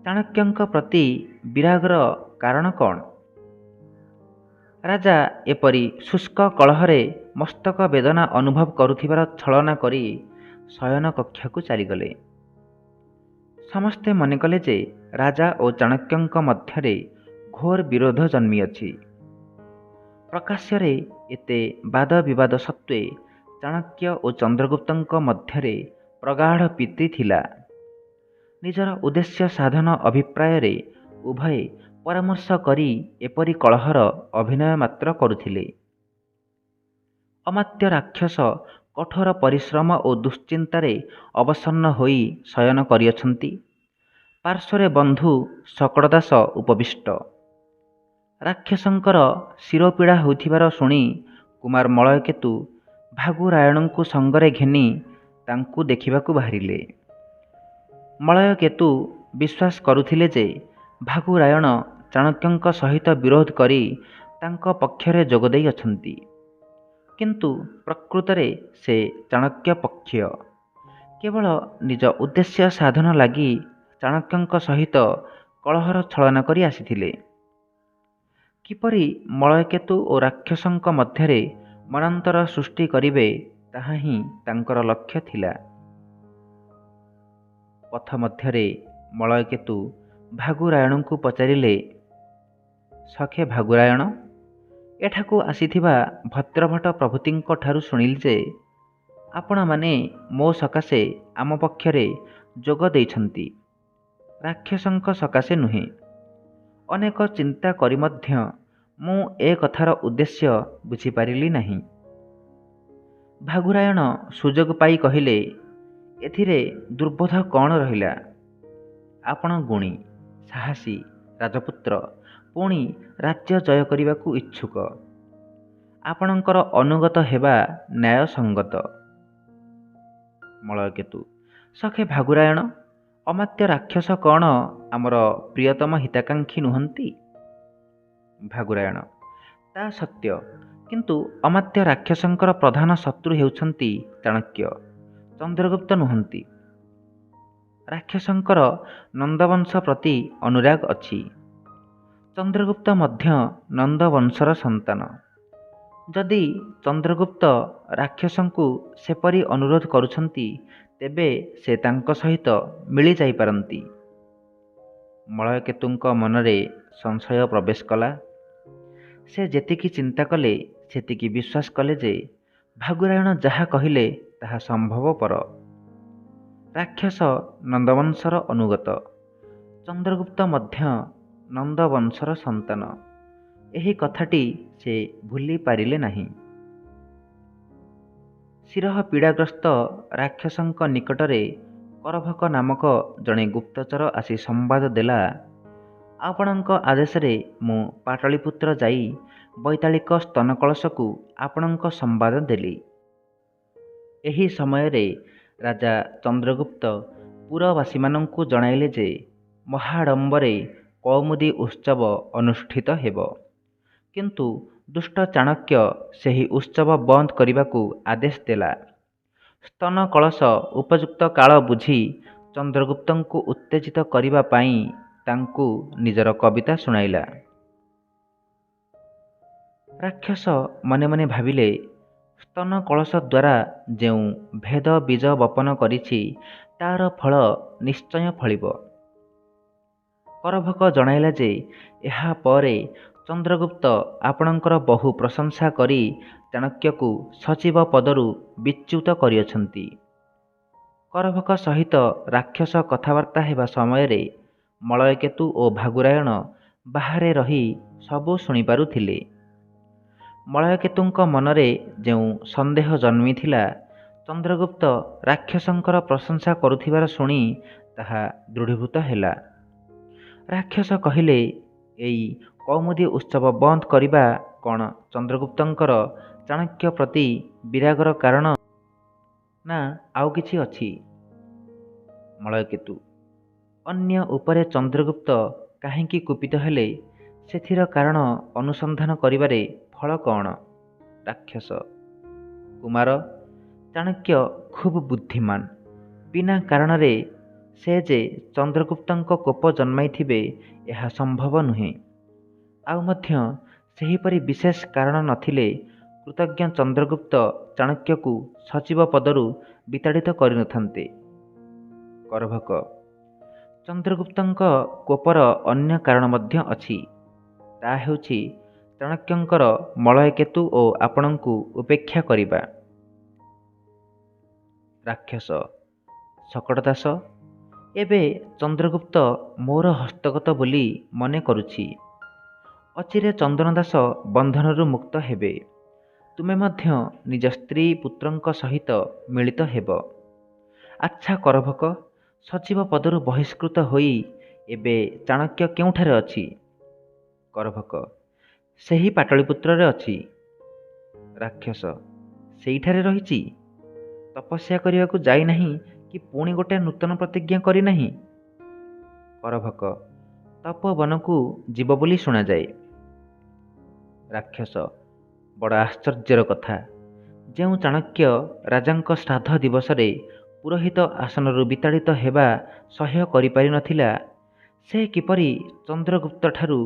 ଚାଣକ୍ୟଙ୍କ ପ୍ରତି ବିରାଗର କାରଣ କ'ଣ? ରାଜା ଏପରି ଶୁଷ୍କ କଳହରେ ମସ୍ତକ ବେଦନା ଅନୁଭବ କରୁଥିବାର ଛଳନା କରି ଶୟନ କକ୍ଷକୁ ଚାଲିଗଲେ। ସମସ୍ତେ ମନେ କଲେ ଯେ ରାଜା ଓ ଚାଣକ୍ୟଙ୍କ ମଧ୍ୟରେ ଘୋର ବିରୋଧ ଜନ୍ମିଅଛି। ପ୍ରକାଶ୍ୟରେ ଏତେ ବାଦ ବିବାଦ ସତ୍ତ୍ୱେ ଚାଣକ୍ୟ ଓ ଚନ୍ଦ୍ରଗୁପ୍ତଙ୍କ ମଧ୍ୟରେ ପ୍ରଗାଢ଼ ପ୍ରୀତି ଥିଲା। ନିଜର ଉଦ୍ଦେଶ୍ୟ ସାଧନ ଅଭିପ୍ରାୟରେ ଉଭୟେ ପରାମର୍ଶ କରି ଏପରି କଳହର ଅଭିନୟ ମାତ୍ର କରୁଥିଲେ। ଅମାତ୍ୟ ରାକ୍ଷସ କଠୋର ପରିଶ୍ରମ ଓ ଦୁଶ୍ଚିନ୍ତାରେ ଅବସନ୍ନ ହୋଇ ଶୟନ କରିଅଛନ୍ତି। ପାର୍ଶ୍ୱରେ ବନ୍ଧୁ ଶକଟଦାସ ଉପବିଷ୍ଟ। ରାକ୍ଷସଙ୍କର ଶିରପୀଡ଼ା ହେଉଥିବାର ଶୁଣି କୁମାର ମଳୟକେତୁ ଭାଗୁ ରାୟଣଙ୍କୁ ସଙ୍ଗରେ ଘେନି ତାଙ୍କୁ ଦେଖିବାକୁ ବାହାରିଲେ। ମଳୟକେତୁ ବିଶ୍ୱାସ କରୁଥିଲେ ଯେ ଭାଗୁ ରାୟଣ ଚାଣକ୍ୟଙ୍କ ସହିତ ବିରୋଧ କରି ତାଙ୍କ ପକ୍ଷରେ ଯୋଗ ଦେଇ ଅଛନ୍ତି। କିନ୍ତୁ ପ୍ରକୃତରେ ସେ ଚାଣକ୍ୟ ପକ୍ଷୀୟ। କେବଳ ନିଜ ଉଦ୍ଦେଶ୍ୟ ସାଧନ ଲାଗି ଚାଣକ୍ୟଙ୍କ ସହିତ କଳହର ଛଳନା କରି ଆସିଥିଲେ। କିପରି ମଳୟକେତୁ ଓ ରାକ୍ଷସଙ୍କ ମଧ୍ୟରେ ମନାନ୍ତର ସୃଷ୍ଟି କରିବେ ତାହା ହିଁ ତାଙ୍କର ଲକ୍ଷ୍ୟ ଥିଲା। ପଥ ମଧ୍ୟରେ ମଳୟକେତୁ ଭାଗୁରାୟଣଙ୍କୁ ପଚାରିଲେ, ସଖେ ଭାଗୁରାୟଣ, ଏଠାକୁ ଆସିଥିବା ଭଦ୍ରଭଟ ପ୍ରଭୃତିଙ୍କ ଠାରୁ ଶୁଣିଲି ଯେ ଆପଣମାନେ ମୋ ସକାଶେ ଆମ ପକ୍ଷରେ ଯୋଗ ଦେଇଛନ୍ତି, ରାକ୍ଷସଙ୍କ ସକାଶେ ନୁହେଁ। ଅନେକ ଚିନ୍ତା କରି ମଧ୍ୟ ମୁଁ ଏ କଥାର ଉଦ୍ଦେଶ୍ୟ ବୁଝିପାରିଲି ନାହିଁ। ଭାଗୁରାୟଣ ସୁଯୋଗ ପାଇ କହିଲେ, ଏଥିରେ ଦୁର୍ବୋଧ କ'ଣ ରହିଲା? ଆପଣ ଗୁଣୀ, ସାହସୀ ରାଜପୁତ୍ର, ପୁଣି ରାଜ୍ୟ ଜୟ କରିବାକୁ ଇଚ୍ଛୁକ। ଆପଣଙ୍କର ଅନୁଗତ ହେବା ନ୍ୟାୟସଙ୍ଗତ। ମଳୟକେତୁ, ସଖେ ଭାଗୁରାୟଣ, ଅମାତ୍ୟ ରାକ୍ଷସ କ'ଣ ଆମର ପ୍ରିୟତମ ହିତାକାଂକ୍ଷୀ ନୁହନ୍ତି? ଭାଗୁରାୟଣ, ତା ସତ୍ୟ, କିନ୍ତୁ ଅମାତ୍ୟ ରାକ୍ଷସଙ୍କର ପ୍ରଧାନ ଶତ୍ରୁ ହେଉଛନ୍ତି ଚାଣକ୍ୟ, ଚନ୍ଦ୍ରଗୁପ୍ତ ନୁହନ୍ତି। ରାକ୍ଷସଙ୍କର ନନ୍ଦବଂଶ ପ୍ରତି ଅନୁରାଗ ଅଛି। ଚନ୍ଦ୍ରଗୁପ୍ତ ମଧ୍ୟ ନନ୍ଦବଂଶର ସନ୍ତାନ। ଯଦି ଚନ୍ଦ୍ରଗୁପ୍ତ ରାକ୍ଷସଙ୍କୁ ସେପରି ଅନୁରୋଧ କରୁଛନ୍ତି, ତେବେ ସେ ତାଙ୍କ ସହିତ ମିଳି ଯାଇପାରନ୍ତି। ମଳୟକେତୁଙ୍କ ମନରେ ସଂଶୟ ପ୍ରବେଶ କଲା। ସେ ଯେତିକି ଚିନ୍ତା କଲେ ସେତିକି ବିଶ୍ୱାସ କଲେ ଯେ ଭାଗୁରାୟଣ ଯାହା କହିଲେ ତାହା ସମ୍ଭବପର। ରାକ୍ଷସ ନନ୍ଦବଂଶର ଅନୁଗତ, ଚନ୍ଦ୍ରଗୁପ୍ତ ମଧ୍ୟ ନନ୍ଦବଂଶର ସନ୍ତାନ, ଏହି କଥାଟି ସେ ଭୁଲି ପାରିଲେ ନାହିଁ। ଶିରଃ ପୀଡ଼ାଗ୍ରସ୍ତ ରାକ୍ଷସଙ୍କ ନିକଟରେ କରଭକ ନାମକ ଜଣେ ଗୁପ୍ତଚର ଆସି ସମ୍ବାଦ ଦେଲା, ଆପଣଙ୍କ ଆଦେଶରେ ମୁଁ ପାଟଳୀପୁତ୍ର ଯାଇ ବୈତାଳିକ ସ୍ତନକଳସକୁ ଆପଣଙ୍କ ସମ୍ବାଦ ଦେଲି। ଏହି ସମୟରେ ରାଜା ଚନ୍ଦ୍ରଗୁପ୍ତ ପୁରବାସୀମାନଙ୍କୁ ଜଣାଇଲେ ଯେ ମହାଡମ୍ବରେ କୌମୁଦୀ ଉତ୍ସବ ଅନୁଷ୍ଠିତ ହେବ, କିନ୍ତୁ ଦୁଷ୍ଟ ଚାଣକ୍ୟ ସେହି ଉତ୍ସବ ବନ୍ଦ କରିବାକୁ ଆଦେଶ ଦେଲା। ସ୍ତନ କଳସ ଉପଯୁକ୍ତ କାଳ ବୁଝି ଚନ୍ଦ୍ରଗୁପ୍ତଙ୍କୁ ଉତ୍ତେଜିତ କରିବା ପାଇଁ ତାଙ୍କୁ ନିଜର କବିତା ଶୁଣାଇଲା। ରାକ୍ଷସ ମନେ ମନେ ଭାବିଲେ, ସ୍ତନ କଳସ ଦ୍ୱାରା ଯେଉଁ ଭେଦ ବୀଜ ବପନ କରିଛି ତାର ଫଳ ନିଶ୍ଚୟ ଫଳିବ। କରଭକ ଜଣାଇଲା ଯେ ଏହା ପରେ ଚନ୍ଦ୍ରଗୁପ୍ତ ଆପଣଙ୍କର ବହୁ ପ୍ରଶଂସା କରି ଚାଣକ୍ୟକୁ ସଚିବ ପଦରୁ ବିଚ୍ୟୁତ କରିଅଛନ୍ତି। କରଭକ ସହିତ ରାକ୍ଷସ କଥାବାର୍ତ୍ତା ହେବା ସମୟରେ ମଳୟକେତୁ ଓ ଭାଗୁରାୟଣ ବାହାରେ ରହି ସବୁ ଶୁଣିପାରୁଥିଲେ। ମଳୟକେତୁଙ୍କ ମନରେ ଯେଉଁ ସନ୍ଦେହ ଜନ୍ମିଥିଲା ଚନ୍ଦ୍ରଗୁପ୍ତ ରାକ୍ଷସଙ୍କର ପ୍ରଶଂସା କରୁଥିବାର ଶୁଣି ତାହା ଦୃଢ଼ୀଭୂତ ହେଲା। ରାକ୍ଷସ କହିଲେ, ଏଇ କୌମୁଦୀ ଉତ୍ସବ ବନ୍ଦ କରିବା କ'ଣ ଚନ୍ଦ୍ରଗୁପ୍ତଙ୍କର ଚାଣକ୍ୟ ପ୍ରତି ବିରାଗର କାରଣ, ନା ଆଉ କିଛି ଅଛି? ମଳୟକେତୁ, ଅନ୍ୟ ଉପରେ ଚନ୍ଦ୍ରଗୁପ୍ତ କାହିଁକି କୁପିତ ହେଲେ, ସେଥିର କାରଣ ଅନୁସନ୍ଧାନ କରିବାରେ ଫଳ କ'ଣ? ରାକ୍ଷସ, କୁମାର, ଚାଣକ୍ୟ ଖୁବ୍ ବୁଦ୍ଧିମାନ। ବିନା କାରଣରେ ସେ ଯେ ଚନ୍ଦ୍ରଗୁପ୍ତଙ୍କ କୋପ ଜନ୍ମାଇଥିବେ ଏହା ସମ୍ଭବ ନୁହେଁ। ଆଉ ମଧ୍ୟ ସେହିପରି ବିଶେଷ କାରଣ ନଥିଲେ କୃତଜ୍ଞ ଚନ୍ଦ୍ରଗୁପ୍ତ ଚାଣକ୍ୟକୁ ସଚିବ ପଦରୁ ବିତାଡ଼ିତ କରିନଥାନ୍ତେ। କରଭକ, ଚନ୍ଦ୍ରଗୁପ୍ତଙ୍କ କୋପର ଅନ୍ୟ କାରଣ ମଧ୍ୟ ଅଛି। ତା ହେଉଛି ଚାଣକ୍ୟଙ୍କର ମଳୟକେତୁ ଓ ଆପଣଙ୍କୁ ଉପେକ୍ଷା କରିବା। ରାକ୍ଷସ, ଶକଟଦାସ, ଏବେ ଚନ୍ଦ୍ରଗୁପ୍ତ ମୋର ହସ୍ତଗତ ବୋଲି ମନେ କରୁଛି। ଅଚିରେ ଚନ୍ଦନଦାସ ବନ୍ଧନରୁ ମୁକ୍ତ ହେବେ। ତୁମେ ମଧ୍ୟ ନିଜ ସ୍ତ୍ରୀ ପୁତ୍ରଙ୍କ ସହିତ ମିଳିତ ହେବ। ଆଚ୍ଛା କରଭକ, ସଚିବ ପଦରୁ ବହିଷ୍କୃତ ହୋଇ ଏବେ ଚାଣକ୍ୟ କେଉଁଠାରେ ଅଛି? କରଭକ, ସେହି ପାଟଳୀପୁତ୍ରରେ ଅଛି। ରାକ୍ଷସ, ସେଇଠାରେ ରହିଛି? ତପସ୍ୟା କରିବାକୁ ଯାଇନାହିଁ କି ପୁଣି ଗୋଟିଏ ନୂତନ ପ୍ରତିଜ୍ଞା କରିନାହିଁ? କରଭକ, ତପୋବନକୁ ଯିବ ବୋଲି ଶୁଣାଯାଏ। ରାକ୍ଷସ, ବଡ଼ ଆଶ୍ଚର୍ଯ୍ୟର କଥା। ଯେଉଁ ଚାଣକ୍ୟ ରାଜାଙ୍କ ଶ୍ରାଦ୍ଧ ଦିବସରେ ପୁରୋହିତ ଆସନରୁ ବିତାଡ଼ିତ ହେବା ସହ୍ୟ କରିପାରିନଥିଲା, ସେ କିପରି ଚନ୍ଦ୍ରଗୁପ୍ତଠାରୁ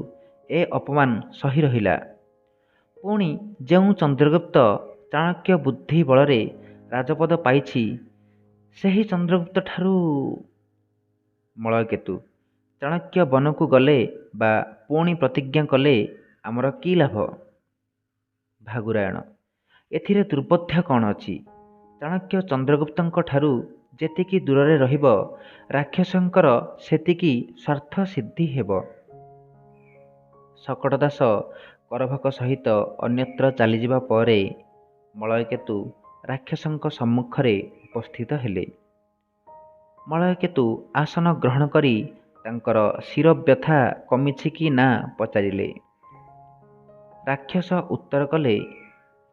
ଏ ଅପମାନ ସହି ରହିଲା? ପୁଣି ଯେଉଁ ଚନ୍ଦ୍ରଗୁପ୍ତ ଚାଣକ୍ୟ ବୁଦ୍ଧି ବଳରେ ରାଜପଦ ପାଇଛି, ସେହି ଚନ୍ଦ୍ରଗୁପ୍ତଠାରୁ? ମଳୟକେତୁ, ଚାଣକ୍ୟ ବନକୁ ଗଲେ ବା ପୁଣି ପ୍ରତିଜ୍ଞା କଲେ ଆମର କି ଲାଭ? ଭାଗୁରାୟଣ। ଏଥିରେ ଦୁର୍ବୋଧ୍ୟ କ'ଣ ଅଛି? ଚାଣକ୍ୟ ଚନ୍ଦ୍ରଗୁପ୍ତଙ୍କ ଠାରୁ ଯେତିକି ଦୂରରେ ରହିବ, ରାକ୍ଷସଙ୍କର ସେତିକି ସ୍ୱାର୍ଥ ସିଦ୍ଧି ହେବ। ଶକଟ ଦାସ କରଭକ ସହିତ ଅନ୍ୟତ୍ର ଚାଲିଯିବା ପରେ ମଳୟକେତୁ ରାକ୍ଷସଙ୍କ ସମ୍ମୁଖରେ ଉପସ୍ଥିତ ହେଲେ। ମଳୟକେତୁ ଆସନ ଗ୍ରହଣ କରି ତାଙ୍କର ଶିରବ୍ୟଥା କମିଛି କି ନା ପଚାରିଲେ। ରାକ୍ଷସ ଉତ୍ତର କଲେ,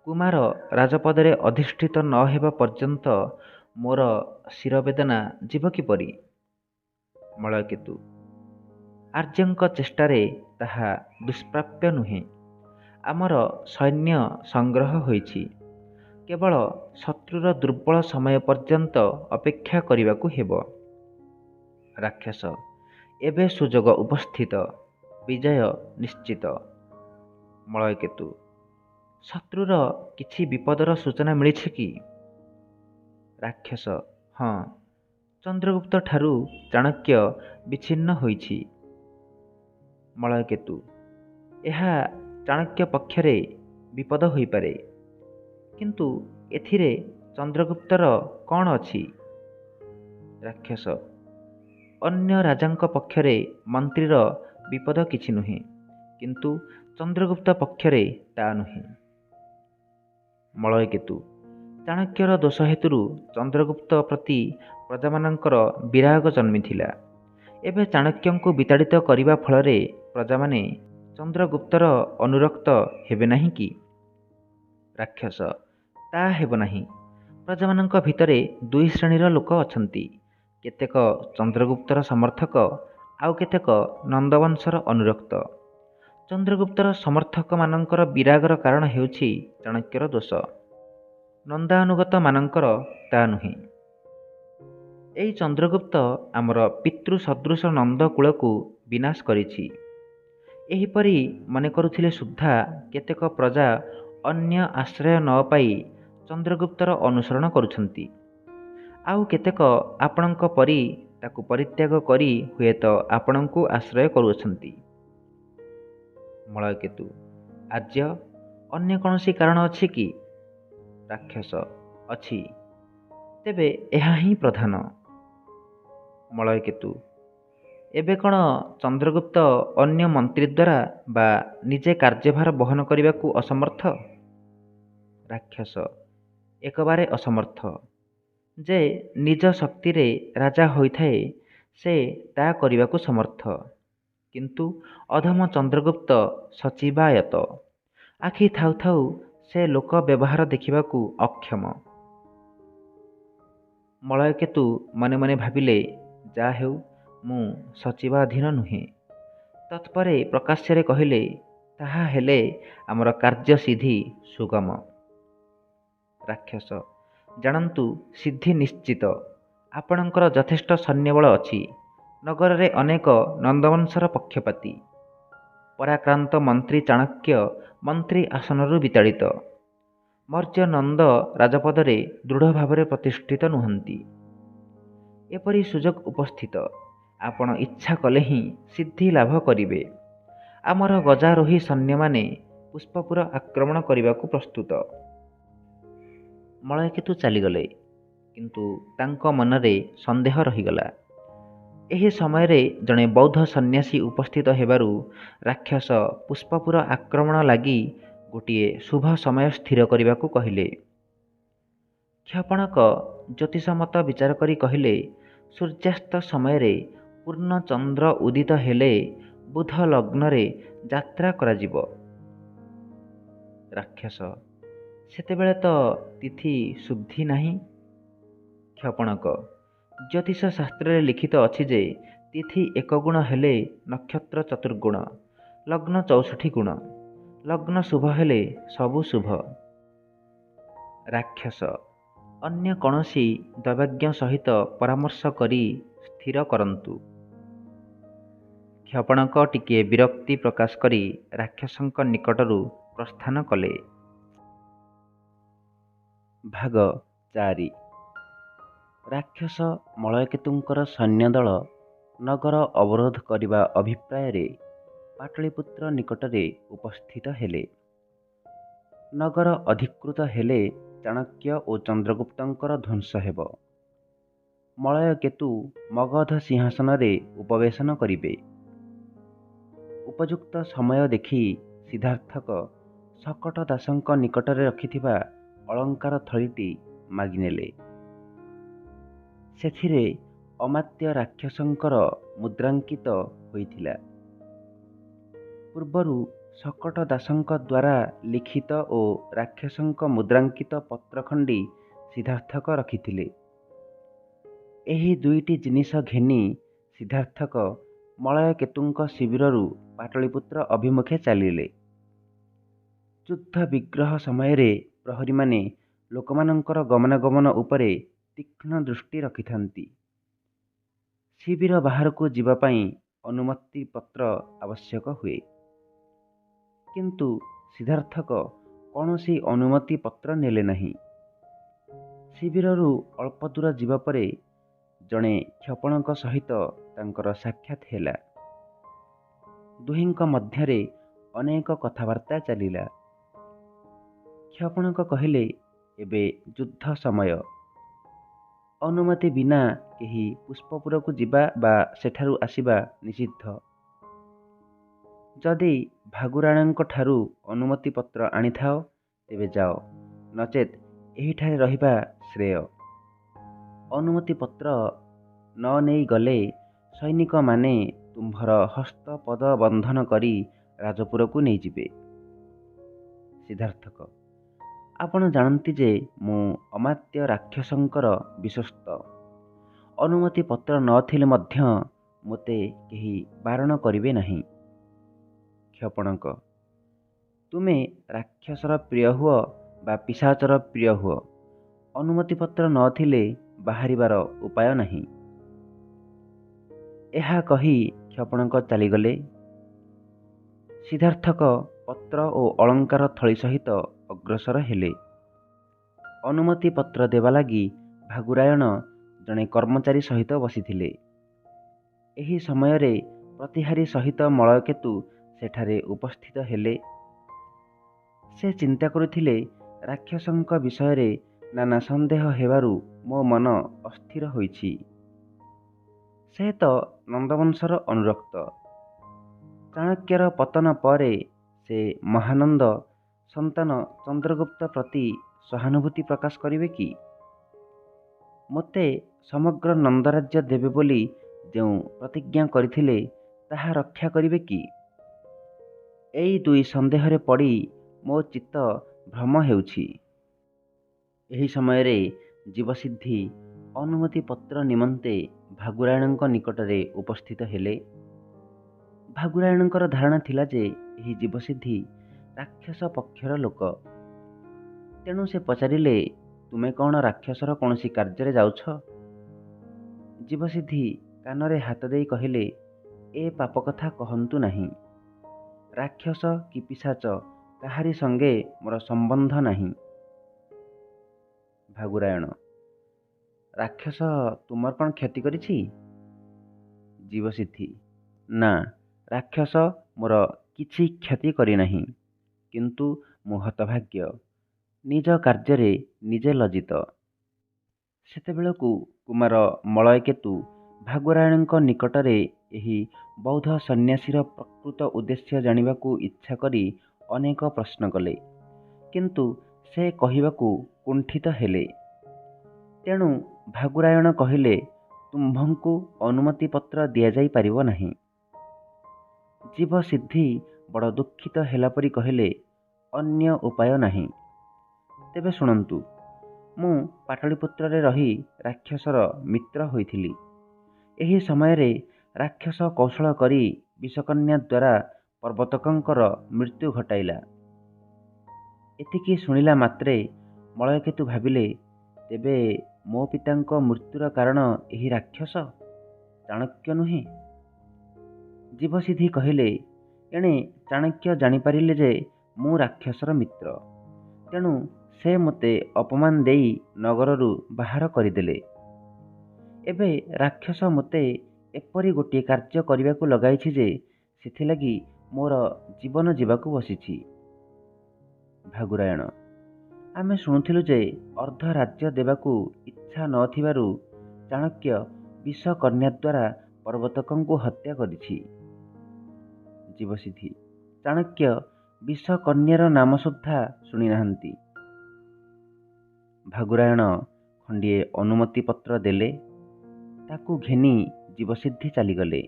କୁମାର ରାଜପଦରେ ଅଧିଷ୍ଠିତ ନ ହେବା ପର୍ଯ୍ୟନ୍ତ ମୋର ଶିରବେଦନା ଯିବ କିପରି? ମଳୟକେତୁ। ଆର୍ଯ୍ୟଙ୍କ ଚେଷ୍ଟାରେ ତାହା ଦୁଷ୍ପ୍ରାପ୍ୟ ନୁହେଁ। ଆମର ସୈନ୍ୟ ସଂଗ୍ରହ ହୋଇଛି। କେବଳ ଶତ୍ରୁର ଦୁର୍ବଳ ସମୟ ପର୍ଯ୍ୟନ୍ତ ଅପେକ୍ଷା କରିବାକୁ ହେବ। ରାକ୍ଷସ। ଏବେ ସୁଯୋଗ ଉପସ୍ଥିତ, ବିଜୟ ନିଶ୍ଚିତ। ମଳୟକେତୁ। ଶତ୍ରୁର କିଛି ବିପଦର ସୂଚନା ମିଳିଛି କି? ରାକ୍ଷସ। ହଁ, ଚନ୍ଦ୍ରଗୁପ୍ତ ଠାରୁ ଚାଣକ୍ୟ ବିଚ୍ଛିନ୍ନ ହୋଇଛି। ମଳୟକେତୁ। ଏହା ଚାଣକ୍ୟ ପକ୍ଷରେ ବିପଦ ହୋଇପାରେ, କିନ୍ତୁ ଏଥିରେ ଚନ୍ଦ୍ରଗୁପ୍ତର କ'ଣ ଅଛି? ରାକ୍ଷସ। ଅନ୍ୟ ରାଜାଙ୍କ ପକ୍ଷରେ ମନ୍ତ୍ରୀର ବିପଦ କିଛି ନୁହେଁ, କିନ୍ତୁ ଚନ୍ଦ୍ରଗୁପ୍ତ ପକ୍ଷରେ ତା ନୁହେଁ। ମଳୟକେତୁ। ଚାଣକ୍ୟର ଦୋଷ ହେତୁରୁ ଚନ୍ଦ୍ରଗୁପ୍ତ ପ୍ରତି ପ୍ରଜାମାନଙ୍କର ବିରାଗ ଜନ୍ମିଥିଲା। ଏବେ ଚାଣକ୍ୟଙ୍କୁ ବିତାଡ଼ିତ କରିବା ଫଳରେ ପ୍ରଜାମାନେ ଚନ୍ଦ୍ରଗୁପ୍ତର ଅନୁରକ୍ତ ହେବେ ନାହିଁ କି? ରାକ୍ଷସ। ତା ହେବ ନାହିଁ। ପ୍ରଜାମାନଙ୍କ ଭିତରେ ଦୁଇ ଶ୍ରେଣୀର ଲୋକ ଅଛନ୍ତି। କେତେକ ଚନ୍ଦ୍ରଗୁପ୍ତର ସମର୍ଥକ, ଆଉ କେତେକ ନନ୍ଦବଂଶର ଅନୁରକ୍ତ। ଚନ୍ଦ୍ରଗୁପ୍ତର ସମର୍ଥକମାନଙ୍କର ବିରାଗର କାରଣ ହେଉଛି ଚାଣକ୍ୟର ଦୋଷ। ନନ୍ଦାନୁଗତ ମାନଙ୍କର ତା ନୁହେଁ। ଏଇ ଚନ୍ଦ୍ରଗୁପ୍ତ ଆମର ପିତୃ ସଦୃଶ ନନ୍ଦ କୂଳକୁ ବିନାଶ କରିଛି। ଏହିପରି ମନେ କରୁଥିଲେ ସୁଦ୍ଧା କେତେକ ପ୍ରଜା ଅନ୍ୟ ଆଶ୍ରୟ ନ ପାଇ ଚନ୍ଦ୍ରଗୁପ୍ତର ଅନୁସରଣ କରୁଛନ୍ତି। ଆଉ କେତେକ ଆପଣଙ୍କ ପରି ତାକୁ ପରିତ୍ୟାଗ କରି ହୁଏତ ଆପଣଙ୍କୁ ଆଶ୍ରୟ କରୁଅଛନ୍ତି। ମଳୟକେତୁ। ଆର୍ଯ୍ୟ, ଅନ୍ୟ କୌଣସି କାରଣ ଅଛି କି? ରାକ୍ଷସ। ଅଛି, ତେବେ ଏହା ହିଁ ପ୍ରଧାନ। ମଳୟକେତୁ। ଏବେ କ'ଣ ଚନ୍ଦ୍ରଗୁପ୍ତ ଅନ୍ୟ ମନ୍ତ୍ରୀ ଦ୍ୱାରା ବା ନିଜେ କାର୍ଯ୍ୟଭାର ବହନ କରିବାକୁ ଅସମର୍ଥ? ରାକ୍ଷସ। ଏକବାରେ ଅସମର୍ଥ। ଯେ ନିଜ ଶକ୍ତିରେ ରାଜା ହୋଇଥାଏ, ସେ ତା କରିବାକୁ ସମର୍ଥ। କିନ୍ତୁ ଅଧମ ଚନ୍ଦ୍ରଗୁପ୍ତ ସଚିବାୟତ। ଆଖି ଥାଉ ଥାଉ ସେ ଲୋକ ବ୍ୟବହାର ଦେଖିବାକୁ ଅକ୍ଷମ। ମଳୟକେତୁ ମନେ ମନେ ଭାବିଲେ, ଯାହା ହେଉ ମୁଁ ସଚିବାଧୀନ ନୁହେଁ। ତତ୍ପରେ ପ୍ରକାଶ୍ୟରେ କହିଲେ, ତାହା ହେଲେ ଆମର କାର୍ଯ୍ୟସିଦ୍ଧି ସୁଗମ। ରାକ୍ଷସ। ଜାଣନ୍ତୁ, ସିଦ୍ଧି ନିଶ୍ଚିତ। ଆପଣଙ୍କର ଯଥେଷ୍ଟ ସୈନ୍ୟବଳ ଅଛି। ନଗରରେ ଅନେକ ନନ୍ଦବଂଶର ପକ୍ଷପାତୀ। ପରାକ୍ରାନ୍ତ ମନ୍ତ୍ରୀ ଚାଣକ୍ୟ ମନ୍ତ୍ରୀ ଆସନରୁ ବିତାଡ଼ିତ। ମୌର୍ଯ୍ୟ ନନ୍ଦ ରାଜପଦରେ ଦୃଢ଼ ଭାବରେ ପ୍ରତିଷ୍ଠିତ ନୁହନ୍ତି। ଏପରି ସୁଯୋଗ ଉପସ୍ଥିତ। ଆପଣ ଇଚ୍ଛା କଲେ ହିଁ ସିଦ୍ଧି ଲାଭ କରିବେ। ଆମର ଗଜାରୋହୀ ସୈନ୍ୟମାନେ ପୁଷ୍ପପୁର ଆକ୍ରମଣ କରିବାକୁ ପ୍ରସ୍ତୁତ। ମଳୟକେତୁ ଚାଲିଗଲେ, କିନ୍ତୁ ତାଙ୍କ ମନରେ ସନ୍ଦେହ ରହିଗଲା। ଏହି ସମୟରେ ଜଣେ ବୌଦ୍ଧ ସନ୍ନ୍ୟାସୀ ଉପସ୍ଥିତ ହେବାରୁ ରାକ୍ଷସ ପୁଷ୍ପପୁର ଆକ୍ରମଣ ଲାଗି ଗୋଟିଏ ଶୁଭ ସମୟ ସ୍ଥିର କରିବାକୁ କହିଲେ। କ୍ଷପଣକ ଜ୍ୟୋତିଷମତ ବିଚାର କରି କହିଲେ, ସୂର୍ଯ୍ୟାସ୍ତ ସମୟରେ ପୂର୍ଣ୍ଣ ଚନ୍ଦ୍ର ଉଦିତ ହେଲେ ବୁଧ ଲଗ୍ନରେ ଯାତ୍ରା କରାଯିବ। ରାକ୍ଷସ। ସେତେବେଳେ ତ ତିଥି ଶୁଦ୍ଧି ନାହିଁ। କ୍ଷପଣକ। ଜ୍ୟୋତିଷ ଶାସ୍ତ୍ରରେ ଲିଖିତ ଅଛି ଯେ ତିଥି 1 ଗୁଣ ହେଲେ ନକ୍ଷତ୍ର 14 ଗୁଣ, ଲଗ୍ନ 64 ଗୁଣ। ଲଗ୍ନ ଶୁଭ ହେଲେ ସବୁ ଶୁଭ। ରାକ୍ଷସ। ଅନ୍ୟ କୌଣସି ଦୈବଜ୍ଞ ସହିତ ପରାମର୍ଶ କରି ସ୍ଥିର କରନ୍ତୁ। କ୍ଷପଣକ ଟିକିଏ ବିରକ୍ତି ପ୍ରକାଶ କରି ରାକ୍ଷସଙ୍କ ନିକଟରୁ ପ୍ରସ୍ଥାନ କଲେ। ଭାଗ 4। ରାକ୍ଷସ ମଳୟକେତୁଙ୍କର ସୈନ୍ୟଦଳ ନଗର ଅବରୋଧ କରିବା ଅଭିପ୍ରାୟରେ ପାଟଳିପୁତ୍ର ନିକଟରେ ଉପସ୍ଥିତ ହେଲେ। ନଗର ଅଧିକୃତ ହେଲେ ଚାଣକ୍ୟ ଓ ଚନ୍ଦ୍ରଗୁପ୍ତଙ୍କର ଧ୍ୱଂସ ହେବ। ମଳୟକେତୁ ମଗଧ ସିଂହାସନରେ ଉପବେଶନ କରିବେ। ଉପଯୁକ୍ତ ସମୟ ଦେଖି ସିଦ୍ଧାର୍ଥକ ଶକଟ ଦାସଙ୍କ ନିକଟରେ ରଖିଥିବା ଅଳଙ୍କାର ଥଳିଟି ମାଗିନେଲେ। ସେଥିରେ ଅମାତ୍ୟ ରାକ୍ଷସଙ୍କର ମୁଦ୍ରାଙ୍କିତ ହୋଇଥିଲା। ପୂର୍ବରୁ ଶକଟ ଦାସଙ୍କ ଦ୍ୱାରା ଲିଖିତ ଓ ରାକ୍ଷସଙ୍କ ମୁଦ୍ରାଙ୍କିତ ପତ୍ରଖଣ୍ଡି ସିଦ୍ଧାର୍ଥକ ରଖିଥିଲେ। ଏହି ଦୁଇଟି ଜିନିଷ ଘେନି ସିଦ୍ଧାର୍ଥକ ମଳୟକେତୁଙ୍କ ଶିବିରରୁ ପାଟଳିପୁତ୍ର ଅଭିମୁଖେ ଚାଲିଲେ। ଯୁଦ୍ଧ ବିଗ୍ରହ ସମୟରେ ପ୍ରହରୀମାନେ ଲୋକମାନଙ୍କର ଗମନାଗମନ ଉପରେ ତୀକ୍ଷ୍ଣ ଦୃଷ୍ଟି ରଖିଥାନ୍ତି। ଶିବିର ବାହାରକୁ ଯିବା ପାଇଁ ଅନୁମତି ପତ୍ର ଆବଶ୍ୟକ ହୁଏ। କିନ୍ତୁ ସିଦ୍ଧାର୍ଥକ କୌଣସି ଅନୁମତି ପତ୍ର ନେଲେ ନାହିଁ। ଶିବିରରୁ ଅଳ୍ପ ଦୂର ଯିବା ପରେ ଜଣେ କ୍ଷପଣଙ୍କ ସହିତ ତାଙ୍କର ସାକ୍ଷାତ ହେଲା। ଦୁହିଁଙ୍କ ମଧ୍ୟରେ ଅନେକ କଥାବାର୍ତ୍ତା ଚାଲିଲା। କ୍ଷପଣକ କହିଲେ, ଏବେ ଯୁଦ୍ଧ ସମୟ। ଅନୁମତି ବିନା କେହି ପୁଷ୍ପପୁରକୁ ଯିବା ବା ସେଠାରୁ ଆସିବା ନିଷିଦ୍ଧ। ଯଦି ଭାଗୁରାଣଙ୍କ ଠାରୁ ଅନୁମତି ପତ୍ର ଆଣିଥାଅ ତେବେ ଯାଅ, ନଚେତ୍ ଏହିଠାରେ ରହିବା ଶ୍ରେୟ। ଅନୁମତି ପତ୍ର ନ ନେଇ ଗଲେ ସୈନିକମାନେ ତୁମ୍ଭର ହସ୍ତ ପଦ ବନ୍ଧନ କରି ରାଜପୁରକୁ ନେଇଯିବେ। ସିଦ୍ଧାର୍ଥକ, ଆପଣ ଜାଣନ୍ତି ଯେ ମୁଁ ଅମାତ୍ୟ ରାକ୍ଷସଙ୍କର ବିଶ୍ୱସ୍ତ। ଅନୁମତି ପତ୍ର ନଥିଲେ ମଧ୍ୟ ମୋତେ କେହି ବାରଣ କରିବେ ନାହିଁ। କ୍ଷପଣକ, ତୁମେ ରାକ୍ଷସର ପ୍ରିୟ ହୁଅ ବା ପିଶାଚର ପ୍ରିୟ ହୁଅ, ଅନୁମତି ପତ୍ର ନଥିଲେ ବାହାରିବାର ଉପାୟ ନାହିଁ। ଏହା କହି କ୍ଷପଣକ ଚାଲିଗଲେ। ସିଦ୍ଧାର୍ଥକ ପତ୍ର ଓ ଅଳଙ୍କାର ଥଳି ସହିତ ଅଗ୍ରସର ହେଲେ। ଅନୁମତି ପତ୍ର ଦେବା ଲାଗି ଭାଗୁରାୟଣ ଜଣେ କର୍ମଚାରୀ ସହିତ ବସିଥିଲେ। ଏହି ସମୟରେ ପ୍ରତିହାରୀ ସହିତ ମଳୟକେତୁ ସେଠାରେ ଉପସ୍ଥିତ ହେଲେ। ସେ ଚିନ୍ତା କରୁଥିଲେ, ରାକ୍ଷସଙ୍କ ବିଷୟରେ ନାନା ସନ୍ଦେହ ହେବାରୁ ମୋ ମନ ଅସ୍ଥିର ହୋଇଛି। ସେ ତ ନନ୍ଦବଂଶର ଅନୁରକ୍ତ। ଚାଣକ୍ୟର ପତନ ପରେ ସେ ମହାନନ୍ଦ ସନ୍ତାନ ଚନ୍ଦ୍ରଗୁପ୍ତ ପ୍ରତି ସହାନୁଭୂତି ପ୍ରକାଶ କରିବେ କି? ମୋତେ ସମଗ୍ର ନନ୍ଦରାଜ୍ୟ ଦେବେ ବୋଲି ଯେଉଁ ପ୍ରତିଜ୍ଞା କରିଥିଲେ ତାହା ରକ୍ଷା କରିବେ କି? ଏଇ ଦୁଇ ସନ୍ଦେହରେ ପଡ଼ି ମୋ ଚିତ୍ତ ଭ୍ରମ ହେଉଛି। ଏହି ସମୟରେ ଜୀବସିଦ୍ଧି ଅନୁମତି ପତ୍ର ନିମନ୍ତେ ଭାଗୁରାୟଣଙ୍କ ନିକଟରେ ଉପସ୍ଥିତ ହେଲେ। ଭାଗୁରାୟଣଙ୍କର ଧାରଣା ଥିଲା ଯେ ଏହି ଜୀବସିଦ୍ଧି ରାକ୍ଷସ ପକ୍ଷର ଲୋକ। ତେଣୁ ସେ ପଚାରିଲେ, ତୁମେ କ'ଣ ରାକ୍ଷସର କୌଣସି କାର୍ଯ୍ୟରେ ଯାଉଛ? ଜୀବସିଦ୍ଧି କାନରେ ହାତ ଦେଇ କହିଲେ, ଏ ପାପ କଥା କହନ୍ତୁ ନାହିଁ। ରାକ୍ଷସ କି ପିଶାଚ କାହାରି ସଙ୍ଗେ ମୋର ସମ୍ବନ୍ଧ ନାହିଁ। ଭାଗୁରାୟଣ, ରାକ୍ଷସ ତୁମର କ'ଣ କ୍ଷତି କରିଛି? ଜୀବସିଦ୍ଧି, ନା, ରାକ୍ଷସ ମୋର କିଛି କ୍ଷତି କରିନାହିଁ। କିନ୍ତୁ ମୁଁ ହତଭାଗ୍ୟ, ନିଜ କାର୍ଯ୍ୟରେ ନିଜେ ଲଜ୍ଜିତ। ସେତେବେଳକୁ କୁମାର ମଳୟକେତୁ ଭାଗୁରାୟଣଙ୍କ ନିକଟରେ ଏହି ବୌଦ୍ଧ ସନ୍ନ୍ୟାସୀର ପ୍ରକୃତ ଉଦ୍ଦେଶ୍ୟ ଜାଣିବାକୁ ଇଚ୍ଛା କରି ଅନେକ ପ୍ରଶ୍ନ କଲେ, କିନ୍ତୁ ସେ କହିବାକୁ କୁଣ୍ଠିତ ହେଲେ। ତେଣୁ ଭାଗୁରାୟଣ କହିଲେ, ତୁମ୍ଭଙ୍କୁ ଅନୁମତି ପତ୍ର ଦିଆଯାଇ ପାରିବ ନାହିଁ। ଜୀବସିଦ୍ଧି ବଡ଼ ଦୁଃଖିତ ହେଲା ପରି କହିଲେ, ଅନ୍ୟ ଉପାୟ ନାହିଁ। ତେବେ ଶୁଣନ୍ତୁ, ମୁଁ ପାଟଳିପୁତ୍ରରେ ରହି ରାକ୍ଷସର ମିତ୍ର ହୋଇଥିଲି। ଏହି ସମୟରେ ରାକ୍ଷସ କୌଶଳ କରି ବିଷକନ୍ୟା ଦ୍ୱାରା ପର୍ବତକଙ୍କର ମୃତ୍ୟୁ ଘଟାଇଲା। ଏତିକି ଶୁଣିଲା ମାତ୍ରେ ମଳୟକେତୁ ଭାବିଲେ, ତେବେ ମୋ ପିତାଙ୍କ ମୃତ୍ୟୁର କାରଣ ଏହି ରାକ୍ଷସ, ଚାଣକ୍ୟ ନୁହେଁ? ଜୀବସିଦ୍ଧି କହିଲେ, ଏଣେ ଚାଣକ୍ୟ ଜାଣିପାରିଲେ ଯେ ମୁଁ ରାକ୍ଷସର ମିତ୍ର। ତେଣୁ ସେ ମୋତେ ଅପମାନ ଦେଇ ନଗରରୁ ବାହାର କରିଦେଲେ। ଏବେ ରାକ୍ଷସ ମୋତେ ଏପରି ଗୋଟିଏ କାର୍ଯ୍ୟ କରିବାକୁ ଲଗାଇଛି ଯେ ସେଥିଲାଗି ମୋର ଜୀବନ ଯିବାକୁ ବସିଛି। ଭାଗୁରାୟଣ, ଆମେ ଶୁଣୁଥିଲୁ ଯେ ଅର୍ଦ୍ଧ ରାଜ୍ୟ ଦେବାକୁ ଇଚ୍ଛା ନ ଥିବାରୁ ଚାଣକ୍ୟ ବିଷ କନ୍ୟା ଦ୍ୱାରା ପର୍ବତକଙ୍କୁ ହତ୍ୟା କରିଛି। ଜୀବସିଦ୍ଧି, ଚାଣକ୍ୟ ବିଷ କନ୍ୟାର ନାମ ସୁଦ୍ଧା ଶୁଣି ନାହାନ୍ତି। ଭାଗୁରାୟଣ ଖଣ୍ଡିଏ ଅନୁମତି ପତ୍ର ଦେଲେ, ତାକୁ ଘେନି ଜୀବସିଦ୍ଧି ଚାଲିଗଲେ।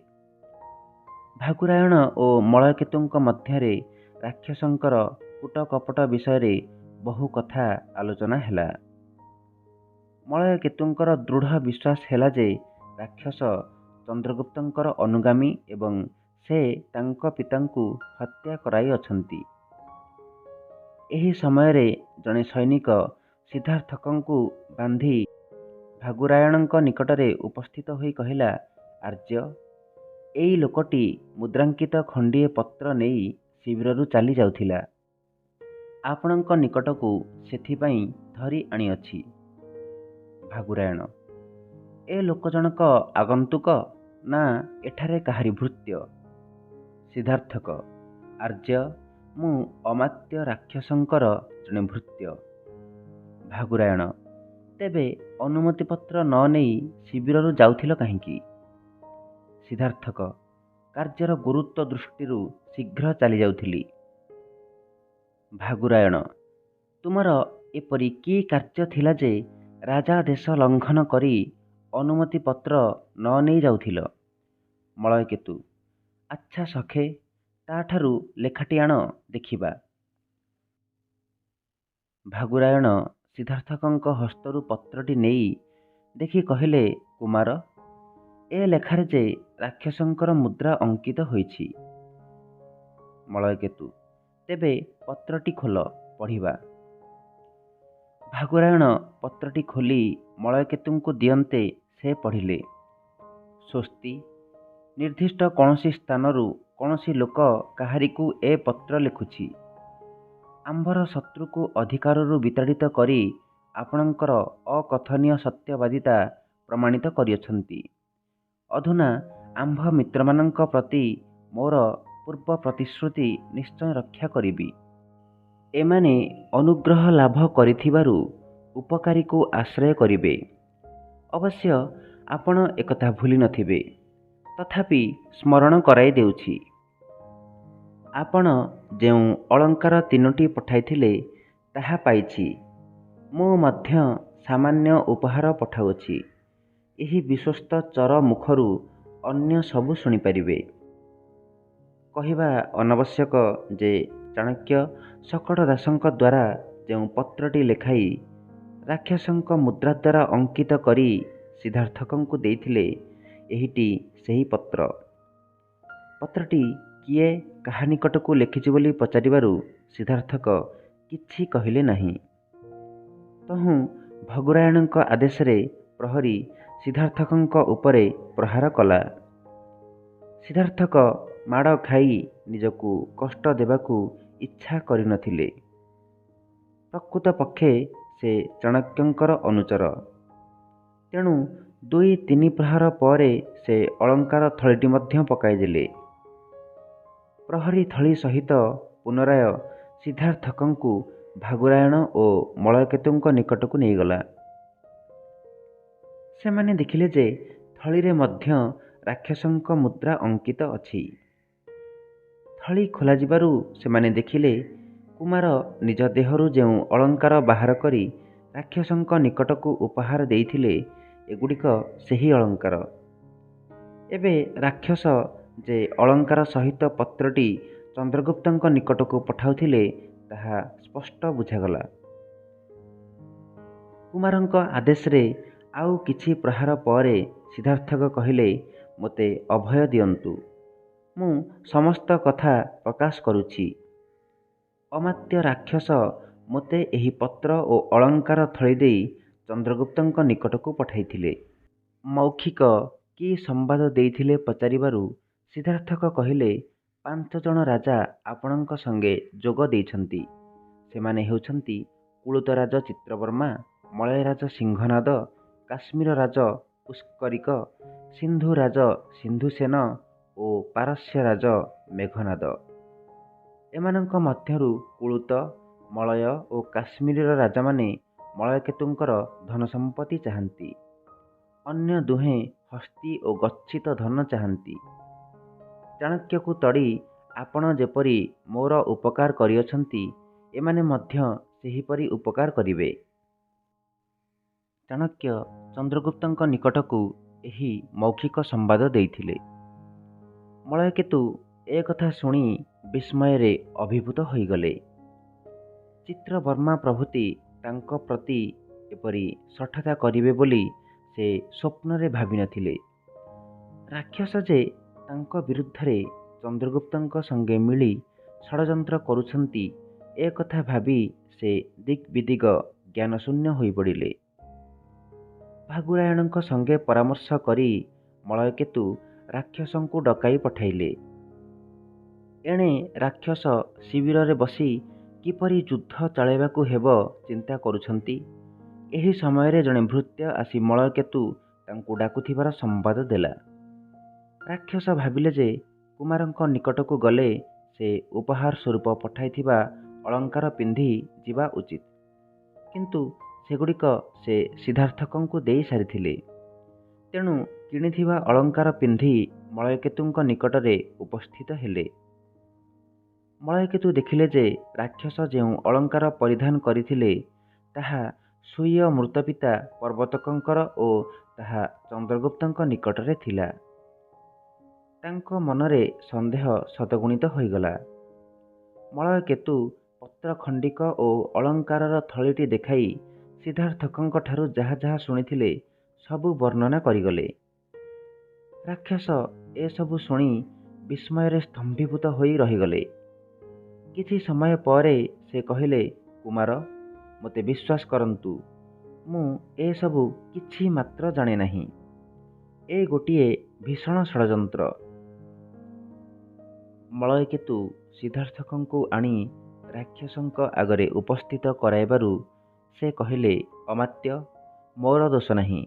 ଭାଗୁରାୟଣ ଓ ମଳୟକେତୁଙ୍କ ମଧ୍ୟରେ ରାକ୍ଷସଙ୍କର କୂଟ କପଟ ବିଷୟରେ ବହୁ କଥା ଆଲୋଚନା ହେଲା। ମଳୟକେତୁଙ୍କର ଦୃଢ଼ ବିଶ୍ୱାସ ହେଲା ଯେ ରାକ୍ଷସ ଚନ୍ଦ୍ରଗୁପ୍ତଙ୍କର ଅନୁଗାମୀ ଏବଂ ସେ ତାଙ୍କ ପିତାଙ୍କୁ ହତ୍ୟା କରାଇଅଛନ୍ତି। ଏହି ସମୟରେ ଜଣେ ସୈନିକ ସିଦ୍ଧାର୍ଥକଙ୍କୁ ବାନ୍ଧି ଭାଗୁରାୟଣଙ୍କ ନିକଟରେ ଉପସ୍ଥିତ ହୋଇ କହିଲା, ଆର୍ଯ୍ୟ, ଏଇ ଲୋକଟି ମୁଦ୍ରାଙ୍କିତ ଖଣ୍ଡିଏ ପତ୍ର ନେଇ ଶିବିରରୁ ଚାଲି ଯାଉଥିଲା। ଆପଣଙ୍କ ନିକଟକୁ ସେଥିପାଇଁ ଧରି ଆଣିଅଛି। ଭାଗୁରାୟଣ, ଏ ଲୋକ ଜଣକ ଆଗନ୍ତୁକ ନା ଏଠାରେ କାହାରି ଭୃତ୍ୟ? ସିଦ୍ଧାର୍ଥକ, ଆର୍ଯ୍ୟ, ମୁଁ ଅମାତ୍ୟ ରାକ୍ଷସଙ୍କର ଜଣେ ଭୃତ୍ୟ। ଭାଗୁରାୟଣ, ତେବେ ଅନୁମତିପତ୍ର ନ ନେଇ ଶିବିରରୁ ଯାଉଥିଲ କାହିଁକି? ସିଦ୍ଧାର୍ଥକ, କାର୍ଯ୍ୟର ଗୁରୁତ୍ୱ ଦୃଷ୍ଟିରୁ ଶୀଘ୍ର ଚାଲି ଯାଉଥିଲି। ଭାଗୁରାୟଣ, ତୁମର ଏପରି କି କାର୍ଯ୍ୟ ଥିଲା ଯେ ରାଜାଦେଶ ଲଙ୍ଘନ କରି ଅନୁମତିପତ୍ର ନ ନେଇ ଯାଉଥିଲ? ମଳୟକେତୁ, ଆଚ୍ଛା ସଖେ, ତାଠାରୁ ଲେଖାଟି ଆଣ ଦେଖିବା। ଭାଗୁରାୟଣ ସିଦ୍ଧାର୍ଥକଙ୍କ ହସ୍ତରୁ ପତ୍ରଟି ନେଇ ଦେଖି କହିଲେ, କୁମାର, ଏ ଲେଖାରେ ଯେ ରାକ୍ଷସଙ୍କର ମୁଦ୍ରା ଅଙ୍କିତ ହୋଇଛି। ମଳୟକେତୁ, ତେବେ ପତ୍ରଟି ଖୋଲ, ପଢ଼ିବା। ଭାଗୁରାୟଣ ପତ୍ରଟି ଖୋଲି ମଳୟକେତୁଙ୍କୁ ଦିଅନ୍ତେ ସେ ପଢ଼ିଲେ, ସ୍ୱସ୍ତି, ନିର୍ଦ୍ଦିଷ୍ଟ କୌଣସି ସ୍ଥାନରୁ କୌଣସି ଲୋକ କାହାରିକୁ ଏ ପତ୍ର ଲେଖୁଛି। ଆମ୍ଭର ଶତ୍ରୁକୁ ଅଧିକାରରୁ ବିତାଡ଼ିତ କରି ଆପଣଙ୍କର ଅକଥନୀୟ ସତ୍ୟବାଦିତା ପ୍ରମାଣିତ କରିଅଛନ୍ତି। ଅଧୁନା ଆମ୍ଭ ମିତ୍ରମାନଙ୍କ ପ୍ରତି ମୋର ପୂର୍ବ ପ୍ରତିଶ୍ରୁତି ନିଶ୍ଚୟ ରକ୍ଷା କରିବି। ଏମାନେ ଅନୁଗ୍ରହ ଲାଭ କରିଥିବାରୁ ଉପକାରୀକୁ ଆଶ୍ରୟ କରିବେ। ଅବଶ୍ୟ ଆପଣ ଏକଥା ଭୁଲି ନଥିବେ, ତଥାପି ସ୍ମରଣ କରାଇ ଦେଉଛି। ଆପଣ ଯେଉଁ ଅଳଙ୍କାର 3ଟି ପଠାଇଥିଲେ ତାହା ପାଇଛି। ମୁଁ ମଧ୍ୟ ସାମାନ୍ୟ ଉପହାର ପଠାଉଅଛି। ଏହି ବିଶ୍ୱସ୍ତ ଚର ମୁଖରୁ ଅନ୍ୟ ସବୁ ଶୁଣିପାରିବେ। କହିବା ଅନାବଶ୍ୟକ ଯେ ଚାଣକ୍ୟ ଶକଟ ଦାସଙ୍କ ଦ୍ୱାରା ଯେଉଁ ପତ୍ରଟି ଲେଖାଇ ରାକ୍ଷସଙ୍କ ମୁଦ୍ରା ଦ୍ୱାରା ଅଙ୍କିତ କରି ସିଦ୍ଧାର୍ଥକଙ୍କୁ ଦେଇଥିଲେ, ଏହିଟି ସେହି ପତ୍ର। ପତ୍ରଟି କିଏ କାହା ନିକଟକୁ ଲେଖିଛି ବୋଲି ପଚାରିବାରୁ ସିଦ୍ଧାର୍ଥକ କିଛି କହିଲେ ନାହିଁ। ତହୁଁ ଭଗୁରାୟଣଙ୍କ ଆଦେଶରେ ପ୍ରହରୀ ସିଦ୍ଧାର୍ଥକଙ୍କ ଉପରେ ପ୍ରହାର କଲା। ସିଦ୍ଧାର୍ଥକ ମାଡ଼ ଖାଇ ନିଜକୁ କଷ୍ଟ ଦେବାକୁ ଇଚ୍ଛା କରିନଥିଲେ। ପ୍ରକୃତ ପକ୍ଷେ ସେ ଚାଣକ୍ୟଙ୍କର ଅନୁଚର। ତେଣୁ 2-3 ପ୍ରହାର ପରେ ସେ ଅଳଙ୍କାର ଥଳିଟି ମଧ୍ୟ ପକାଇଦେଲେ। ପ୍ରହରୀ ଥଳି ସହିତ ପୁନରାୟ ସିଦ୍ଧାର୍ଥକଙ୍କୁ ଭାଗୁରାୟଣ ଓ ମଳୟକେତୁଙ୍କ ନିକଟକୁ ନେଇଗଲା। ସେମାନେ ଦେଖିଲେ ଯେ ଥଳିରେ ମଧ୍ୟ ରାକ୍ଷସଙ୍କ ମୁଦ୍ରା ଅଙ୍କିତ ଅଛି। ଥଳି ଖୋଲାଯିବାରୁ ସେମାନେ ଦେଖିଲେ କୁମାର ନିଜ ଦେହରୁ ଯେଉଁ ଅଳଙ୍କାର ବାହାର କରି ରାକ୍ଷସଙ୍କ ନିକଟକୁ ଉପହାର ଦେଇଥିଲେ, ଏଗୁଡ଼ିକ ସେହି ଅଳଙ୍କାର। ଏବେ ରାକ୍ଷସ ଯେ ଅଳଙ୍କାର ସହିତ ପତ୍ରଟି ଚନ୍ଦ୍ରଗୁପ୍ତଙ୍କ ନିକଟକୁ ପଠାଉଥିଲେ, ତାହା ସ୍ପଷ୍ଟ ବୁଝାଗଲା। କୁମାରଙ୍କ ଆଦେଶରେ ଆଉ କିଛି ପ୍ରହାର ପରେ ସିଦ୍ଧାର୍ଥକ କହିଲେ, ମୋତେ ଅଭୟ ଦିଅନ୍ତୁ। ମୁଁ ସମସ୍ତ କଥା ପ୍ରକାଶ କରୁଛି। ଅମାତ୍ୟ ରାକ୍ଷସ ମୋତେ ଏହି ପତ୍ର ଓ ଅଳଙ୍କାର ଥଳି ଦେଇ ଚନ୍ଦ୍ରଗୁପ୍ତଙ୍କ ନିକଟକୁ ପଠାଇଥିଲେ। ମୌଖିକ କି ସମ୍ବାଦ ଦେଇଥିଲେ ପଚାରିବାରୁ ସିଦ୍ଧାର୍ଥକ କହିଲେ, 5 ଜଣ ରାଜା ଆପଣଙ୍କ ସଙ୍ଗେ ଯୋଗ ଦେଇଛନ୍ତି। ସେମାନେ ହେଉଛନ୍ତି କୁଳୁତ ରାଜ ଚିତ୍ରବର୍ମା, ମଳୟ ରାଜ ସିଂହନାଦ, କାଶ୍ମୀର ରାଜ ପୁଷ୍କରିକ, ସିନ୍ଧୁ ରାଜ ସିନ୍ଧୁସେନ ଓ ପାରସ୍ୟ ରାଜ ମେଘନାଦ। ଏମାନଙ୍କ ମଧ୍ୟରୁ କୁଳୁତ, ମଳୟ ଓ କାଶ୍ମୀରର ରାଜାମାନେ ମଳୟକେତୁଙ୍କର ଧନ ସମ୍ପତ୍ତି ଚାହାନ୍ତି। ଅନ୍ୟ ଦୁହେଁ ହସ୍ତୀ ଓ ଗଚ୍ଛିତ ଧନ ଚାହାନ୍ତି। ଚାଣକ୍ୟକୁ ତଡ଼ି ଆପଣ ଯେପରି ମୋର ଉପକାର କରିଅଛନ୍ତି, ଏମାନେ ମଧ୍ୟ ସେହିପରି ଉପକାର କରିବେ। ଚାଣକ୍ୟ ଚନ୍ଦ୍ରଗୁପ୍ତଙ୍କ ନିକଟକୁ ଏହି ମୌଖିକ ସମ୍ବାଦ ଦେଇଥିଲେ। ମଳୟକେତୁ ଏ କଥା ଶୁଣି ବିସ୍ମୟରେ ଅଭିଭୂତ ହୋଇଗଲେ। ଚିତ୍ରବର୍ମା ପ୍ରଭୃତି ତାଙ୍କ ପ୍ରତି ଏପରି ଶଠତା କରିବେ ବୋଲି ସେ ସ୍ୱପ୍ନରେ ଭାବିନଥିଲେ। ରାକ୍ଷସ ଯେ ତାଙ୍କ ବିରୁଦ୍ଧରେ ଚନ୍ଦ୍ରଗୁପ୍ତଙ୍କ ସଙ୍ଗେ ମିଳି ଷଡ଼ଯନ୍ତ୍ର କରୁଛନ୍ତି, ଏ କଥା ଭାବି ସେ ଦିଗ୍ବିଦିଗ ଜ୍ଞାନଶୂନ୍ୟ ହୋଇପଡ଼ିଲେ। ଭାଗୁରାୟଣଙ୍କ ସଙ୍ଗେ ପରାମର୍ଶ କରି ମଳୟକେତୁ ରାକ୍ଷସଙ୍କୁ ଡକାଇ ପଠାଇଲେ। ଏଣେ ରାକ୍ଷସ ଶିବିରରେ ବସି କିପରି ଯୁଦ୍ଧ ଚଳାଇବାକୁ ହେବ ଚିନ୍ତା କରୁଛନ୍ତି। ଏହି ସମୟରେ ଜଣେ ଭୃତ୍ୟ ଆସି ମଳୟକେତୁ ତାଙ୍କୁ ଡାକୁଥିବାର ସମ୍ବାଦ ଦେଲା। ରାକ୍ଷସ ଭାବିଲେ ଯେ କୁମାରଙ୍କ ନିକଟକୁ ଗଲେ ସେ ଉପହାର ସ୍ୱରୂପ ପଠାଇଥିବା ଅଳଙ୍କାର ପିନ୍ଧି ଯିବା ଉଚିତ, କିନ୍ତୁ ସେଗୁଡ଼ିକ ସେ ସିଦ୍ଧାର୍ଥକଙ୍କୁ ଦେଇ ସାରିଥିଲେ। ତେଣୁ କିଣିଥିବା ଅଳଙ୍କାର ପିନ୍ଧି ମଳୟକେତୁଙ୍କ ନିକଟରେ ଉପସ୍ଥିତ ହେଲେ। ମଳୟକେତୁ ଦେଖିଲେ ଯେ ରାକ୍ଷସ ଯେଉଁ ଅଳଙ୍କାର ପରିଧାନ କରିଥିଲେ, ତାହା ସ୍ୱୀୟ ମୃତପିତା ପର୍ବତକଙ୍କର ଓ ତାହା ଚନ୍ଦ୍ରଗୁପ୍ତଙ୍କ ନିକଟରେ ଥିଲା। ତାଙ୍କ ମନରେ ସନ୍ଦେହ ଶତଗୁଣିତ ହୋଇଗଲା। ମଳୟକେତୁ ପତ୍ରଖଣ୍ଡିକ ଓ ଅଳଙ୍କାରର ଥଳିଟି ଦେଖାଇ ସିଦ୍ଧାର୍ଥକଙ୍କଠାରୁ ଯାହା ଯାହା ଶୁଣିଥିଲେ ସବୁ ବର୍ଣ୍ଣନା କରିଗଲେ। ରାକ୍ଷସ ଏସବୁ ଶୁଣି ବିସ୍ମୟରେ ସ୍ତମ୍ଭୀଭୂତ ହୋଇ ରହିଗଲେ। କିଛି ସମୟ ପରେ ସେ କହିଲେ, କୁମାର, ମୋତେ ବିଶ୍ୱାସ କରନ୍ତୁ, ମୁଁ ଏସବୁ କିଛି ମାତ୍ର ଜାଣେ ନାହିଁ। ଏ ଗୋଟିଏ ଭୀଷଣ ଷଡ଼ଯନ୍ତ୍ର। ମଳୟକେତୁ ସିଦ୍ଧାର୍ଥକଙ୍କୁ ଆଣି ରାକ୍ଷସଙ୍କ ଆଗରେ ଉପସ୍ଥିତ କରାଇବାରୁ ସେ କହିଲେ, ଅମାତ୍ୟ, ମୋର ଦୋଷ ନାହିଁ।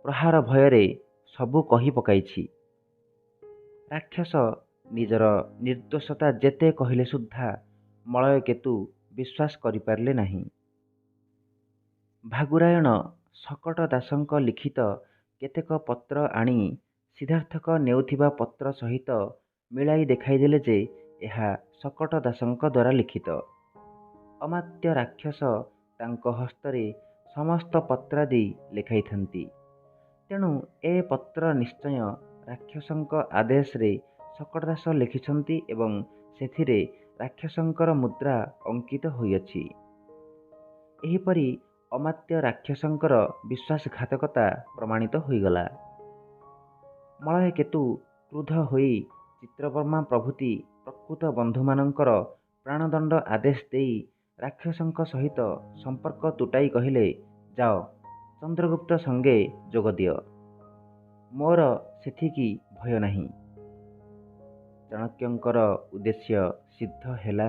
ପ୍ରହାର ଭୟରେ ସବୁ କହି ପକାଇଛି। ରାକ୍ଷସ ନିଜର ନିର୍ଦ୍ଦୋଷତା ଯେତେ କହିଲେ ସୁଦ୍ଧା ମଳୟକେତୁ ବିଶ୍ୱାସ କରିପାରିଲେ ନାହିଁ। ଭାଗୁରାୟଣ ଶକଟ ଦାସଙ୍କ ଲିଖିତ କେତେକ ପତ୍ର ଆଣି ସିଦ୍ଧାର୍ଥକ ନେଉଥିବା ପତ୍ର ସହିତ ମିଳାଇ ଦେଖାଇଦେଲେ ଯେ ଏହା ଶକଟ ଦାସଙ୍କ ଦ୍ୱାରା ଲିଖିତ। ଅମାତ୍ୟ ରାକ୍ଷସ ତାଙ୍କ ହସ୍ତରେ ସମସ୍ତ ପତ୍ରାଦି ଲେଖାଇଥାନ୍ତି। ତେଣୁ ଏ ପତ୍ର ନିଶ୍ଚୟ ରାକ୍ଷସଙ୍କ ଆଦେଶରେ ଶକଟ ଦାସ ଲେଖିଛନ୍ତି ଏବଂ ସେଥିରେ ରାକ୍ଷସଙ୍କର ମୁଦ୍ରା ଅଙ୍କିତ ହୋଇଅଛି। ଏହିପରି ଅମାତ୍ୟ ରାକ୍ଷସଙ୍କର ବିଶ୍ୱାସଘାତକତା ପ୍ରମାଣିତ ହୋଇଗଲା। ମଳୟକେତୁ କ୍ରୁଦ୍ଧ ହୋଇ ଚିତ୍ରବର୍ମା ପ୍ରଭୃତି ପ୍ରକୃତ ବନ୍ଧୁମାନଙ୍କର ପ୍ରାଣଦଣ୍ଡ ଆଦେଶ ଦେଇ ରାକ୍ଷସଙ୍କ ସହିତ ସମ୍ପର୍କ ତୁଟାଇ କହିଲେ, ଯାଅ, ଚନ୍ଦ୍ରଗୁପ୍ତ ସଙ୍ଗେ ଯୋଗ ଦିଅ। ମୋର ସେଠିକି ଭୟ ନାହିଁ। ଚାଣକ୍ୟଙ୍କର ଉଦ୍ଦେଶ୍ୟ ସିଦ୍ଧ ହେଲା।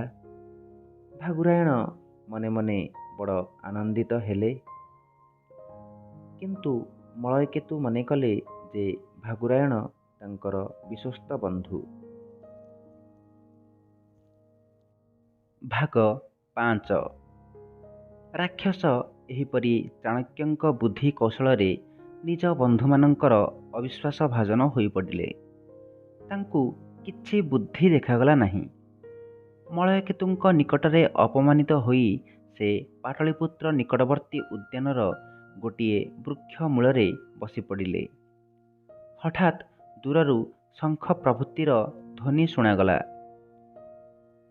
ଭାଗୁରାୟଣ ମନେ ମନେ ବଡ଼ ଆନନ୍ଦିତ ହେଲେ। କିନ୍ତୁ ମଳୟକେତୁ ମନେ କଲେ ଯେ ଭାଗୁରାୟଣ ତାଙ୍କର ବିଶ୍ୱସ୍ତ ବନ୍ଧୁ। ଭାଗ 5। ରାକ୍ଷସ ଏହିପରି ଚାଣକ୍ୟଙ୍କ ବୁଦ୍ଧି କୌଶଳରେ ନିଜ ବନ୍ଧୁମାନଙ୍କର ଅବିଶ୍ୱାସ ଭାଜନ ହୋଇପଡ଼ିଲେ। ତାଙ୍କୁ କିଛି ବୁଦ୍ଧି ଦେଖାଗଲା ନାହିଁ। ମଳୟକେତୁଙ୍କ ନିକଟରେ ଅପମାନିତ ହୋଇ ସେ ପାଟଳୀପୁତ୍ର ନିକଟବର୍ତ୍ତୀ ଉଦ୍ୟାନର ଗୋଟିଏ ବୃକ୍ଷ ମୂଳରେ ବସିପଡ଼ିଲେ। ହଠାତ୍ ଦୂରରୁ ଶଙ୍ଖ ପ୍ରଭୃତିର ଧ୍ୱନି ଶୁଣାଗଲା।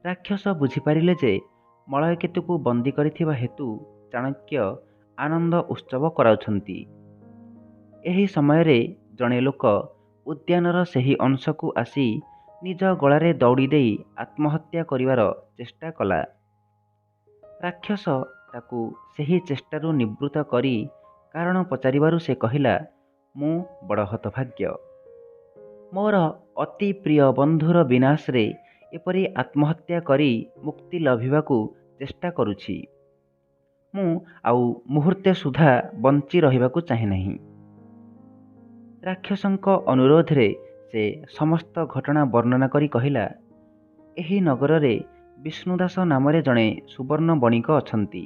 ରାକ୍ଷସ ବୁଝିପାରିଲେ ଯେ ମଳୟକେତୁକୁ ବନ୍ଦୀ କରିଥିବା ହେତୁ ଚାଣକ୍ୟ ଆନନ୍ଦ ଉତ୍ସବ କରାଉଛନ୍ତି। ଏହି ସମୟରେ ଜଣେ ଲୋକ ଉଦ୍ୟାନର ସେହି ଅଂଶକୁ ଆସି ନିଜ ଗଳାରେ ଦଉଡ଼ି ଦେଇ ଆତ୍ମହତ୍ୟା କରିବାର ଚେଷ୍ଟା କଲା। ରାକ୍ଷସ ତାକୁ ସେହି ଚେଷ୍ଟାରୁ ନିବୃତ୍ତ କରି କାରଣ ପଚାରିବାରୁ ସେ କହିଲା, ମୁଁ ବଡ଼ ହତଭାଗ୍ୟ। ମୋର ଅତି ପ୍ରିୟ ବନ୍ଧୁର ବିନାଶରେ ଏପରି ଆତ୍ମହତ୍ୟା କରି ମୁକ୍ତି ଲଭିବାକୁ ଚେଷ୍ଟା କରୁଛି। ମୁଁ ଆଉ ମୁହୂର୍ତ୍ତେ ସୁଦ୍ଧା ବଞ୍ଚି ରହିବାକୁ ଚାହେଁ ନାହିଁ। ରାକ୍ଷସଙ୍କ ଅନୁରୋଧରେ ସେ ସମସ୍ତ ଘଟଣା ବର୍ଣ୍ଣନା କରି କହିଲା, ଏହି ନଗରରେ ବିଷ୍ଣୁଦାସ ନାମରେ ଜଣେ ସୁବର୍ଣ୍ଣ ବଣିକ ଅଛନ୍ତି।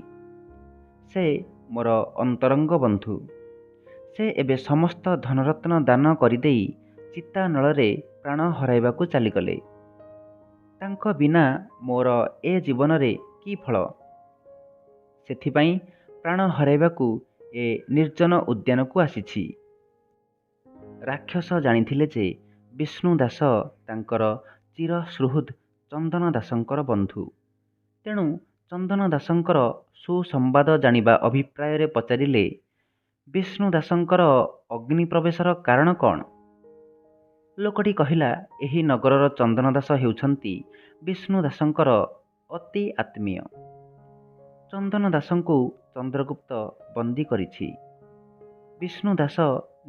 ସେ ମୋର ଅନ୍ତରଙ୍ଗ ବନ୍ଧୁ। ସେ ଏବେ ସମସ୍ତ ଧନରତ୍ନ ଦାନ କରିଦେଇ ଚିତାନଳରେ ପ୍ରାଣ ହରାଇବାକୁ ଚାଲିଗଲେ। ତାଙ୍କ ବିନା ମୋର ଏ ଜୀବନରେ କି ଫଳ? ସେଥିପାଇଁ ପ୍ରାଣ ହରାଇବାକୁ ଏ ନିର୍ଜନ ଉଦ୍ୟାନକୁ ଆସିଛି। ରାକ୍ଷସ ଜାଣିଥିଲେ ଯେ ବିଷ୍ଣୁଦାସ ତାଙ୍କର ଚିରସୁହୃଦ୍ ଚନ୍ଦନ ଦାସଙ୍କର ବନ୍ଧୁ। ତେଣୁ ଚନ୍ଦନ ଦାସଙ୍କର ସୁସମ୍ବାଦ ଜାଣିବା ଅଭିପ୍ରାୟରେ ପଚାରିଲେ, ବିଷ୍ଣୁଦାସଙ୍କର ଅଗ୍ନି ପ୍ରବେଶର କାରଣ କ'ଣ? ଲୋକଟି କହିଲା, ଏହି ନଗରର ଚନ୍ଦନ ଦାସ ହେଉଛନ୍ତି ବିଷ୍ଣୁଦାସଙ୍କର ଅତି ଆତ୍ମୀୟ। ଚନ୍ଦନ ଦାସଙ୍କୁ ଚନ୍ଦ୍ରଗୁପ୍ତ ବନ୍ଦୀ କରିଛି। ବିଷ୍ଣୁଦାସ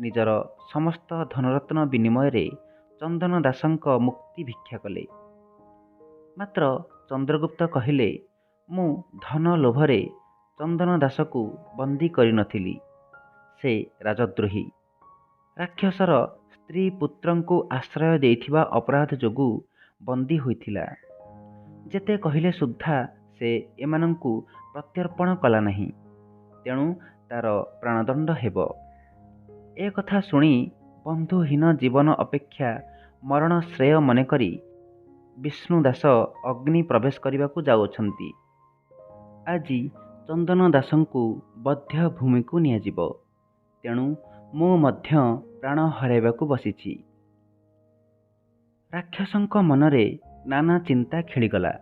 ନିଜର ସମସ୍ତ ଧନରତ୍ନ ବିନିମୟରେ ଚନ୍ଦନ ଦାସଙ୍କ ମୁକ୍ତି ଭିକ୍ଷା କଲେ। ମାତ୍ର ଚନ୍ଦ୍ରଗୁପ୍ତ କହିଲେ, ମୁଁ ଧନ ଲୋଭରେ ଚନ୍ଦନ ଦାସକୁ ବନ୍ଦୀ କରିନଥିଲି। ସେ ରାଜଦ୍ରୋହୀ। ରାକ୍ଷସର ସ୍ତ୍ରୀ ପୁତ୍ରଙ୍କୁ ଆଶ୍ରୟ ଦେଇଥିବା ଅପରାଧ ଯୋଗୁଁ ବନ୍ଦୀ ହୋଇଥିଲା। ଯେତେ କହିଲେ ସୁଦ୍ଧା ସେ ଏମାନଙ୍କୁ ପ୍ରତ୍ୟର୍ପଣ କଲା ନାହିଁ। ତେଣୁ ତାର ପ୍ରାଣଦଣ୍ଡ ହେବ। ଏ କଥା ଶୁଣି ବନ୍ଧୁହୀନ ଜୀବନ ଅପେକ୍ଷା ମରଣ ଶ୍ରେୟ ମନେକରି ବିଷ୍ଣୁଦାସ ଅଗ୍ନି ପ୍ରବେଶ କରିବାକୁ ଯାଉଅଛନ୍ତି। ଆଜି ଚନ୍ଦନ ଦାସଙ୍କୁ ବଧ୍ୟ ଭୂମିକୁ ନିଆଯିବ। ତେଣୁ ମୁଁ ମଧ୍ୟ ପ୍ରାଣ ହରାଇବାକୁ ବସିଛି। ରାକ୍ଷସଙ୍କ ମନରେ ନାନା ଚିନ୍ତା ଖେଳିଗଲା।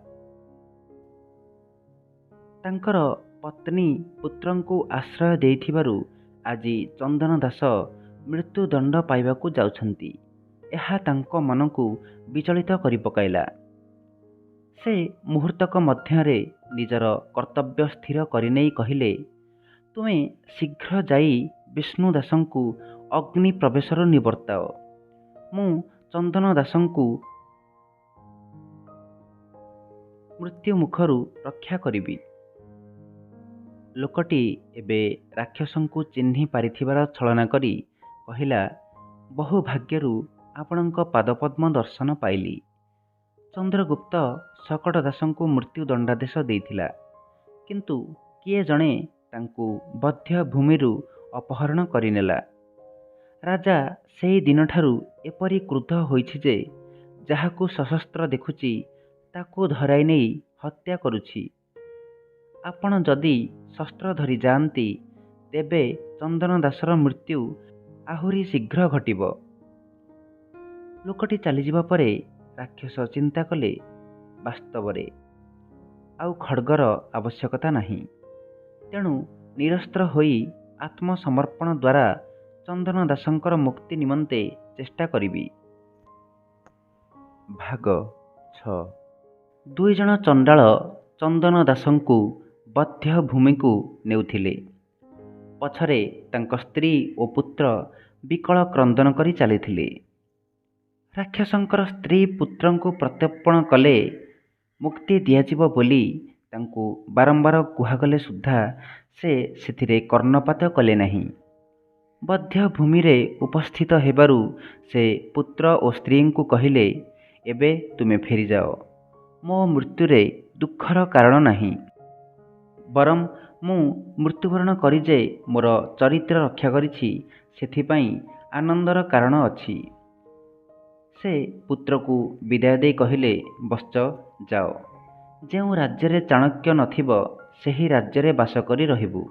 ତାଙ୍କର ପତ୍ନୀ ପୁତ୍ରଙ୍କୁ ଆଶ୍ରୟ ଦେଇଥିବାରୁ ଆଜି ଚନ୍ଦନ ଦାସ ମୃତ୍ୟୁଦଣ୍ଡ ପାଇବାକୁ ଯାଉଛନ୍ତି। ଏହା ତାଙ୍କ ମନକୁ ବିଚଳିତ କରି ପକାଇଲା। ସେ ମୁହୂର୍ତ୍ତକ ମଧ୍ୟରେ ନିଜର କର୍ତ୍ତବ୍ୟ ସ୍ଥିର କରିନେଇ କହିଲେ, ତୁମେ ଶୀଘ୍ର ଯାଇ ବିଷ୍ଣୁଦାସଙ୍କୁ ଅଗ୍ନି ପ୍ରବେଶରୁ ନିବର୍ତ୍ତାଅ। ମୁଁ ଚନ୍ଦନ ଦାସଙ୍କୁ ମୃତ୍ୟୁ ମୁଖରୁ ରକ୍ଷା କରିବି। ଲୋକଟି ଏବେ ରାକ୍ଷସଙ୍କୁ ଚିହ୍ନି ପାରିଥିବାର ଛଳନା କରି କହିଲା, ବହୁ ଭାଗ୍ୟରୁ ଆପଣଙ୍କ ପାଦପଦ୍ମ ଦର୍ଶନ ପାଇଲି। ଚନ୍ଦ୍ରଗୁପ୍ତ ଶକଟ ଦାସଙ୍କୁ ମୃତ୍ୟୁ ଦଣ୍ଡାଦେଶ ଦେଇଥିଲା। କିନ୍ତୁ କିଏ ଜଣେ ତାଙ୍କୁ ବଧ୍ୟ ଭୂମିରୁ ଅପହରଣ କରିନେଲା। ରାଜା ସେହି ଦିନଠାରୁ ଏପରି କ୍ରୁଦ୍ଧ ହୋଇଛି ଯେ ଯାହାକୁ ସଶସ୍ତ୍ର ଦେଖୁଛି ତାକୁ ଧରାଇ ନେଇ ହତ୍ୟା କରୁଛି। ଆପଣ ଯଦି ଶସ୍ତ୍ର ଧରି ଯାଆନ୍ତି, ତେବେ ଚନ୍ଦନ ଦାସର ମୃତ୍ୟୁ ଆହୁରି ଶୀଘ୍ର ଘଟିବ। ଲୋକଟି ଚାଲିଯିବା ପରେ ରାକ୍ଷସ ଚିନ୍ତା କଲେ, ବାସ୍ତବରେ ଆଉ ଖଡ୍ଗର ଆବଶ୍ୟକତା ନାହିଁ। ତେଣୁ ନିରସ୍ତ୍ର ହୋଇ ଆତ୍ମସମର୍ପଣ ଦ୍ୱାରା ଚନ୍ଦନ ଦାସଙ୍କର ମୁକ୍ତି ନିମନ୍ତେ ଚେଷ୍ଟା କରିବି। ଭାଗ 6। ଦୁଇ ଜଣ ଚଣ୍ଡାଳ ଚନ୍ଦନ ଦାସଙ୍କୁ ବଧ୍ୟ ଭୂମିକୁ ନେଉଥିଲେ। ପଛରେ ତାଙ୍କ ସ୍ତ୍ରୀ ଓ ପୁତ୍ର ବିକଳ କ୍ରନ୍ଦନ କରି ଚାଲିଥିଲେ। ରାକ୍ଷସଙ୍କର ସ୍ତ୍ରୀ ପୁତ୍ରଙ୍କୁ ପ୍ରତ୍ୟର୍ପଣ କଲେ ମୁକ୍ତି ଦିଆଯିବ ବୋଲି ତାଙ୍କୁ ବାରମ୍ବାର କୁହାଗଲେ ସୁଦ୍ଧା ସେ ସେଥିରେ କର୍ଣ୍ଣପାତ କଲେ ନାହିଁ। ବଧ୍ୟ ଭୂମିରେ ଉପସ୍ଥିତ ହେବାରୁ ସେ ପୁତ୍ର ଓ ସ୍ତ୍ରୀଙ୍କୁ କହିଲେ, ଏବେ ତୁମେ ଫେରିଯାଅ। ମୋ ମୃତ୍ୟୁରେ ଦୁଃଖର କାରଣ ନାହିଁ। ବରଂ ମୁଁ ମୃତ୍ୟୁବରଣ କରି ଯେ ମୋର ଚରିତ୍ର ରକ୍ଷା କରିଛି, ସେଥିପାଇଁ ଆନନ୍ଦର କାରଣ ଅଛି। ସେ ପୁତ୍ରକୁ ବିଦାୟ ଦେଇ କହିଲେ, ବତ୍ସ ଯାଅ। ଯେଉଁ ରାଜ୍ୟରେ ଚାଣକ୍ୟ ନଥିବ, ସେହି ରାଜ୍ୟରେ ବାସ କରି ରହିବୁ।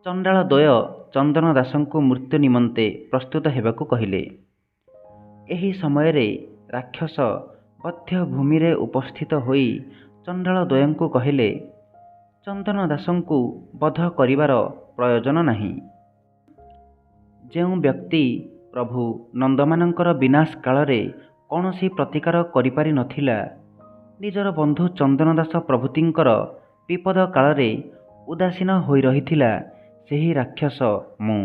ଚଣ୍ଡାଳ ଦ୍ୱୟ ଚନ୍ଦନ ଦାସଙ୍କୁ ମୃତ୍ୟୁ ନିମନ୍ତେ ପ୍ରସ୍ତୁତ ହେବାକୁ କହିଲେ। ଏହି ସମୟରେ ରାକ୍ଷସ ବଧ୍ୟ ଭୂମିରେ ଉପସ୍ଥିତ ହୋଇ ଚଣ୍ଡାଳ ଦ୍ୱୟଙ୍କୁ କହିଲେ, ଚନ୍ଦନ ଦାସଙ୍କୁ ବଧ କରିବାର ପ୍ରୟୋଜନ ନାହିଁ। ଯେଉଁ ବ୍ୟକ୍ତି ପ୍ରଭୁ ନନ୍ଦମାନଙ୍କର ବିନାଶ କାଳରେ କୌଣସି ପ୍ରତିକାର କରିପାରି ନଥିଲା, ନିଜର ବନ୍ଧୁ ଚନ୍ଦନ ଦାସ ପ୍ରଭୃତିଙ୍କର ବିପଦ କାଳରେ ଉଦାସୀନ ହୋଇ ରହିଥିଲା, ସେହି ରାକ୍ଷସ ମୁଁ।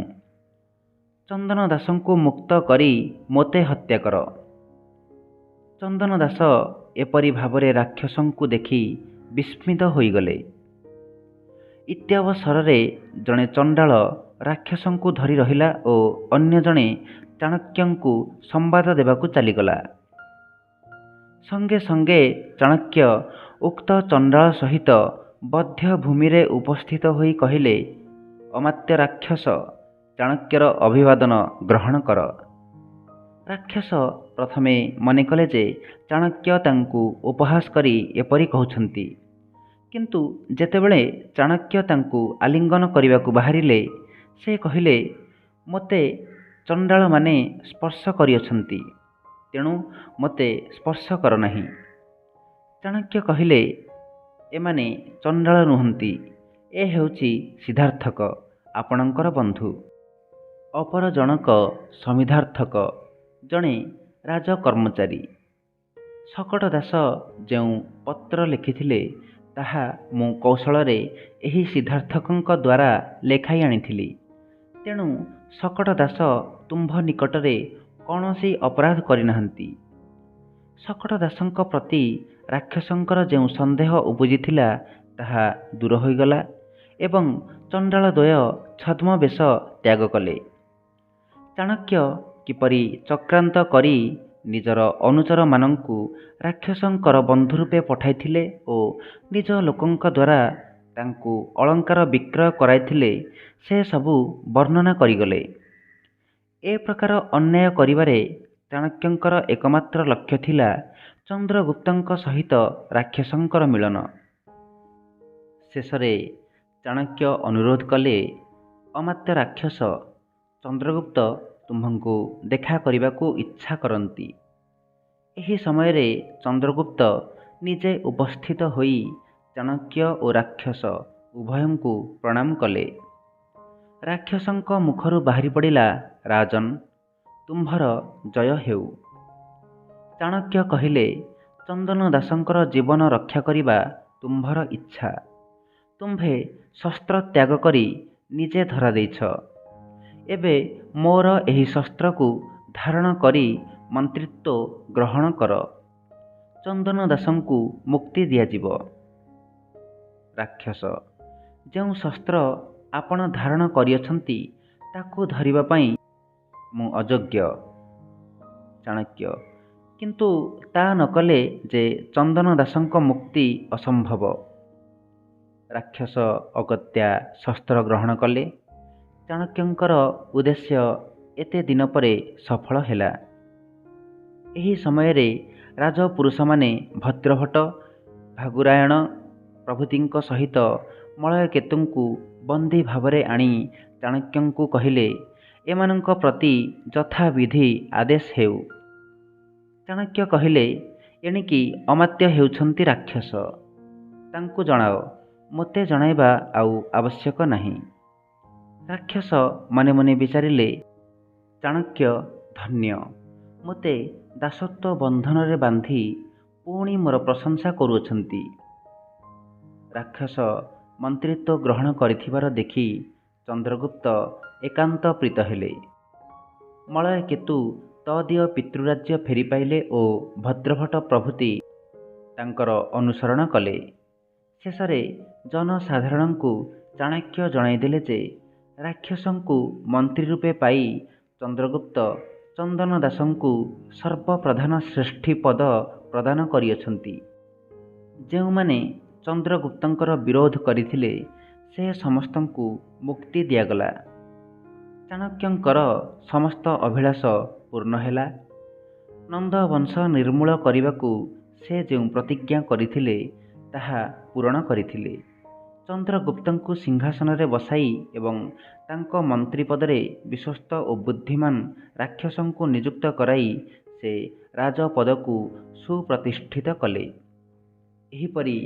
ଚନ୍ଦନ ଦାସଙ୍କୁ ମୁକ୍ତ କରି ମୋତେ ହତ୍ୟା କର। ଚନ୍ଦନ ଦାସ ଏପରି ଭାବରେ ରାକ୍ଷସଙ୍କୁ ଦେଖି ବିସ୍ମିତ ହୋଇଗଲେ। ଇତ୍ୟବସରରେ ଜଣେ ଚଣ୍ଡାଳ ରାକ୍ଷସଙ୍କୁ ଧରି ରହିଲା ଓ ଅନ୍ୟ ଜଣେ ଚାଣକ୍ୟଙ୍କୁ ସମ୍ବାଦ ଦେବାକୁ ଚାଲିଗଲା। ସଙ୍ଗେ ସଙ୍ଗେ ଚାଣକ୍ୟ ଉକ୍ତ ଚଣ୍ଡାଳ ସହିତ ବଧ୍ୟ ଭୂମିରେ ଉପସ୍ଥିତ ହୋଇ କହିଲେ, ଅମାତ୍ୟ ରାକ୍ଷସ, ଚାଣକ୍ୟର ଅଭିବାଦନ ଗ୍ରହଣ କର। ରାକ୍ଷସ ପ୍ରଥମେ ମନେ କଲେ ଯେ ଚାଣକ୍ୟ ତାଙ୍କୁ ଉପହାସ କରି ଏପରି କହୁଛନ୍ତି, କିନ୍ତୁ ଯେତେବେଳେ ଚାଣକ୍ୟ ତାଙ୍କୁ ଆଲିଙ୍ଗନ କରିବାକୁ ବାହାରିଲେ, ସେ କହିଲେ, ମୋତେ ଚଣ୍ଡାଳମାନେ ସ୍ପର୍ଶ କରିଅଛନ୍ତି, ତେଣୁ ମୋତେ ସ୍ପର୍ଶ କର ନାହିଁ। ଚାଣକ୍ୟ କହିଲେ, ଏମାନେ ଚଣ୍ଡାଳ ନୁହନ୍ତି, ଏ ହେଉଛି ସିଦ୍ଧାର୍ଥକ, ଆପଣଙ୍କର ବନ୍ଧୁ। ଅପର ଜଣକ ସମିଧାର୍ଥକ, ଜଣେ ରାଜକର୍ମଚାରୀ। ଶକଟ ଦାସ ଯେଉଁ ପତ୍ର ଲେଖିଥିଲେ, ତାହା ମୁଁ କୌଶଳରେ ଏହି ସିଦ୍ଧାର୍ଥକଙ୍କ ଦ୍ୱାରା ଲେଖାଇ ଆଣିଥିଲି। ତେଣୁ ଶକଟ ଦାସ ତୁମ୍ଭ ନିକଟରେ କୌଣସି ଅପରାଧ କରିନାହାନ୍ତି। ଶକଟ ଦାସଙ୍କ ପ୍ରତି ରାକ୍ଷସଙ୍କର ଯେଉଁ ସନ୍ଦେହ ଉପୁଜିଥିଲା, ତାହା ଦୂର ହୋଇଗଲା ଏବଂ ଚଣ୍ଡାଳ ଦ୍ୱୟ ଛଦ୍ମବେଶ ତ୍ୟାଗ କଲେ। ଚାଣକ୍ୟ କିପରି ଚକ୍ରାନ୍ତ କରି ନିଜର ଅନୁଚରମାନଙ୍କୁ ରାକ୍ଷସଙ୍କର ବନ୍ଧୁ ରୂପେ ପଠାଇଥିଲେ ଓ ନିଜ ଲୋକଙ୍କ ଦ୍ୱାରା ତାଙ୍କୁ ଅଳଙ୍କାର ବିକ୍ରୟ କରାଇଥିଲେ, ସେ ସବୁ ବର୍ଣ୍ଣନା କରିଗଲେ। ଏ ପ୍ରକାର ଅନ୍ୟାୟ କରିବାରେ ଚାଣକ୍ୟଙ୍କର ଏକମାତ୍ର ଲକ୍ଷ୍ୟ ଥିଲା ଚନ୍ଦ୍ରଗୁପ୍ତଙ୍କ ସହିତ ରାକ୍ଷସଙ୍କର ମିଳନ। ଶେଷରେ ଚାଣକ୍ୟ ଅନୁରୋଧ କଲେ, ଅମାତ୍ୟ ରାକ୍ଷସ, ଚନ୍ଦ୍ରଗୁପ୍ତ ତୁମ୍ଭଙ୍କୁ ଦେଖା କରିବାକୁ ଇଚ୍ଛା କରନ୍ତି। ଏହି ସମୟରେ ଚନ୍ଦ୍ରଗୁପ୍ତ ନିଜେ ଉପସ୍ଥିତ ହୋଇ ଚାଣକ୍ୟ ଓ ରାକ୍ଷସ ଉଭୟଙ୍କୁ ପ୍ରଣାମ କଲେ। ରାକ୍ଷସଙ୍କ ମୁଖରୁ ବାହାରି ପଡ଼ିଲା, ରାଜନ, ତୁମ୍ଭର ଜୟ ହେଉ। ଚାଣକ୍ୟ କହିଲେ, ଚନ୍ଦନ ଦାସଙ୍କର ଜୀବନ ରକ୍ଷା କରିବା ତୁମ୍ଭର ଇଚ୍ଛା। ତୁମ୍ଭେ ଶସ୍ତ୍ର ତ୍ୟାଗ କରି ନିଜେ ଧରା ଦେଇଛ। ଏବେ ମୋର ଏହି ଶସ୍ତ୍ରକୁ ଧାରଣ କରି ମନ୍ତ୍ରିତ୍ୱ ଗ୍ରହଣ କର। ଚନ୍ଦନ ଦାସଙ୍କୁ ମୁକ୍ତି ଦିଆଯିବ। ରାକ୍ଷସ, ଯେଉଁ ଶସ୍ତ୍ର ଆପଣ ଧାରଣ କରିଅଛନ୍ତି, ତାକୁ ଧରିବା ପାଇଁ ମୁଁ ଅଯୋଗ୍ୟ। ଚାଣକ୍ୟ, କିନ୍ତୁ ତା ନ କଲେ ଯେ ଚନ୍ଦନ ଦାସଙ୍କ ମୁକ୍ତି ଅସମ୍ଭବ। ରାକ୍ଷସ ଅଗତ୍ୟା ଶସ୍ତ୍ର ଗ୍ରହଣ କଲେ। ଚାଣକ୍ୟଙ୍କର ଉଦ୍ଦେଶ୍ୟ ଏତେ ଦିନ ପରେ ସଫଳ ହେଲା। ଏହି ସମୟରେ ରାଜପୁରୁଷମାନେ ଭଦ୍ରଭଟ, ଭାଗୁରାୟଣ ପ୍ରଭୃତିଙ୍କ ସହିତ ମଳୟକେତୁଙ୍କୁ ବନ୍ଦୀ ଭାବରେ ଆଣି ଚାଣକ୍ୟଙ୍କୁ କହିଲେ, ଏମାନଙ୍କ ପ୍ରତି ଯଥାବିଧି ଆଦେଶ ହେଉ। ଚାଣକ୍ୟ କହିଲେ, ଏଣିକି ଅମାତ୍ୟ ହେଉଛନ୍ତି ରାକ୍ଷସ, ତାଙ୍କୁ ଜଣାଅ, ମୋତେ ଜଣାଇବା ଆଉ ଆବଶ୍ୟକ ନାହିଁ। ରାକ୍ଷସ ମନେ ମନେ ବିଚାରିଲେ, ଚାଣକ୍ୟ ଧନ୍ୟ, ମୋତେ ଦାସତ୍ୱ ବନ୍ଧନରେ ବାନ୍ଧି ପୁଣି ମୋର ପ୍ରଶଂସା କରୁଅଛନ୍ତି। ରାକ୍ଷସ ମନ୍ତ୍ରିତ୍ୱ ଗ୍ରହଣ କରିଥିବାର ଦେଖି ଚନ୍ଦ୍ରଗୁପ୍ତ ଏକାନ୍ତ ପ୍ରୀତ ହେଲେ। ମଳୟକେତୁ ତଦୀୟ ପିତୃରାଜ୍ୟ ଫେରିପାଇଲେ ଓ ଭଦ୍ରଭଟ ପ୍ରଭୃତି ତାଙ୍କର ଅନୁସରଣ କଲେ। ଶେଷରେ ଜନସାଧାରଣଙ୍କୁ ଚାଣକ୍ୟ ଜଣାଇଦେଲେ ଯେ ରାକ୍ଷସଙ୍କୁ ମନ୍ତ୍ରୀ ରୂପେ ପାଇ ଚନ୍ଦ୍ରଗୁପ୍ତ ଚନ୍ଦନ ଦାସଙ୍କୁ ସର୍ବପ୍ରଧାନ ଶ୍ରେଷ୍ଠୀ ପଦ ପ୍ରଦାନ କରିଅଛନ୍ତି। ଯେଉଁମାନେ ଚନ୍ଦ୍ରଗୁପ୍ତଙ୍କର ବିରୋଧ କରିଥିଲେ, ସେ ସମସ୍ତଙ୍କୁ ମୁକ୍ତି ଦିଆଗଲା। ଚାଣକ୍ୟଙ୍କର ସମସ୍ତ ଅଭିଳାଷ ପୂର୍ଣ୍ଣ ହେଲା। ନନ୍ଦବଂଶ ନିର୍ମୂଳ କରିବାକୁ ସେ ଯେଉଁ ପ୍ରତିଜ୍ଞା କରିଥିଲେ, ତାହା ପୂରଣ କରିଥିଲେ। ଚନ୍ଦ୍ରଗୁପ୍ତଙ୍କୁ ସିଂହାସନରେ ବସାଇ ଏବଂ ତାଙ୍କ ମନ୍ତ୍ରୀ ପଦରେ ବିଶ୍ୱସ୍ତ ଓ ବୁଦ୍ଧିମାନ ରାକ୍ଷସଙ୍କୁ ନିଯୁକ୍ତ କରାଇ ସେ ରାଜପଦକୁ ସୁପ୍ରତିଷ୍ଠିତ କଲେ। ଏହିପରି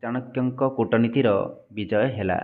ଚାଣକ୍ୟଙ୍କ କୂଟନୀତିର ବିଜୟ ହେଲା।